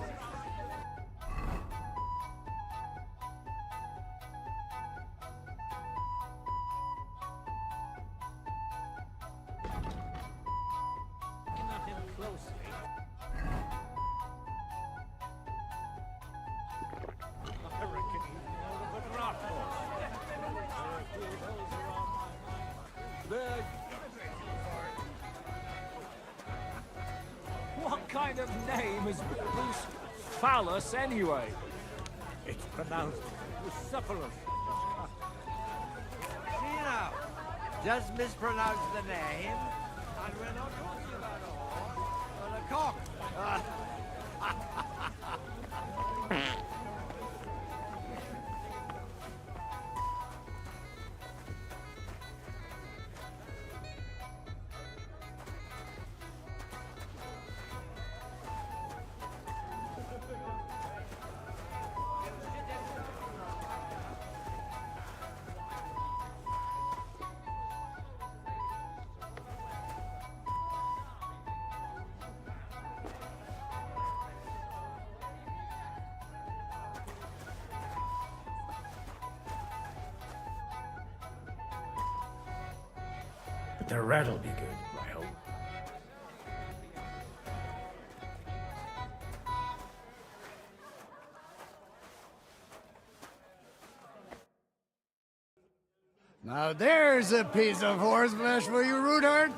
Looking at him closely. I reckon he's more of a rock horse. What kind of name is Bruce Phallus, anyway? It's pronounced Bucephalus. See now, just mispronounce the name, and we're not talking about a horse, but a cock. But the rat'll be good, I hope. Now there's a piece of horseflesh for you, Rudart.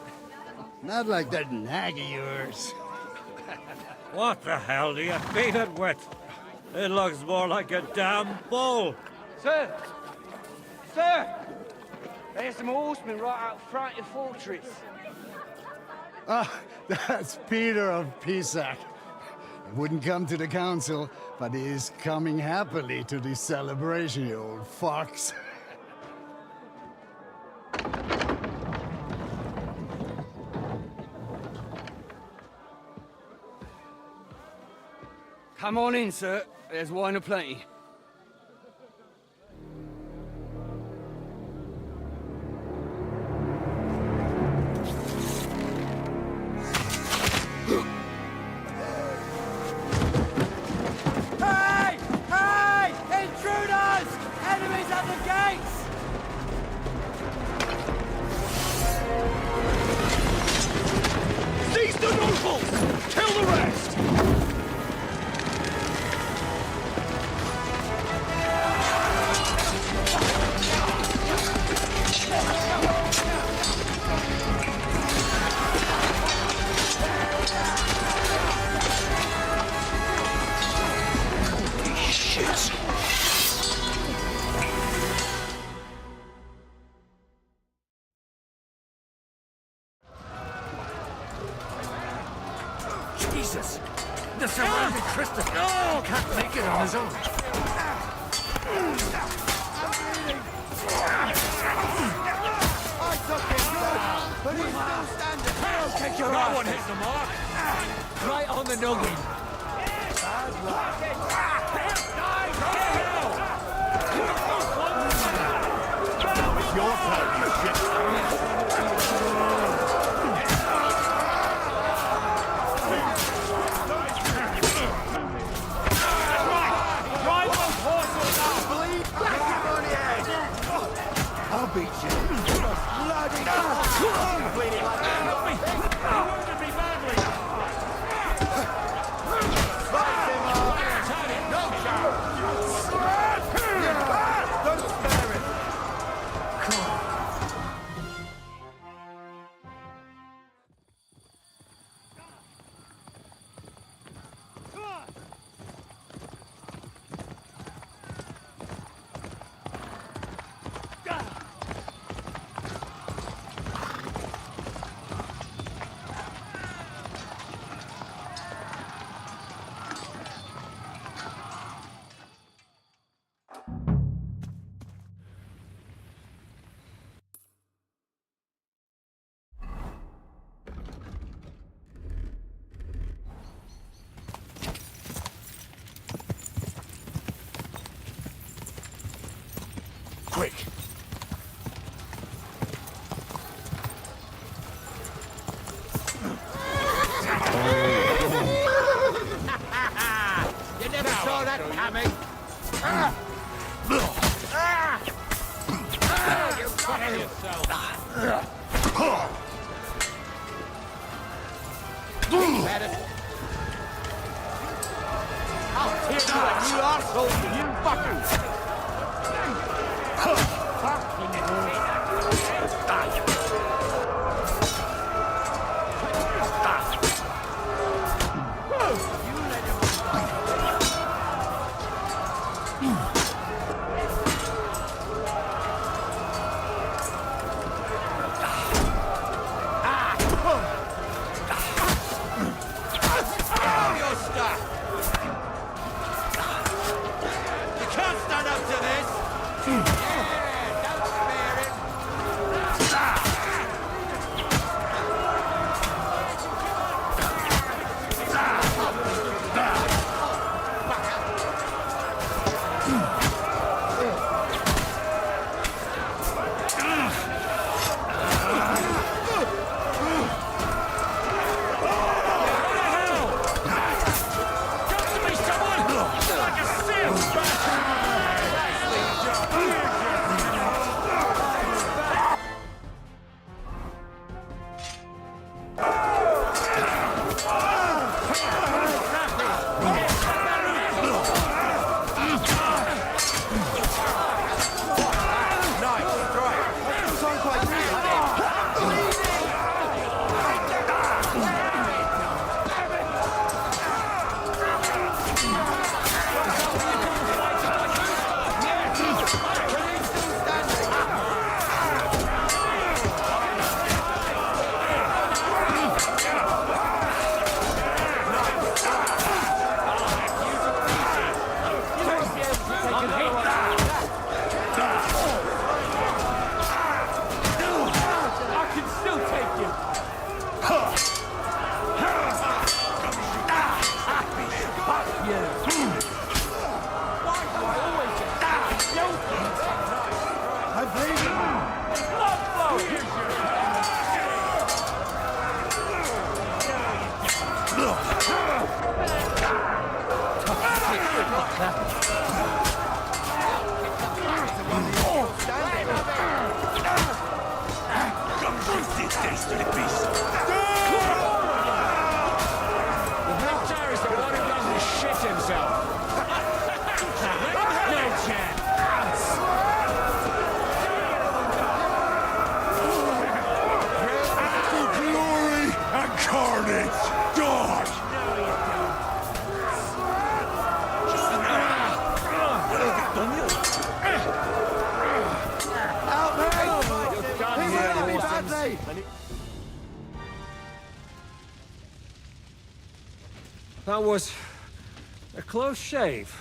Not like that nag of yours. What the hell do you feed it with? It looks more like a damn bull. Sir! Sir! There's some horsemen right out front of the fortress. Ah, that's Peter of Pisac. He wouldn't come to the council, but he is coming happily to the celebration, you old fox. Come on in, sir. There's wine aplenty. Hey! Hey! Intruders! Enemies at the gates! Seize the nobles! Kill the rest! Jesus! The surrounding Christopher can't make it on his own. I took it good, but he's still standing. I'll kick your ass. No one hit the mark. Right on the noggin. Bad luck. It's your fault, you shit. Drive those horses out, bleed. Get him on the head. I'll beat you. Bloody hell. Bleeding like that. Help me. He wounded me badly. Slice him off. Turn it. No chance. Don't spare him. Quick! You never saw that coming. You fucker yourself. I'll tear you a new arsehole, you fuckers! That was a close shave.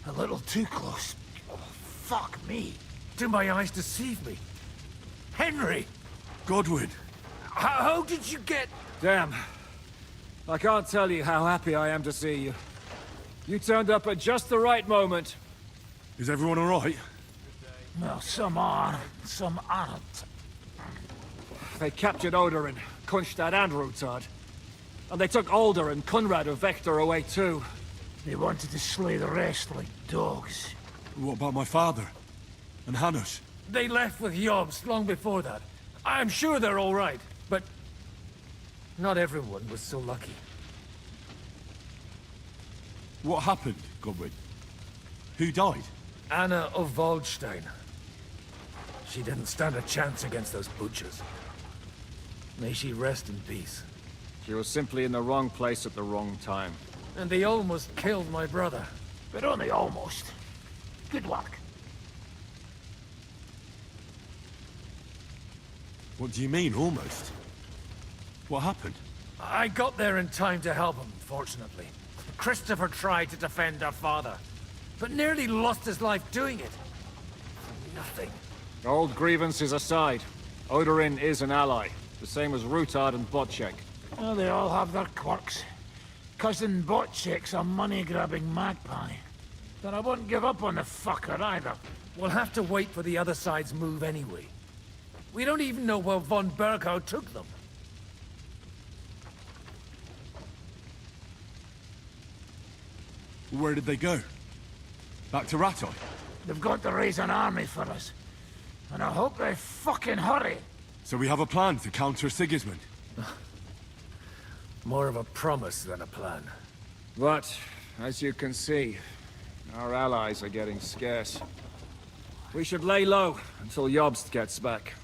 A little too close. Oh, fuck me. Do my eyes deceive me? Henry! Godwin! How did you get... Damn. I can't tell you how happy I am to see you. You turned up at just the right moment. Is everyone alright? Well, some are, some aren't. They captured Odorin, Kunstad and Rutard. And they took Alder and Conrad of Vector away too. They wanted to slay the rest like dogs. What about my father? And Hanush? They left with Yobs long before that. I'm sure they're all right, but... not everyone was so lucky. What happened, Godwin? Who died? Anna of Waldstein. She didn't stand a chance against those butchers. May she rest in peace. She was simply in the wrong place at the wrong time. And they almost killed my brother. But only almost. Good luck. What do you mean, almost? What happened? I got there in time to help him, fortunately. Christopher tried to defend our father, but nearly lost his life doing it. For nothing. Old grievances aside, Odorin is an ally, the same as Rutard and Botchek. Well, they all have their quirks. Cousin Botchek's a money-grabbing magpie. But I wouldn't give up on the fucker either. We'll have to wait for the other side's move anyway. We don't even know where von Berghout took them. Where did they go? Back to Ratoi? They've got to raise an army for us. And I hope they fucking hurry. So we have a plan to counter Sigismund? More of a promise than a plan. But, as you can see, our allies are getting scarce. We should lay low until Jobst gets back.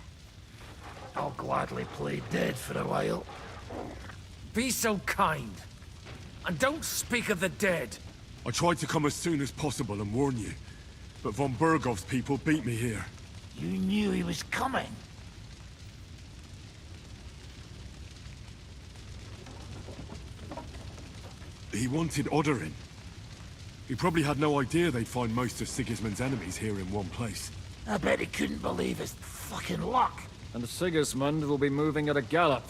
I'll gladly play dead for a while. Be so kind. And don't speak of the dead. I tried to come as soon as possible and warn you, but von Bergov's people beat me here. You knew he was coming. He wanted Odorin. He probably had no idea they'd find most of Sigismund's enemies here in one place. I bet he couldn't believe his fucking luck. And Sigismund will be moving at a gallop.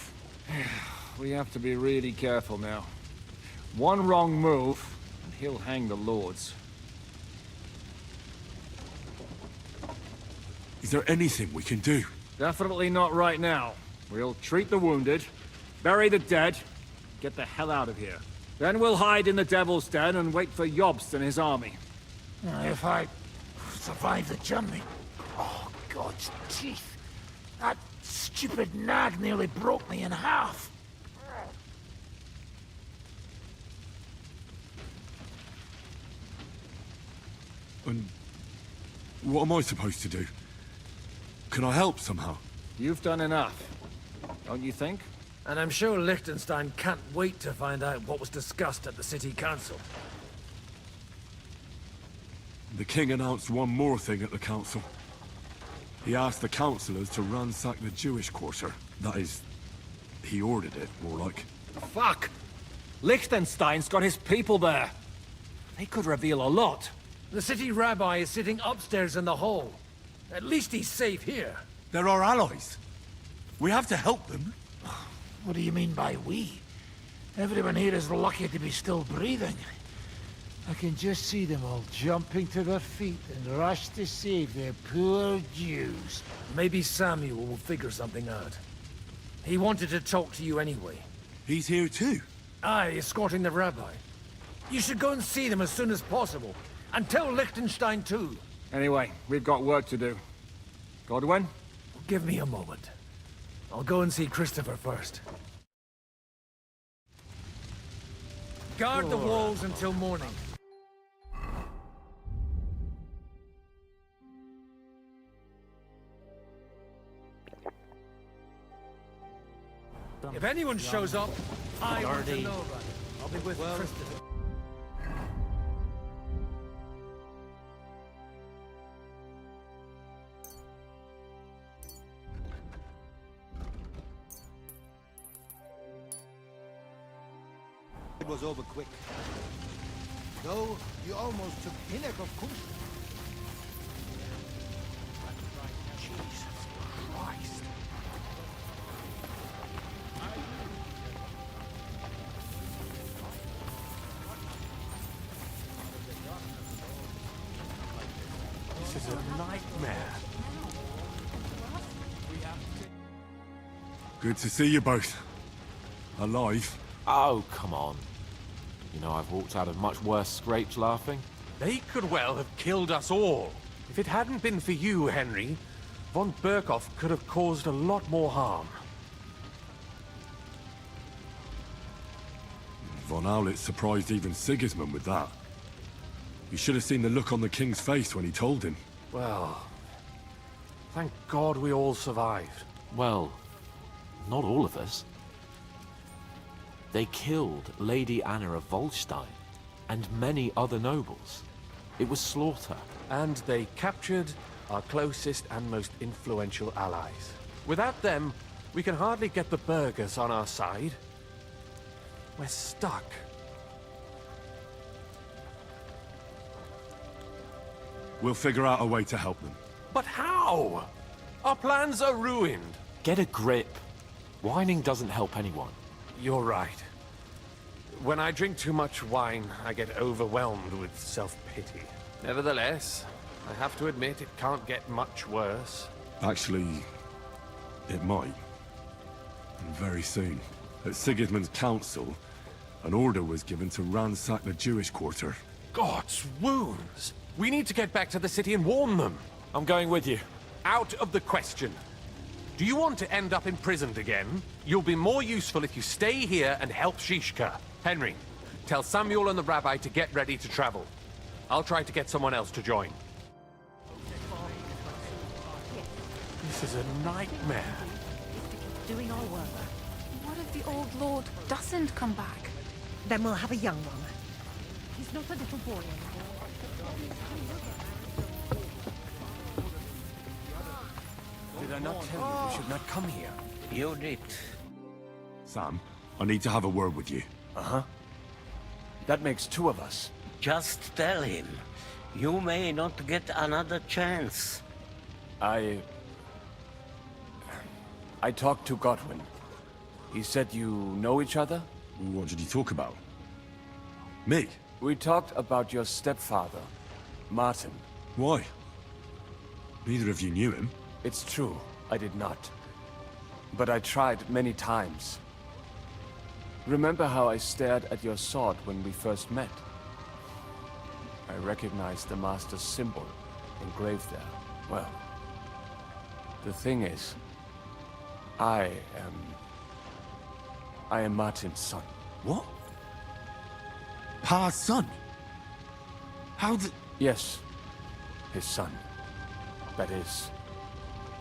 We have to be really careful now. One wrong move, and he'll hang the lords. Is there anything we can do? Definitely not right now. We'll treat the wounded, bury the dead, get the hell out of here. Then we'll hide in the Devil's Den and wait for Jobst and his army. If I survive the journey... Oh, God's teeth. That stupid nag nearly broke me in half. And what am I supposed to do? Can I help somehow? You've done enough, don't you think? And I'm sure Liechtenstein can't wait to find out what was discussed at the city council. The king announced one more thing at the council. He asked the councillors to ransack the Jewish quarter. That is, he ordered it, more like. Fuck! Liechtenstein's got his people there. They could reveal a lot. The city rabbi is sitting upstairs in the hall. At least he's safe here. They're our allies. We have to help them. What do you mean by we? Everyone here is lucky to be still breathing. I can just see them all jumping to their feet and rush to save their poor Jews. Maybe Samuel will figure something out. He wanted to talk to you anyway. He's here too? Aye, escorting the rabbi. You should go and see them as soon as possible. And tell Liechtenstein too. Anyway, we've got work to do. Godwin? Give me a moment. I'll go and see Christopher first. Guard the walls until morning. If anyone shows up, I want to know about it. I'll be with Christopher. It was over quick. Though you almost took Hinnock of Kunst. Jesus Christ. This is a nightmare. Good to see you both. Alive. Oh, come on. You know, I've walked out of much worse scrapes laughing. They could well have killed us all. If it hadn't been for you, Henry, von Berkhoff could have caused a lot more harm. Von Aulitz surprised even Sigismund with that. You should have seen the look on the king's face when he told him. Well, thank God we all survived. Well, not all of us. They killed Lady Anna of Volstein and many other nobles. It was slaughter. And they captured our closest and most influential allies. Without them, we can hardly get the burghers on our side. We're stuck. We'll figure out a way to help them. But how? Our plans are ruined. Get a grip. Whining doesn't help anyone. You're right. When I drink too much wine, I get overwhelmed with self-pity. Nevertheless, I have to admit it can't get much worse. Actually, it might. And very soon. At Sigismund's council, an order was given to ransack the Jewish quarter. God's wounds! We need to get back to the city and warn them. I'm going with you. Out of the question. Do you want to end up imprisoned again? You'll be more useful if you stay here and help Shishka. Henry, tell Samuel and the rabbi to get ready to travel. I'll try to get someone else to join. This is a nightmare. Doing our work. What if the old lord doesn't come back? Then we'll have a young one. He's not a little boy anymore. Did I not tell you we should not come here? You did. Sam, I need to have a word with you. Uh-huh. That makes two of us. Just tell him. You may not get another chance. I talked to Godwin. He said you know each other? What did you talk about? Me? We talked about your stepfather, Martin. Why? Neither of you knew him. It's true, I did not. But I tried many times. Remember how I stared at your sword when we first met? I recognized the Master's symbol engraved there. Well, the thing is, I am Martin's son. What? Pa's son? How the... Yes, his son. That is,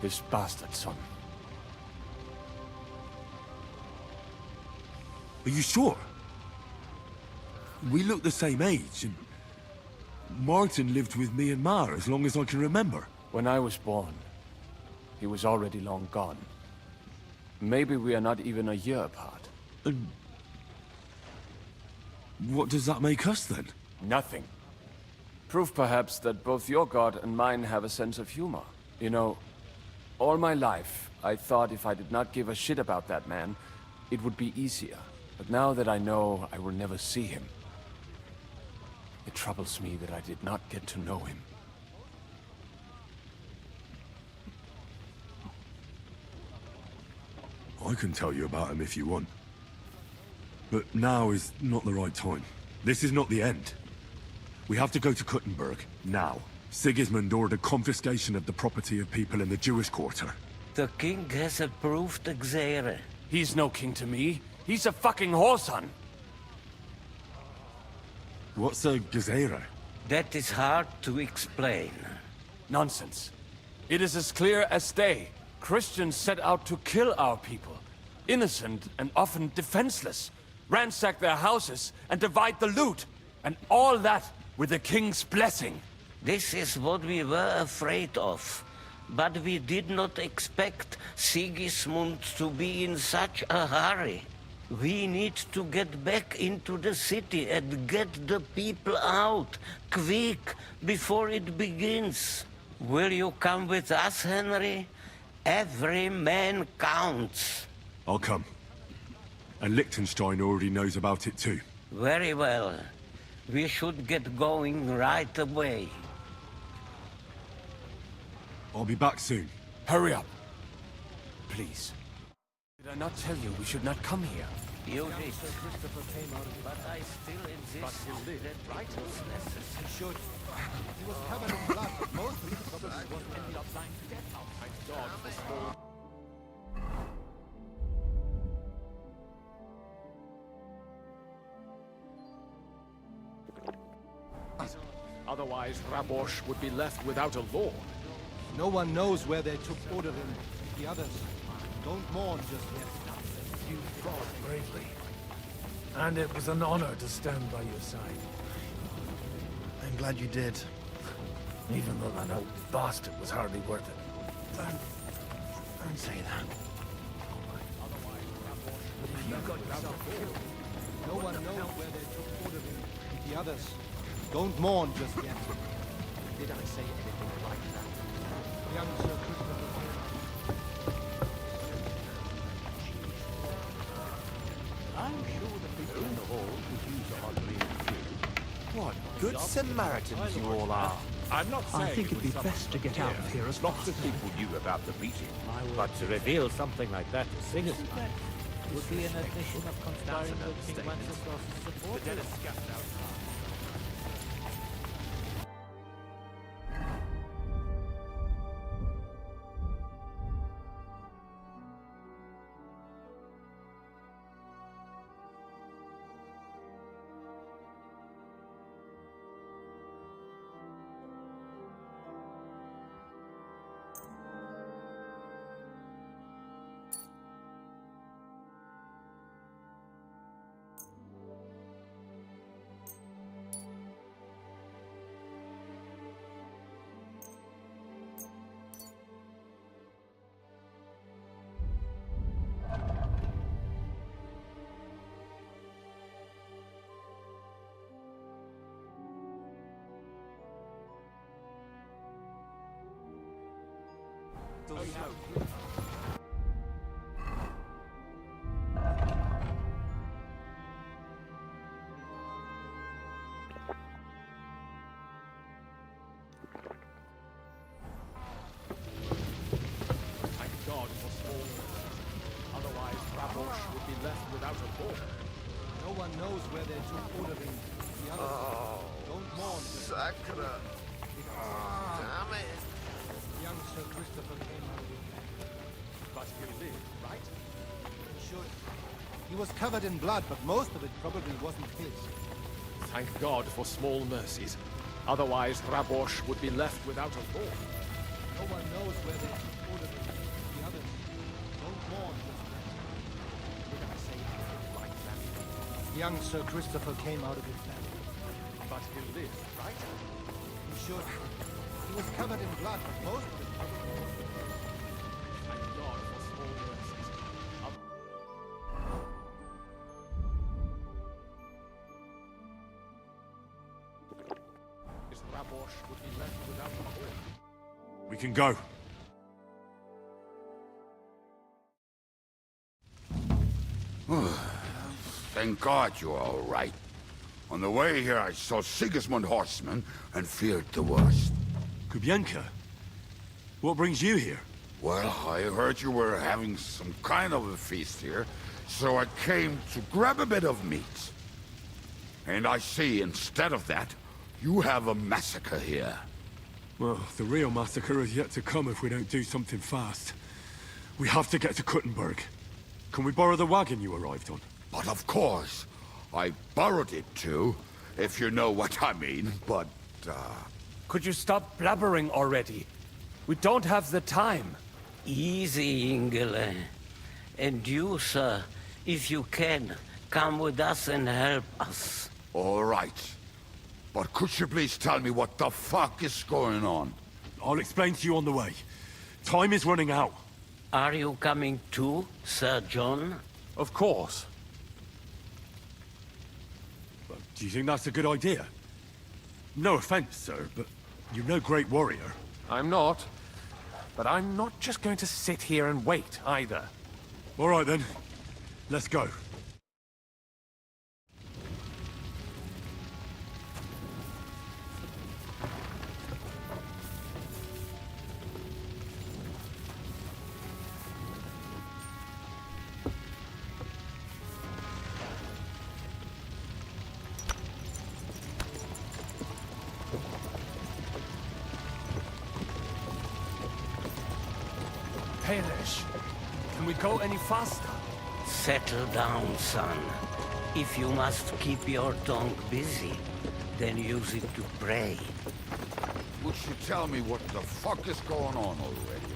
his bastard son. Are you sure? We look the same age, and Martin lived with me and Ma as long as I can remember. When I was born, he was already long gone. Maybe we are not even a year apart. And what does that make us, then? Nothing. Proof, perhaps, that both your god and mine have a sense of humor. You know, all my life, I thought if I did not give a shit about that man, it would be easier. But now that I know I will never see him, it troubles me that I did not get to know him. I can tell you about him if you want. But now is not the right time. This is not the end. We have to go to Kuttenberg, now. Sigismund ordered confiscation of the property of people in the Jewish quarter. The king has approved Xere. He's no king to me. He's a fucking whoreson. What's a Gezera? That is hard to explain. Nonsense. It is as clear as day. Christians set out to kill our people. Innocent and often defenseless. Ransack their houses and divide the loot. And all that with the king's blessing. This is what we were afraid of. But we did not expect Sigismund to be in such a hurry. We need to get back into the city and get the people out, quick, before it begins. Will you come with us, Henry? Every man counts. I'll come. And Liechtenstein already knows about it too. Very well. We should get going right away. I'll be back soon. Hurry up. Please. Did I not tell you we should not come here? You did. But I still insist that right? it was necessary. He should. He was covered in blood, but most of it probably wasn't ended up lying dead outside God for small. Otherwise, Rabosh would be left without a law. No one knows where they took Odorin. The others don't mourn just yet. You fought bravely. And it was an honor to stand by your side. I'm glad you did. Even though that old bastard was hardly worth it. Don't say that. If you got yourself killed, no one knows where they took Odorin. The others don't mourn just yet. Did I say anything like that? Young Sir Christopher. I'm sure the people in the hall could use a hot meal too. What good Samaritans you all are. I'm not saying I think it'd be best to get out of here as Lots of people knew about the meeting. But to reveal something like that to Sigismund would be an admission of conspiring with King Wenceslas' support. The dead are scattered out. Thank God for small. Otherwise, Rabosh would be left without a law. No one knows where they took Odorin. The others don't mourn. Sacra. Damn it. Young Sir Christopher came out of it. But he lived, right? He should. He was covered in blood, but most of it probably wasn't his. Thank God for small mercies. Otherwise, Rabosh would be left without a law. No one knows where they took Odorin. The others don't mourn just yet. Did I say anything like that? Young Sir Christopher came out of it then. But he lived, right? He should. He was covered in blood, but most of it probably wasn't his. Thank God for small mercies. Rabosh would be left without a law. We can go. Thank God you're all right. On the way here, I saw Sigismund horsemen and feared the worst. Kubienka? What brings you here? Well, I heard you were having some kind of a feast here, So I came to grab a bit of meat. And I see, instead of that, you have a massacre here. Well, the real massacre is yet to come if we don't do something fast. We have to get to Kuttenberg. Can we borrow the wagon you arrived on? But of course. I borrowed it too, if you know what I mean, but, Could you stop blabbering already? We don't have the time. Easy, Ingele. And you, sir, if you can, come with us and help us. All right. But could you please tell me what the fuck is going on? I'll explain to you on the way. Time is running out. Are you coming too, Sir John? Of course. Do you think that's a good idea? No offense, sir, but you're no great warrior. I'm not. But I'm not just going to sit here and wait, either. All right, then. Let's go. Perish. Can we go any faster? Settle down, son. If you must keep your tongue busy, then use it to pray. Would you tell me what the fuck is going on already?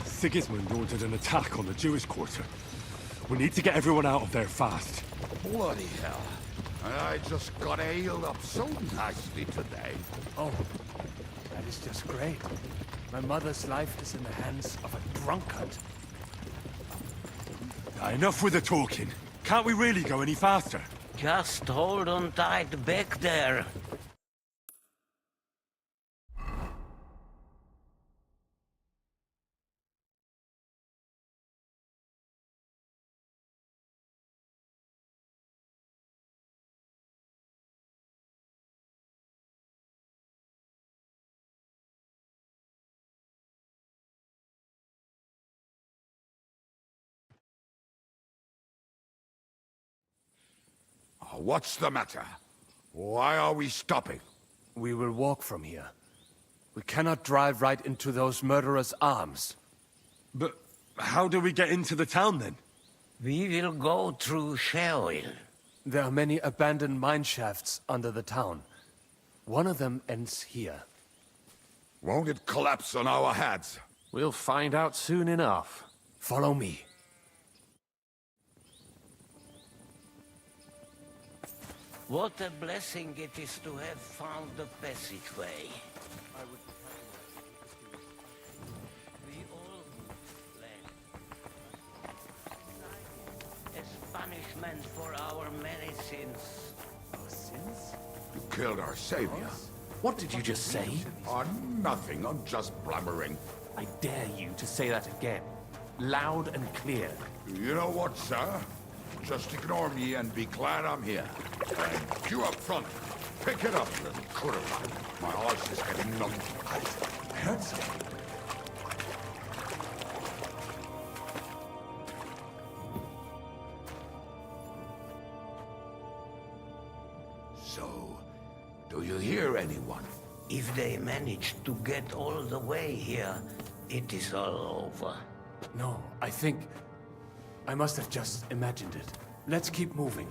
Sigismund ordered an attack on the Jewish quarter. We need to get everyone out of there fast. Bloody hell. I just got ailed up so nicely today. Oh, that is just great. My mother's life is in the hands of a drunkard. Enough with the talking. Can't we really go any faster? Just hold on tight back there. What's the matter? Why are we stopping? We will walk from here. We cannot drive right into those murderers' arms. But how do we get into the town, then? We will go through Sheol. There are many abandoned mine shafts under the town. One of them ends here. Won't it collapse on our heads? We'll find out soon enough. Follow me. What a blessing it is to have found the passageway. We all fled. As punishment for our many sins. Our sins? You killed our savior. What did you just say? Nothing. I'm just blabbering. I dare you to say that again. Loud and clear. You know what, sir? Just ignore me and be glad I'm here. And you up front, pick it up, little cooler. My horse is getting numb. I heard something. So, do you hear anyone? If they manage to get all the way here, it is all over. No, I think... I must have just imagined it. Let's keep moving.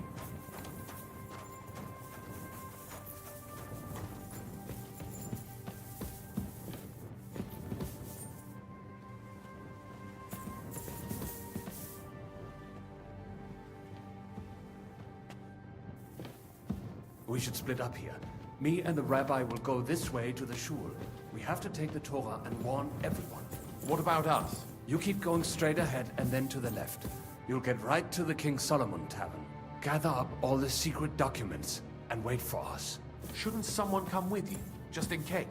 We should split up here. Me and the rabbi will go this way to the shul. We have to take the Torah and warn everyone. What about us? You keep going straight ahead and then to the left. You'll get right to the King Solomon Tavern. Gather up all the secret documents and wait for us. Shouldn't someone come with you, just in case?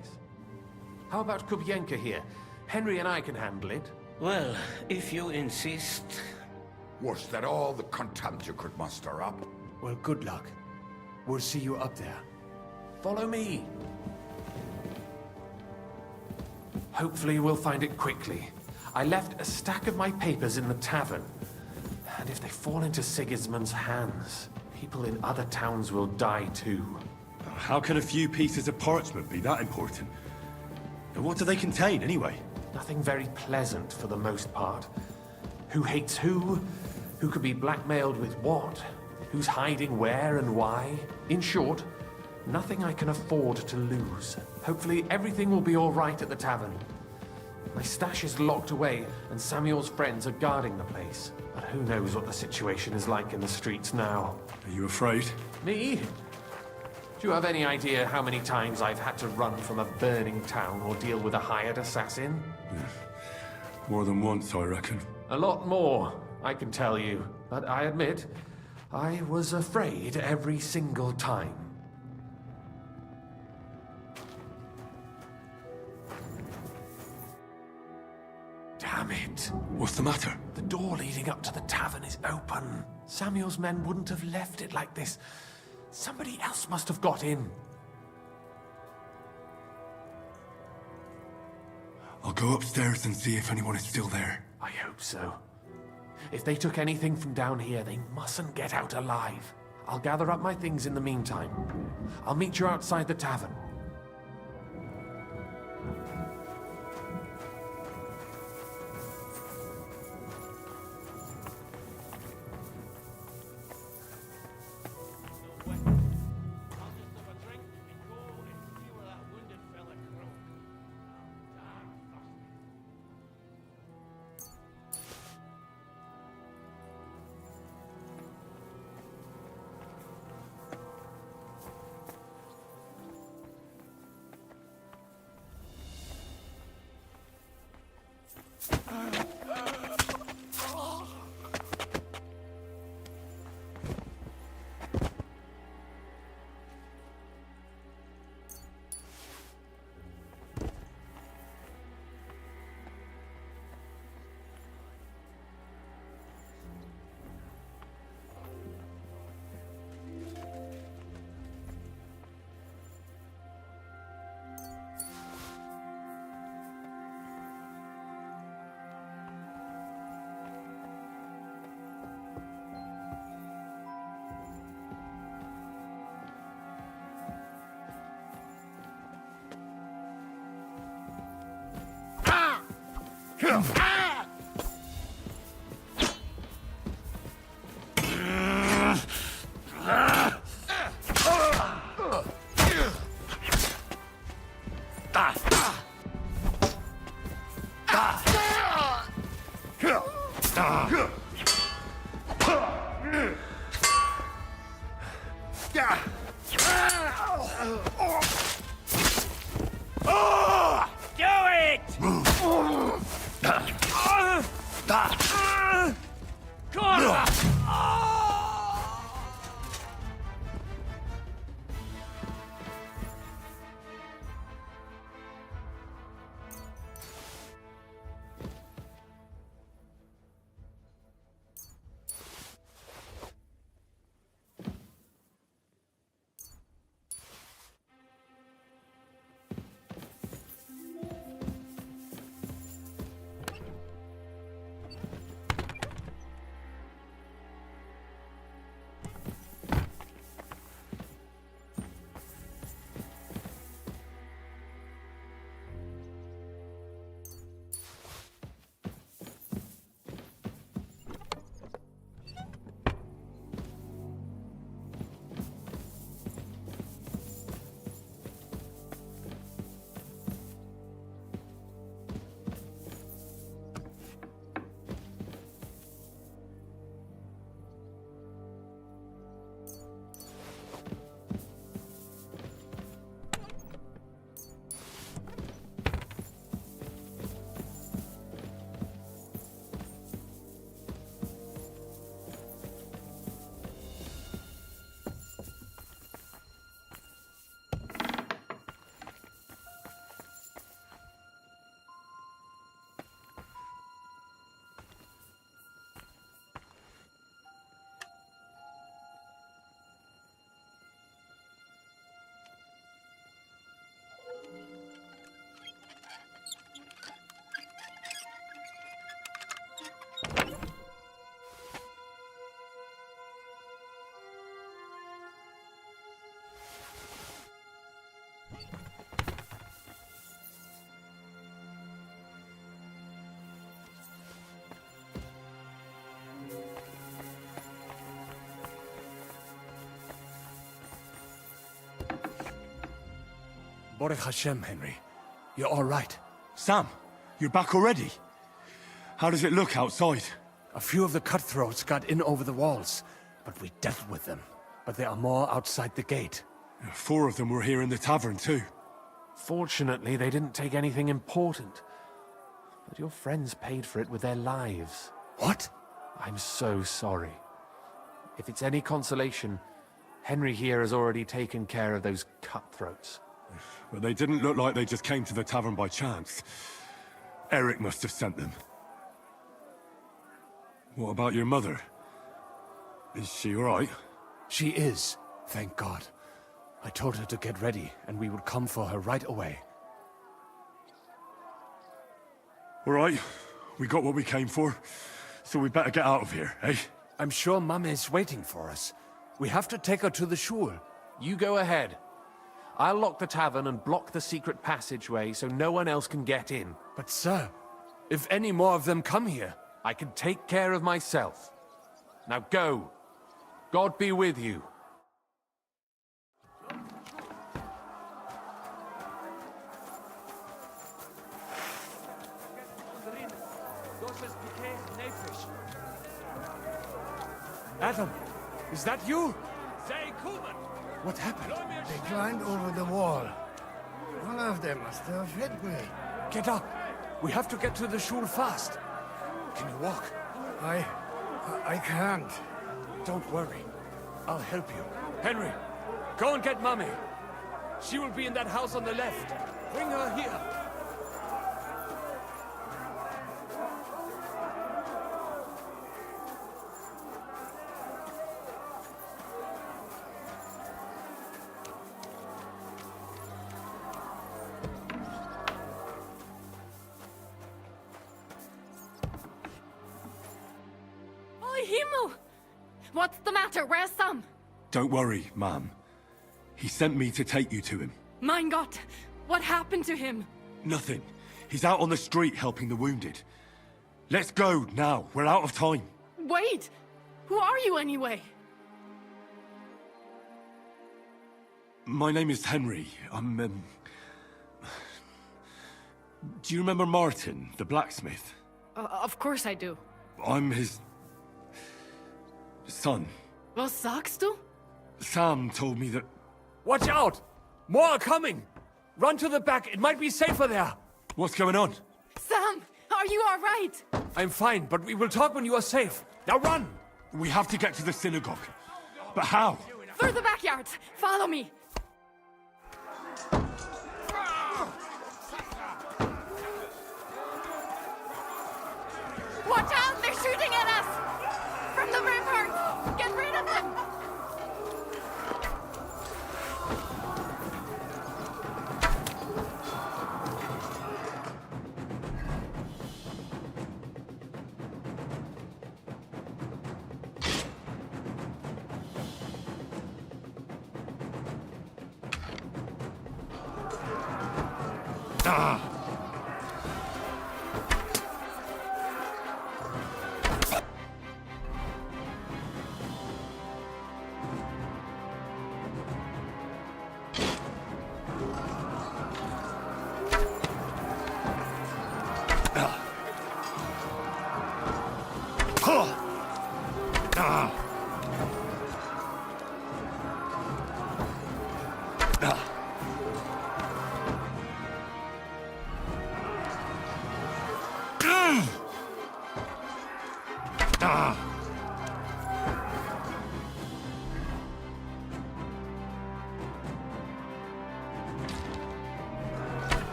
How about Kubienka here? Henry and I can handle it. Well, if you insist. Was that all the contempt you could muster up? Well, good luck. We'll see you up there. Follow me. Hopefully we'll find it quickly. I left a stack of my papers in the tavern. And if they fall into Sigismund's hands, people in other towns will die too. How can a few pieces of parchment be that important? And what do they contain, anyway? Nothing very pleasant for the most part. Who hates who? Who could be blackmailed with what? Who's hiding where and why? In short, nothing I can afford to lose. Hopefully everything will be all right at the tavern. My stash is locked away, and Samuel's friends are guarding the place. But who knows what the situation is like in the streets now. Are you afraid? Me? Do you have any idea how many times I've had to run from a burning town or deal with a hired assassin? More than once, I reckon. A lot more, I can tell you. But I admit, I was afraid every single time. Damn it. What's the matter? The door leading up to the tavern is open. Samuel's men wouldn't have left it like this. Somebody else must have got in. I'll go upstairs and see if anyone is still there. I hope so. If they took anything from down here, they mustn't get out alive. I'll gather up my things in the meantime. I'll meet you outside the tavern. Baruch Hashem, Henry. You're all right. Sam, you're back already? How does it look outside? A few of the cutthroats got in over the walls, but we dealt with them. But there are more outside the gate. 4 of them were here in the tavern, too. Fortunately, they didn't take anything important. But your friends paid for it with their lives. What? I'm so sorry. If it's any consolation, Henry here has already taken care of those cutthroats. But they didn't look like they just came to the tavern by chance. Eric must have sent them. What about your mother? Is she all right? She is, thank God. I told her to get ready, and we would come for her right away. All right, we got what we came for, so we better get out of here, eh? I'm sure Mum is waiting for us. We have to take her to the shul. You go ahead. I'll lock the tavern and block the secret passageway so no one else can get in. But sir, if any more of them come here... I can take care of myself. Now go. God be with you. Adam, is that you? Say, Kuhlman! What happened? They climbed over the wall. One of them must have hit me. Get up. We have to get to the shul fast. Can you walk? I can't. Don't worry. I'll help you. Henry, go and get Mummy. She will be in that house on the left. Bring her here. Himmel! What's the matter? Where's Sam? Don't worry, ma'am. He sent me to take you to him. Mein Gott! What happened to him? Nothing. He's out on the street helping the wounded. Let's go, now. We're out of time. Wait! Who are you anyway? My name is Henry. I'm, Do you remember Martin, the blacksmith? Of course I do. I'm his... son. Was sagst du? Sam told me that... Watch out! More are coming! Run to the back, it might be safer there! What's going on? Sam! Are you alright? I'm fine, but we will talk when you are safe. Now run! We have to get to the synagogue. But how? Through the backyard! Follow me! Watch out! They're shooting at us! From the ramparts! Get rid of them!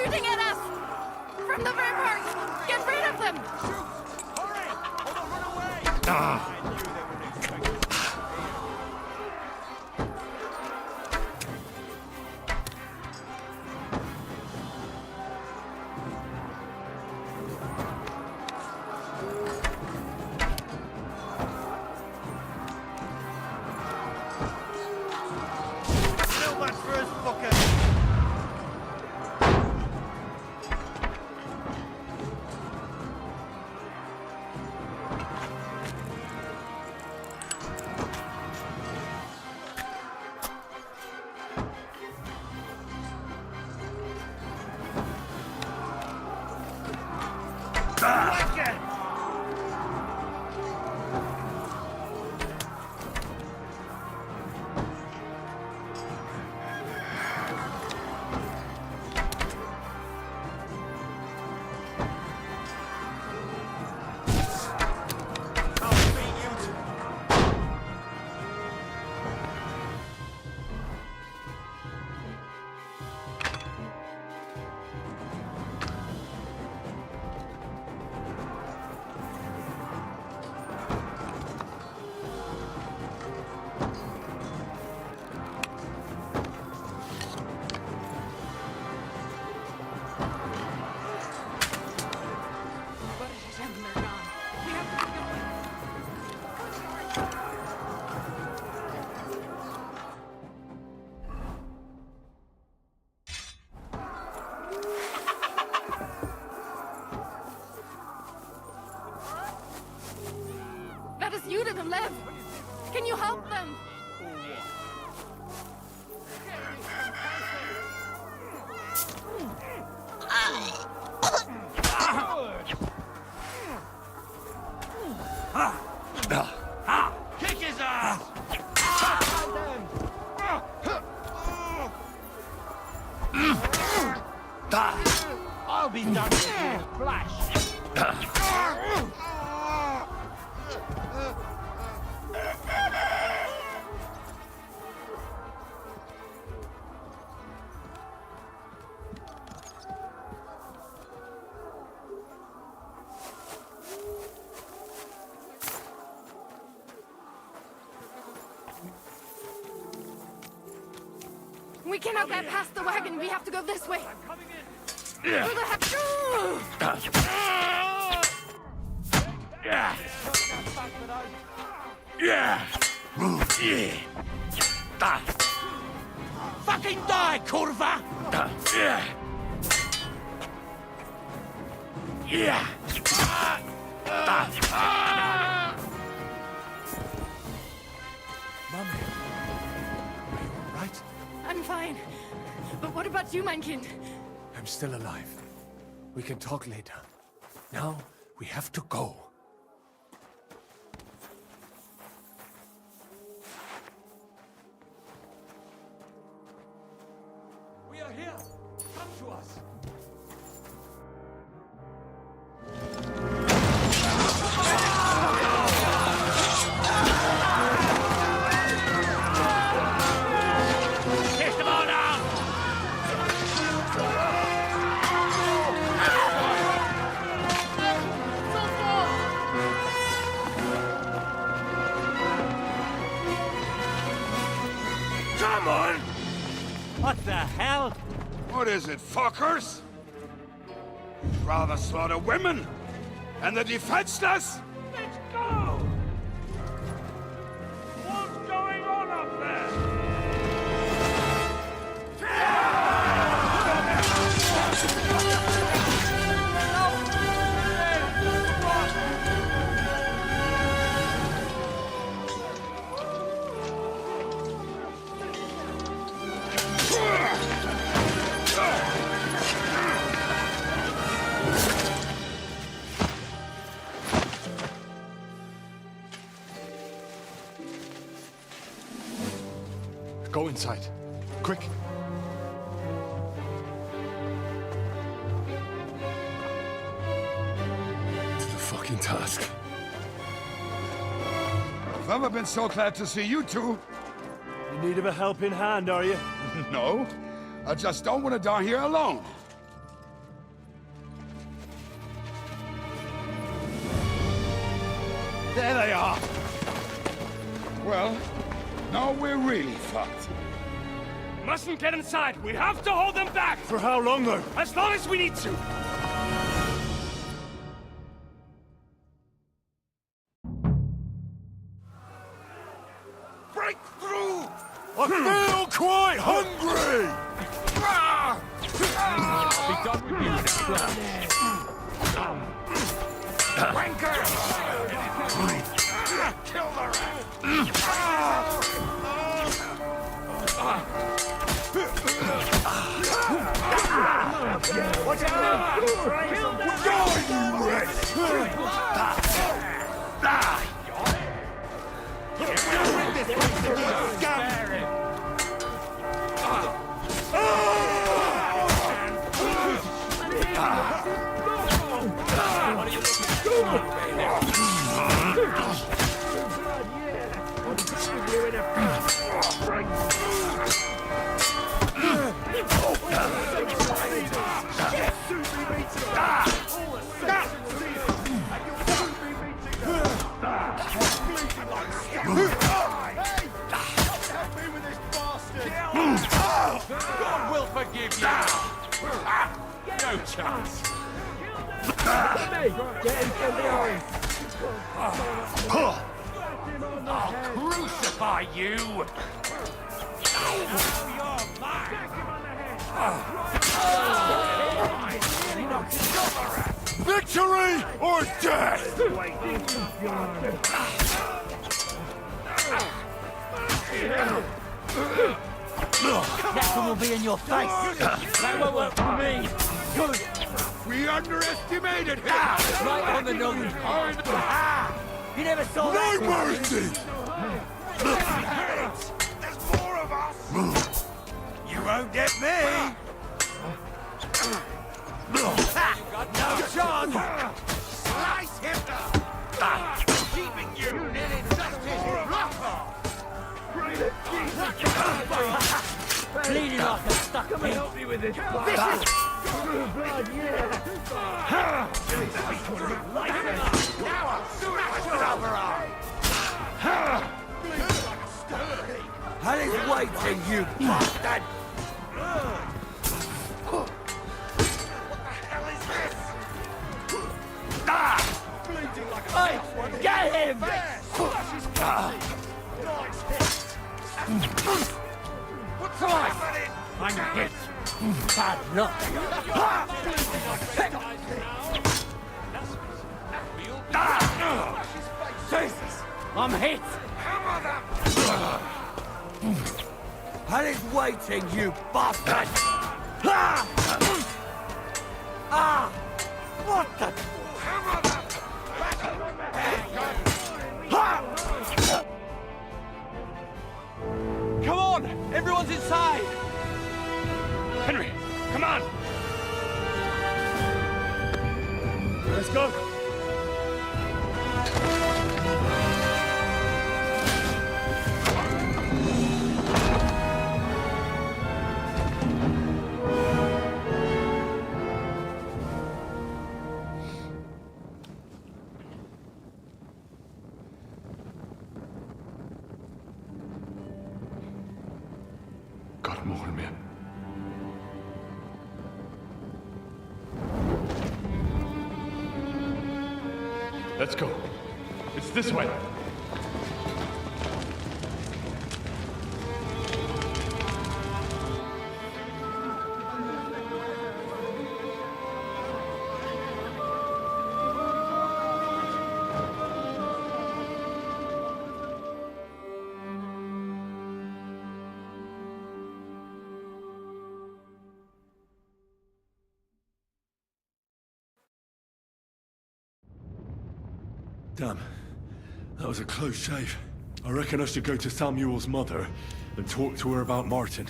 shooting at us! From the ramparts! Get rid of them! That is you to the left! Can you help them? Kick his ass! I'll be done with you, Flash! We cannot get past the wagon. We have to go this way. Through the Fucking die, curva! Mummy, are you all right? I'm fine. But what about you, mein Kind? I'm still alive. We can talk later. Now, we have to go. We are here! Come to us! Come on! What the hell? What is it, fuckers? You'd rather slaughter women and the defenseless? Let's go! What's going on up there? Go inside. Quick. To the fucking task. I've never been so glad to see you two. In need of a helping hand, are you? No, I just don't want to die here alone. There they are! Well, now we're really fucked. Mustn't get inside. We have to hold them back. For how long, though? As long as we need to. Break through! I feel quite hungry! Be done with you in a flash. Wanker! Kill the rat! Watch out! Die, you wretch! God will forgive you! No chance! I'll crucify you! Victory or death! That one will be in your face. That won't work for me. Good. We underestimated him! Right on the nose. You never saw that. No mercy! There's more of us! You won't get me. No chance. Slice him down! Keeping you nearly just his block off! Bleeding like a stuck pig. Help me with this. Blood, yeah. Now I'll smash your other eye! Hell is waiting, you bastard! What the hell is this? Bleeding like a Hey, get him! What's right? I'm hit. Bad luck. Jesus, I'm hit. Hell is waiting, you bastard! What the? Come on! Everyone's inside! Henry, come on! Let's go! God more me. Let's go. It's this way. Damn. That was a close shave. I reckon I should go to Samuel's mother and talk to her about Martin.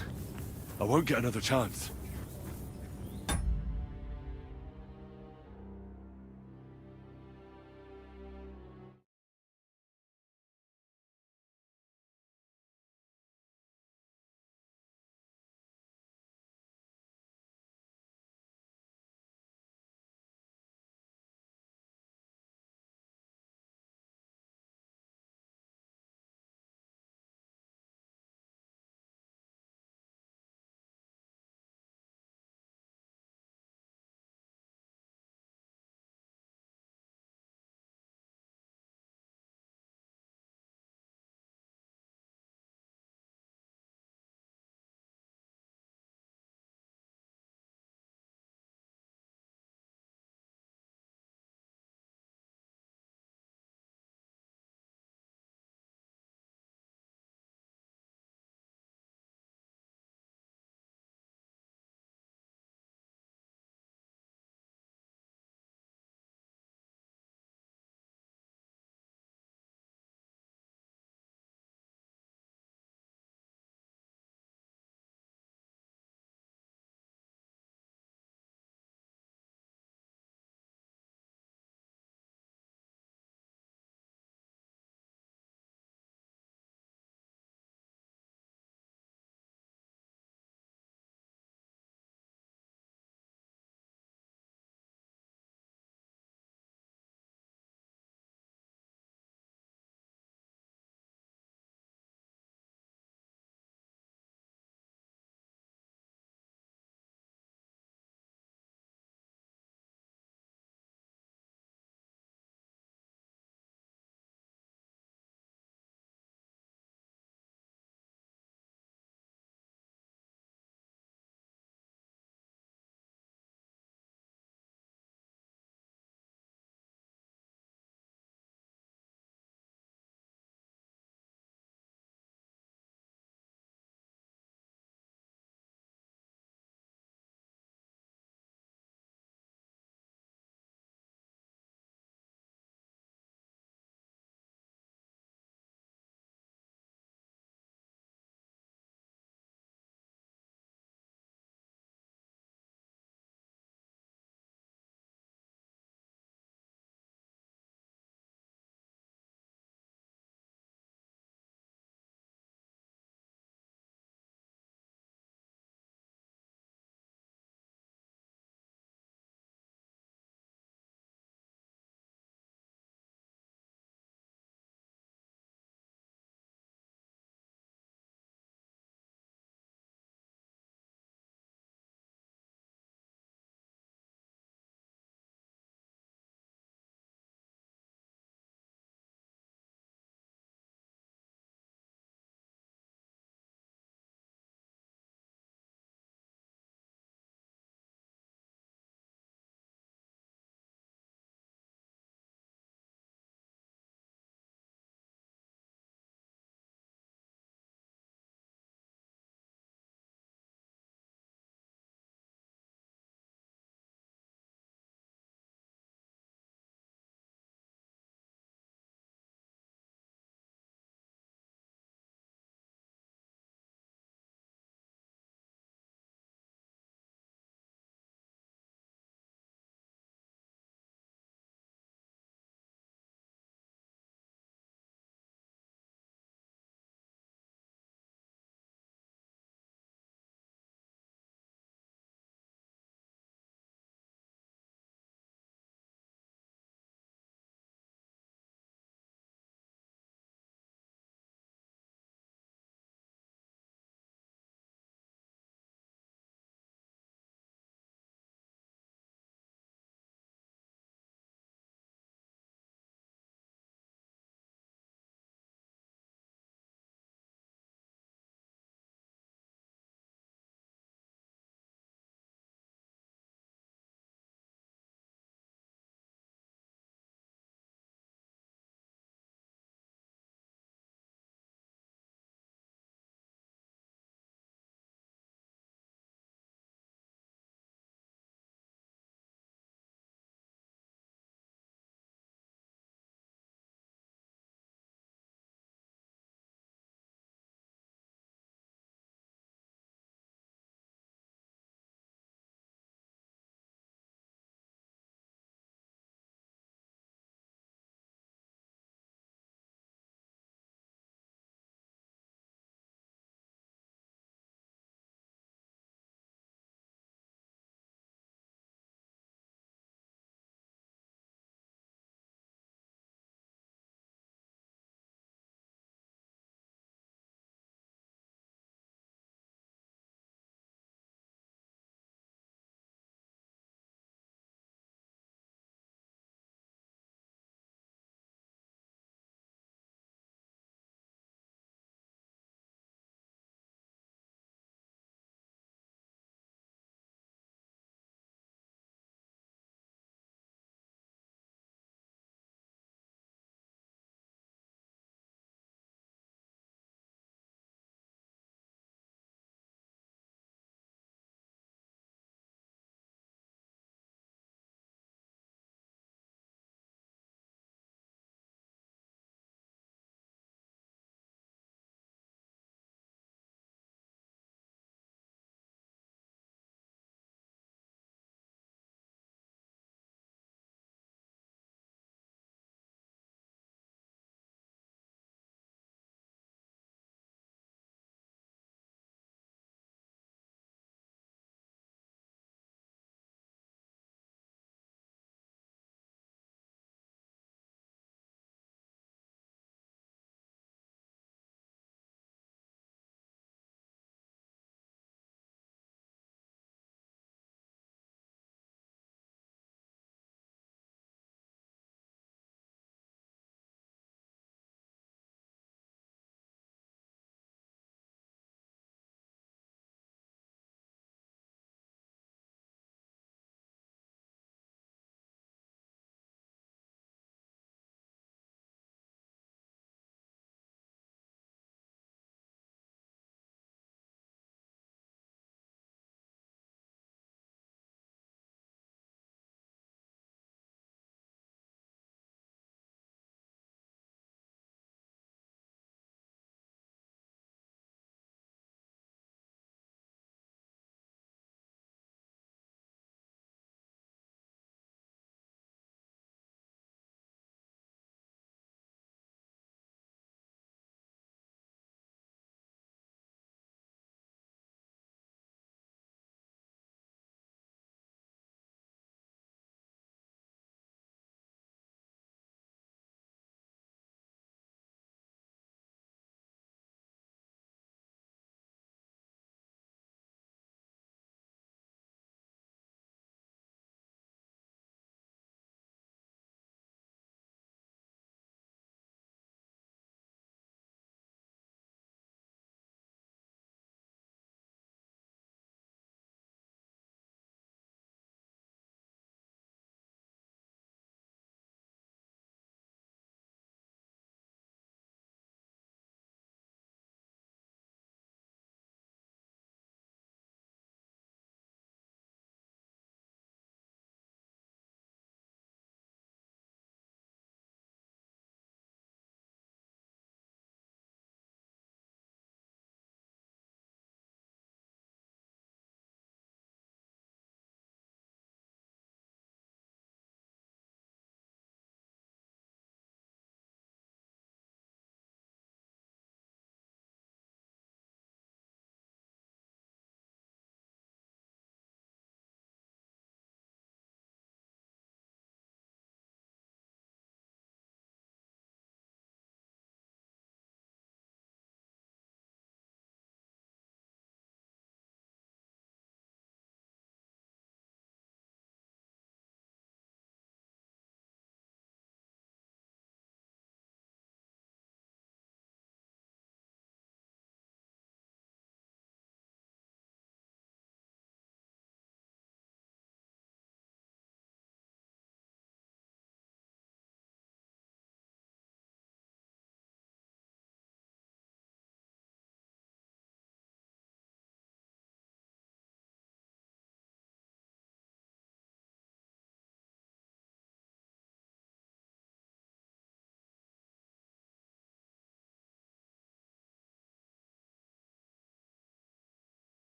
I won't get another chance.